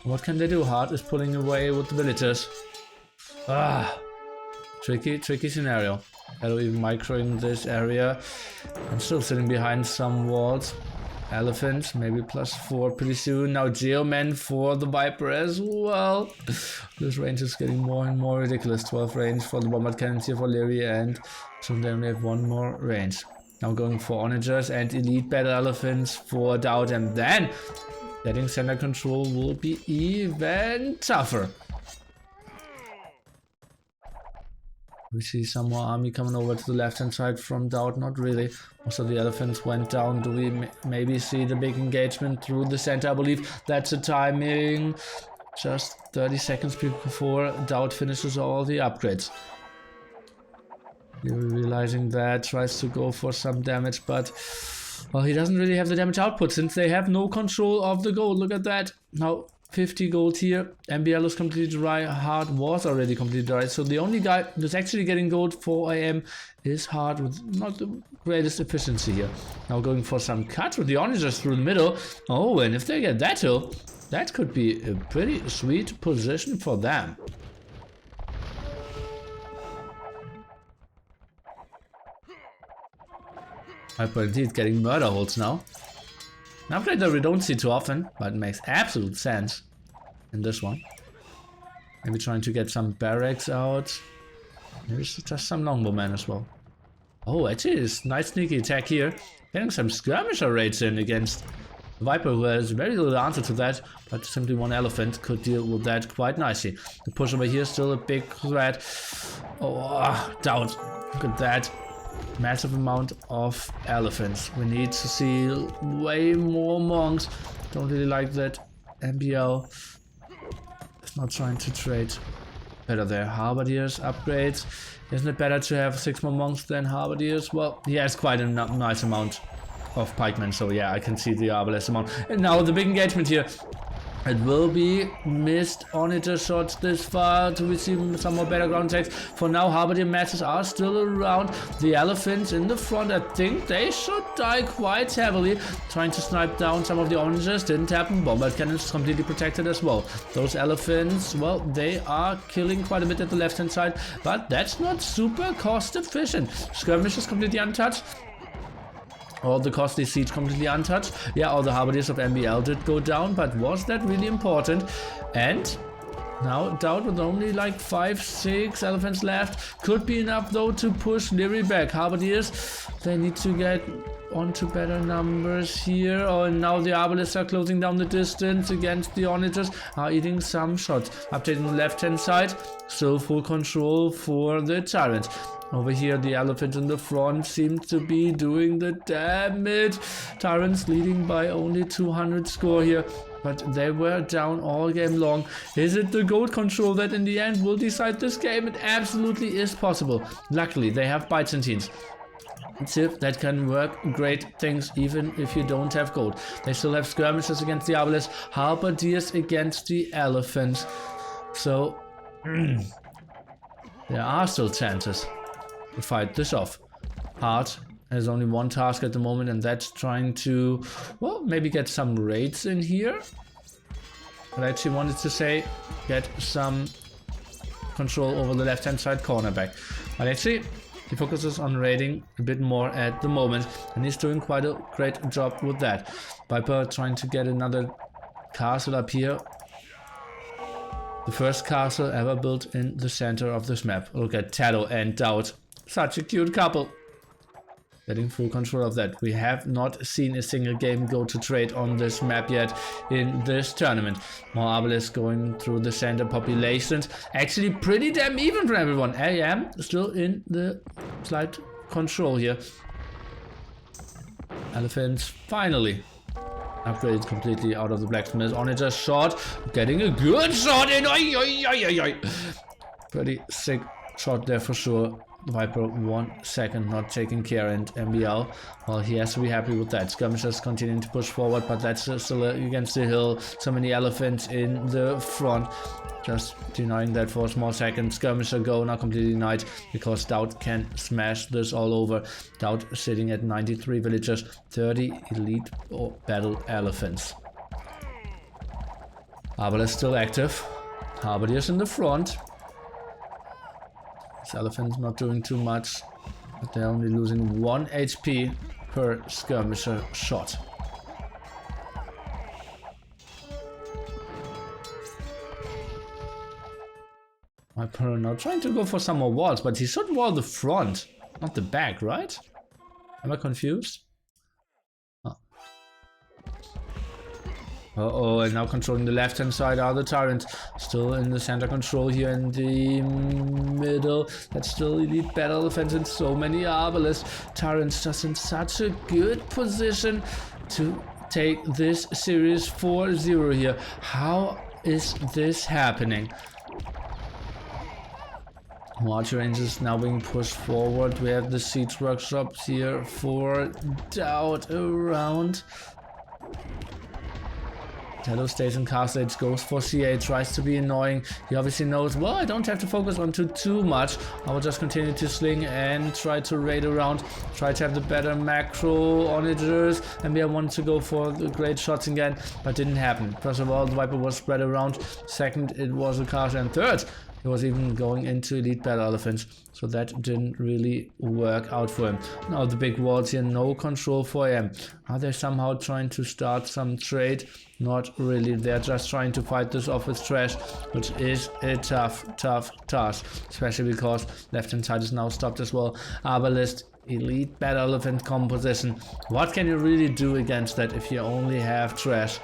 Speaker 1: What can they do? Hearttt is pulling away with the villagers. Tricky scenario. TaToH even microing this area. I'm still sitting behind some walls. Elephant, maybe +4 pretty soon. Now Geoman for the Viper as well. This range is getting more and more ridiculous. 12 range for the bombard cannons here for Liereyy, and soon then we have 1 more range. Now going for onagers and elite battle elephants for DauT, and then Getting center control will be even tougher. We see some more army coming over to the left-hand side from DauT. Not really. Most of the elephants went down. Do we maybe see the big engagement through the center? I believe that's the timing. Just 30 seconds before DauT finishes all the upgrades. You're realizing that, tries to go for some damage, but well, he doesn't really have the damage output since they have no control of the gold. Look at that. Now 50 gold here. MBL is completely dry. Hearttt was already completely dry. So the only guy who's actually getting gold for AM is Hearttt with not the greatest efficiency here. Now going for some cuts with the onagers through the middle. Oh, and if they get that hill, that could be a pretty sweet position for them. Viper indeed getting murder holds now. An upgrade that we don't see too often, but it makes absolute sense in this one. Maybe trying to get some barracks out. Maybe just some longbowmen as well. Oh, actually, it's nice sneaky attack here. Getting some skirmisher raids in against Viper, who has very little answer to that, but simply one elephant could deal with that quite nicely. The push over here is still a big threat. Oh, DauT. Look at that. Massive amount of elephants. We need to see way more monks. Don't really like that. MBL is not trying to trade. Better there. Halberdiers upgrades. Isn't it better to have 6 more monks than halberdiers? Well, he has quite a nice amount of pikemen, so yeah, I can see the arbalest amount. And now the big engagement here. It will be missed onager shots this far to receive some more better ground attacks. For now, halberdier masses are still around. The elephants in the front, I think they should die quite heavily. Trying to snipe down some of the onagers, didn't happen. Bombard cannons completely protected as well. Those elephants, well, they are killing quite a bit at the left hand side, but that's not super cost efficient. Skirmish is completely untouched. All the costly siege completely untouched. Yeah, all the halberdiers of MBL did go down, but was that really important? And now DauT with only like 5-6 elephants left. Could be enough though to push Liereyy back. Halberdiers, they need to get onto better numbers here. Oh, and now the arbalists are closing down the distance against the onagers, are eating some shots. Updating the left hand side, still full control for the TyRanT. Over here, the elephant in the front seems to be doing the damage. TyRanT's leading by only 200 score here, but they were down all game long. Is it the gold control that in the end will decide this game? It absolutely is possible. Luckily, they have Byzantines. That can work great things even if you don't have gold. They still have skirmishes against the arbalists, halberdiers against the elephants. So, there are still chances to fight this off. Hearttt has only one task at the moment, and that's trying to, well, maybe get some raids in here. But I actually wanted to say, get some control over the left hand side cornerback. But actually, he focuses on raiding a bit more at the moment, and he's doing quite a great job with that. Viper trying to get another castle up here. The first castle ever built in the center of this map. Look at TaToH and DauT. Such a cute couple. Getting full control of that. We have not seen a single game go to trade on this map yet in this tournament. More arbalists going through the center populations. Actually pretty damn even for everyone. AM still in the slight control here. Elephants finally upgraded completely out of the blacksmith. Onager shot. Getting a good shot in. Oi, oi, oi, oi. Pretty sick shot there for sure. Viper 1 second not taking care, and MBL, well, he has to be happy with that. Skirmishers continuing to push forward, but that's still against the hill. So many elephants in the front. Just denying that for a small second. Skirmisher go, now completely denied because DauT can smash this all over. DauT sitting at 93 villagers, 30 elite or battle elephants. Arbal is still active. Halberdiers in the front. This elephant's not doing too much, but they're only losing 1 HP per skirmisher shot. Viper now trying to go for some more walls, but he should wall the front, not the back, right? Am I confused? Oh. Uh-oh, and now controlling the left-hand side are the TyRanT. Still in the center control here in the middle. That's still elite battle defense and so many Arbalest. TyRanT's just in such a good position to take this series 4-0 here. How is this happening? Water Rangers now being pushed forward. We have the siege workshops here for DauT around. TaToH stays in castle edge, goes for CA, tries to be annoying. He obviously knows, well, I don't have to focus on too much. I will just continue to sling and try to raid around, try to have the better macro onagers. And we wanted to go for the great shots again, but didn't happen. First of all, the Viper was spread around. Second, it was a castle, and third, he was even going into elite battle elephants, so that didn't really work out for him. Now the big walls here, no control for him. Are they somehow trying to start some trade? Not really. They're just trying to fight this off with trash, which is a tough task, especially because left hand side is now stopped as well. Arbalest, elite battle elephant composition. What can you really do against that if you only have trash?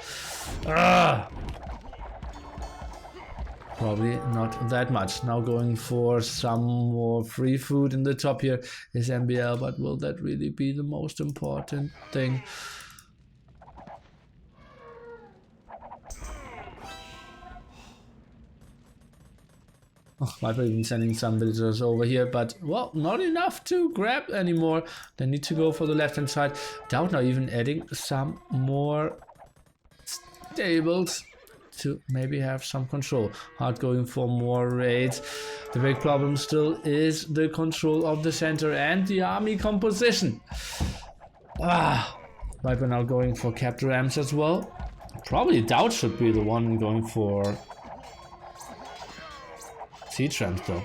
Speaker 1: Probably not that much. Now going for some more free food in the top here is MBL, but will that really be the most important thing? Oh, Viper even sending some villagers over here, but well, not enough to grab anymore. They need to go for the left hand side. DauT now even adding some more stables to maybe have some control. Hearttt going for more raids. The big problem still is the control of the center and the army composition. Viper now going for capture amps as well. Probably DauT should be the one going for siege ramps though.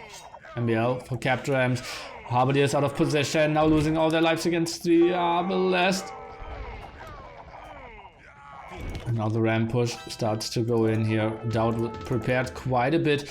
Speaker 1: MBL for capture amps. Halberdiers out of position, now losing all their lives against the Arbalest. And now the ram push starts to go in here. DauT prepared quite a bit.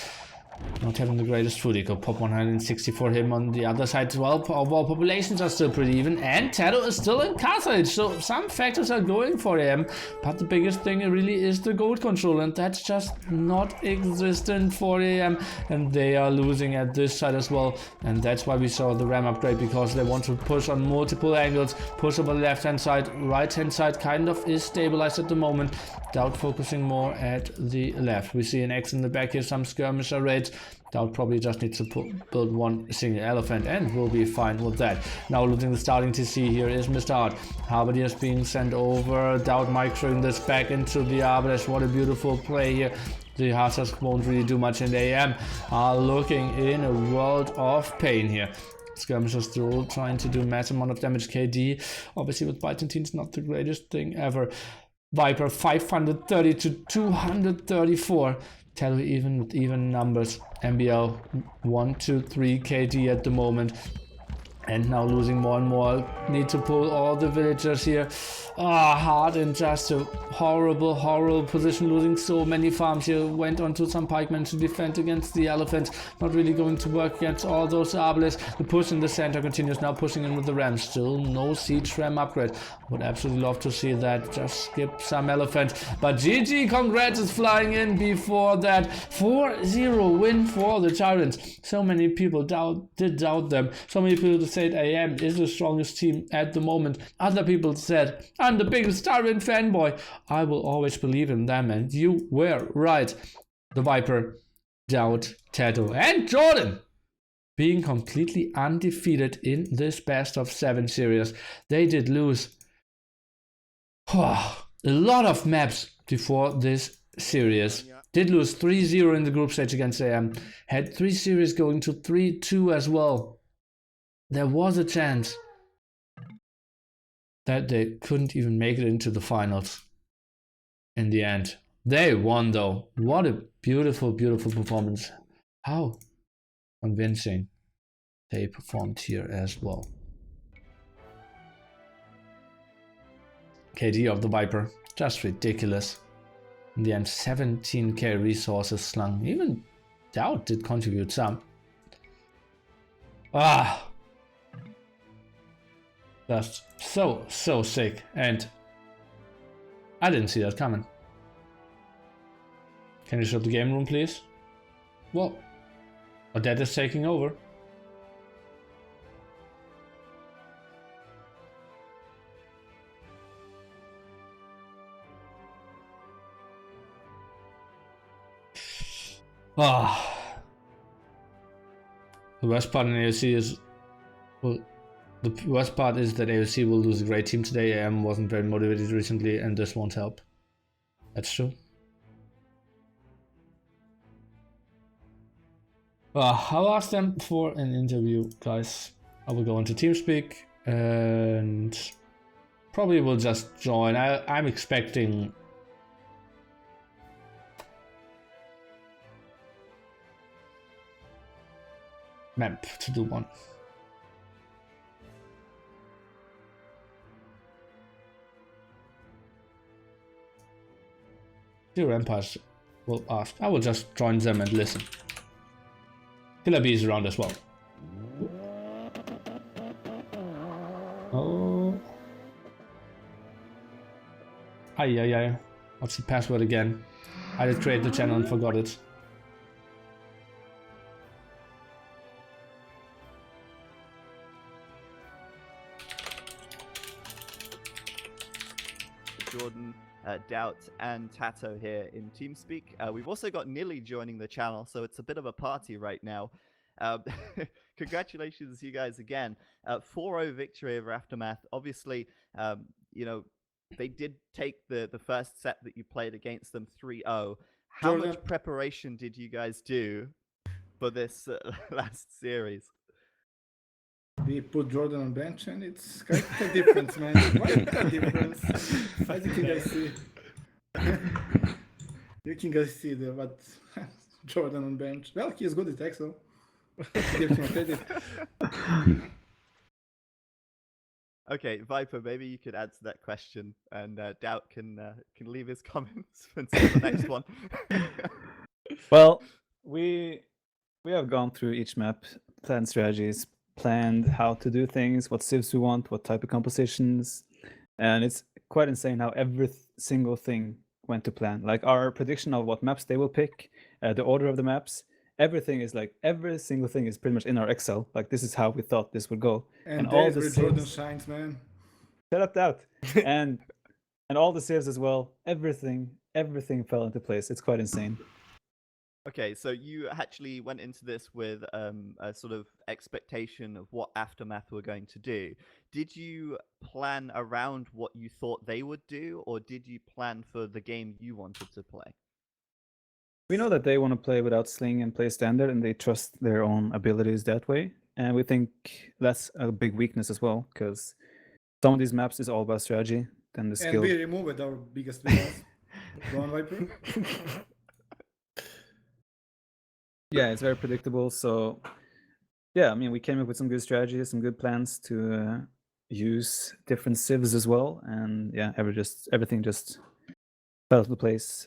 Speaker 1: Not having the greatest food eco. Pop 160 for him on the other side as well. Overall populations are still pretty even. And TaToH is still in castle. So some factors are going for him. But the biggest thing really is the gold control. And that's just not existent for AM. And they are losing at this side as well. And that's why we saw the ram upgrade. Because they want to push on multiple angles. Push over the left hand side. Right hand side kind of is stabilized at the moment. DauT focusing more at the left. We see an X in the back here. Some skirmisher raids. DauT probably just needs to build one single elephant and will be fine with that. Now losing the starting TC here is Mr. Hearttt. Halberdiers being sent over. DauT microing this back into the Arbalest. What a beautiful play here. The Hussars won't really do much in the AM. Are looking in a world of pain here. Skirmishers still trying to do massive amount of damage. KD obviously with Byzantine is not the greatest thing ever. Viper 530 to 234. TaToH even with even numbers. MBL 1, 2, 3 KD at the moment. And now losing more and more. Need to pull all the villagers here. Hard in just a horrible position. Losing so many farms here. Went onto some pikemen to defend against the elephants. Not really going to work against all those Arbalists. The push in the center continues. Now pushing in with the rams. Still no siege ram upgrade. Would absolutely love to see that. Just skip some elephants. But GG, congrats is flying in before that. 4-0 win for the TyRanT. So many people did doubt them. So many people said AM is the strongest team at the moment. Other people said, I'm the biggest TyRanT fanboy. I will always believe in them, and you were right. The Viper, DauT, TaToH, and Jordan being completely undefeated in this best of 7 series. They did lose a lot of maps before this series. Did lose 3-0 in the group stage against AM. Had 3 series going to 3-2 as well. There was a chance that they couldn't even make it into the finals in the end. They won though. What a beautiful performance. How convincing they performed here as well. KD of the Viper, just ridiculous. In the end, 17k resources slung. Even DauT did contribute some. Just so sick, and I didn't see that coming. Can you show the game room, please? Well, Odette is taking over. Ah, the worst part in AOC is, well, the worst part is that AOC will lose a great team today. AM wasn't very motivated recently, and this won't help. That's true. I'll ask them for an interview, guys. I will go into TeamSpeak and probably will just join. I'm expecting Memp to do one. Your Empires will ask. I will just join them and listen. Killer B is around as well. Oh. Ay. What's the password again? I did create the channel and forgot it.
Speaker 2: Jordan, DauT, and TaToH here in TeamSpeak. We've also got Nilly joining the channel, so it's a bit of a party right now. Congratulations, you guys, again. 4-0 victory over Aftermath. Obviously, you know, they did take the first set that you played against them 3-0. How much preparation did you guys do for this last series?
Speaker 3: We put Jordan on bench and it's quite a difference, man. Quite a difference. As you can guys see. You can guys see what Jordan on bench. Well, he is good at Excel. Give him credit.
Speaker 2: Okay, Viper, maybe you could answer that question, and DauT can leave his comments until the next one.
Speaker 4: Well, we have gone through each map, planned strategies, planned how to do things, what civs we want, what type of compositions, and it's quite insane how every single thing went to plan. Like our prediction of what maps they will pick, the order of the maps, everything is like every single thing is pretty much in our Excel. Like this is how we thought this would go,
Speaker 3: and all the Jordan shines, man.
Speaker 4: Shut up, DauT. and all the saves as well. Everything fell into place. It's quite insane.
Speaker 2: Okay, so you actually went into this with a sort of expectation of what Aftermath were going to do. Did you plan around what you thought they would do, or did you plan for the game you wanted to play?
Speaker 4: We know that they want to play without sling and play standard, and they trust their own abilities that way. And we think that's a big weakness as well, because some of these maps is all about strategy. Then the skill.
Speaker 3: And we removed our biggest weakness. Go on, Viper.
Speaker 4: Yeah, it's very predictable. So, yeah, I mean, we came up with some good strategies, some good plans to use different civs as well, and yeah, everything just fell to place,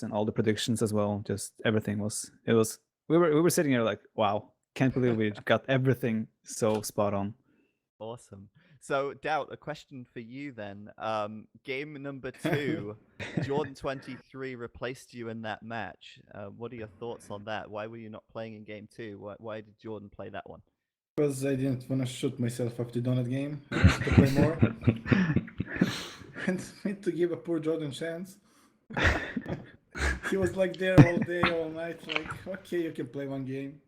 Speaker 4: and all the predictions as well. Just everything was. We were sitting here like, wow, can't believe we got everything so spot on.
Speaker 2: Awesome. So, DauT, a question for you then. Game number 2, Jordan 23 replaced you in that match. What are your thoughts on that? Why were you not playing in game 2? Why did Jordan play that one?
Speaker 3: Because I didn't want to shoot myself after the donut game. I wanted to play more. And need to give a poor Jordan chance. He was like there all day, all night. Like, okay, you can play one game.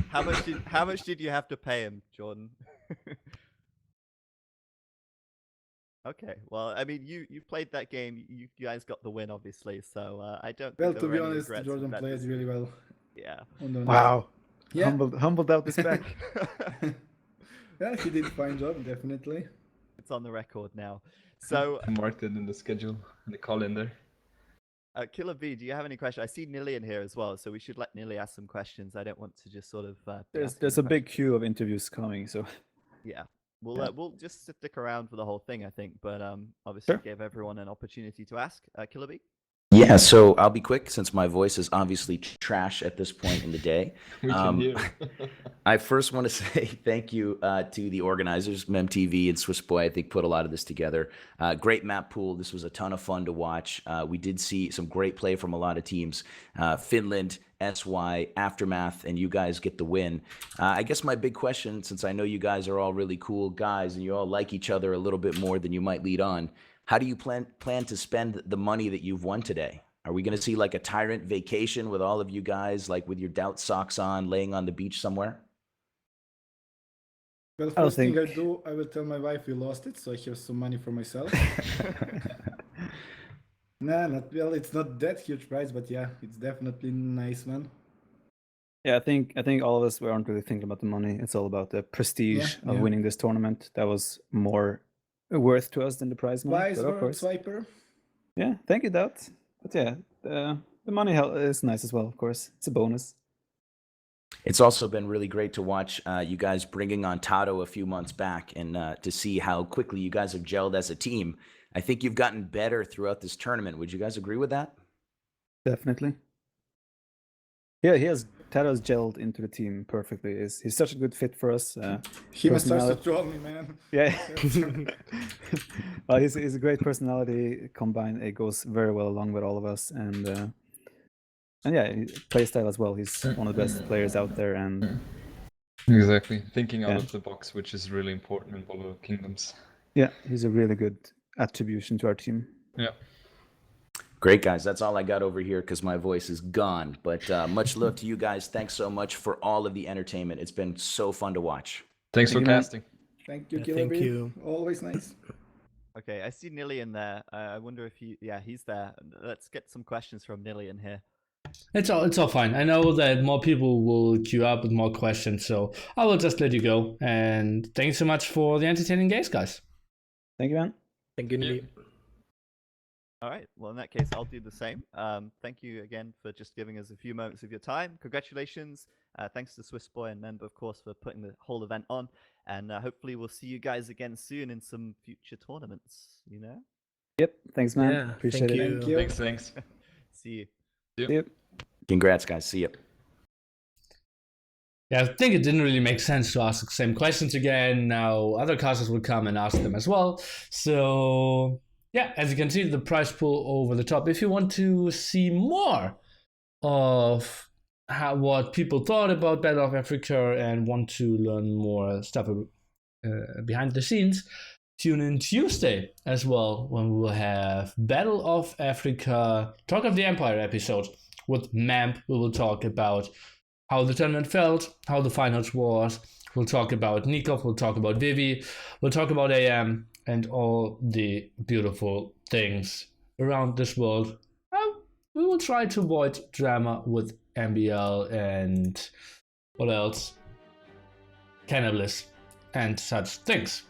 Speaker 2: How much did you have to pay him, Jordan? Okay, well, I mean, you played that game. You guys got the win, obviously. So I don't.
Speaker 3: Well,
Speaker 2: think
Speaker 3: to be honest, Jordan played really well.
Speaker 2: Yeah.
Speaker 4: Wow.
Speaker 3: Yeah.
Speaker 4: Humbled out this back.
Speaker 3: Yeah, he did a fine job, definitely.
Speaker 2: It's on the record now. So
Speaker 5: I marked it in the schedule, in the calendar.
Speaker 2: Killer B, do you have any questions? I see Nilly in here as well, so we should let Nilly ask some questions. I don't want to just sort of.
Speaker 4: There's a big queue of interviews coming, so.
Speaker 2: Yeah. We'll just stick around for the whole thing, I think. But obviously,
Speaker 4: Sure.
Speaker 2: give everyone an opportunity to ask. Killer B.
Speaker 6: Yeah, so I'll be quick since my voice is obviously trash at this point in the day.
Speaker 5: We can hear.
Speaker 6: I first want to say thank you to the organizers, MembTV and swissboyy. I think put a lot of this together. Great map pool. This was a ton of fun to watch. We did see some great play from a lot of teams. Finland, SY, Aftermath, and you guys get the win. I guess my big question, since I know you guys are all really cool guys and you all like each other a little bit more than you might lead on, how do you plan to spend the money that you've won today? Are we going to see like a TyRanT vacation with all of you guys, like with your DauT socks on, laying on the beach somewhere?
Speaker 3: Well, first thing I do, I will tell my wife we lost it, so I have some money for myself. Nah, not well. It's not that huge prize, but yeah, it's definitely nice, man.
Speaker 4: Yeah, I think all of us aren't really thinking about the money. It's all about the prestige of winning this tournament. That was more worth to us than the prize money.
Speaker 3: Wise words, Viper.
Speaker 4: Yeah, thank you, DauT. But yeah, the money is nice as well, of course. It's a bonus.
Speaker 6: It's also been really great to watch you guys bringing on TaToH a few months back and to see how quickly you guys have gelled as a team. I think you've gotten better throughout this tournament. Would you guys agree with that?
Speaker 4: Definitely. Yeah, TaToH's gelled into the team perfectly. He's such a good fit for us.
Speaker 3: He must start to troll me, man.
Speaker 4: Yeah. Well, he's a great personality combined. It goes very well along with all of us, and yeah, play style as well. He's one of the best players out there, and
Speaker 5: Exactly. Thinking out of the box, which is really important in BoA Kingdoms.
Speaker 4: yeah, he's a really good attribution to our team.
Speaker 5: Yeah.
Speaker 6: Great, guys. That's all I got over here because my voice is gone. But much love to you guys. Thanks so much for all of the entertainment. It's been so fun to watch.
Speaker 5: Thanks for casting.
Speaker 3: Thank you,
Speaker 7: Thank you.
Speaker 3: Always nice.
Speaker 2: Okay, I see Nilly in there. I wonder if he's there. Let's get some questions from Nilly in here.
Speaker 1: It's all fine. I know that more people will queue up with more questions, so I will just let you go. And thanks so much for the entertaining games, guys.
Speaker 4: Thank you, man.
Speaker 7: Thank you, Nilly.
Speaker 2: All right. Well, in that case, I'll do the same. Thank you again for just giving us a few moments of your time. Congratulations. Thanks to swissboyy and Member, of course, for putting the whole event on. And hopefully we'll see you guys again soon in some future tournaments, you know?
Speaker 4: Yep. Thanks, man.
Speaker 7: Yeah,
Speaker 4: Appreciate
Speaker 7: thank
Speaker 4: it.
Speaker 7: you.
Speaker 5: Thanks.
Speaker 2: See you.
Speaker 4: Yep.
Speaker 6: Congrats, guys. See you.
Speaker 1: Yeah, I think it didn't really make sense to ask the same questions again. Now other casters will come and ask them as well. So yeah, as you can see, the prize pool over the top. If you want to see more of what people thought about Battle of Africa and want to learn more stuff behind the scenes, tune in Tuesday as well when we will have Battle of Africa Talk of the Empire episode with Memp. We will talk about how the tournament felt, how the finals was. We'll talk about Nicov, we'll talk about Vivi, we'll talk about AM and all the beautiful things around this world. We will try to avoid drama with MBL and what else? Cannabis and such things.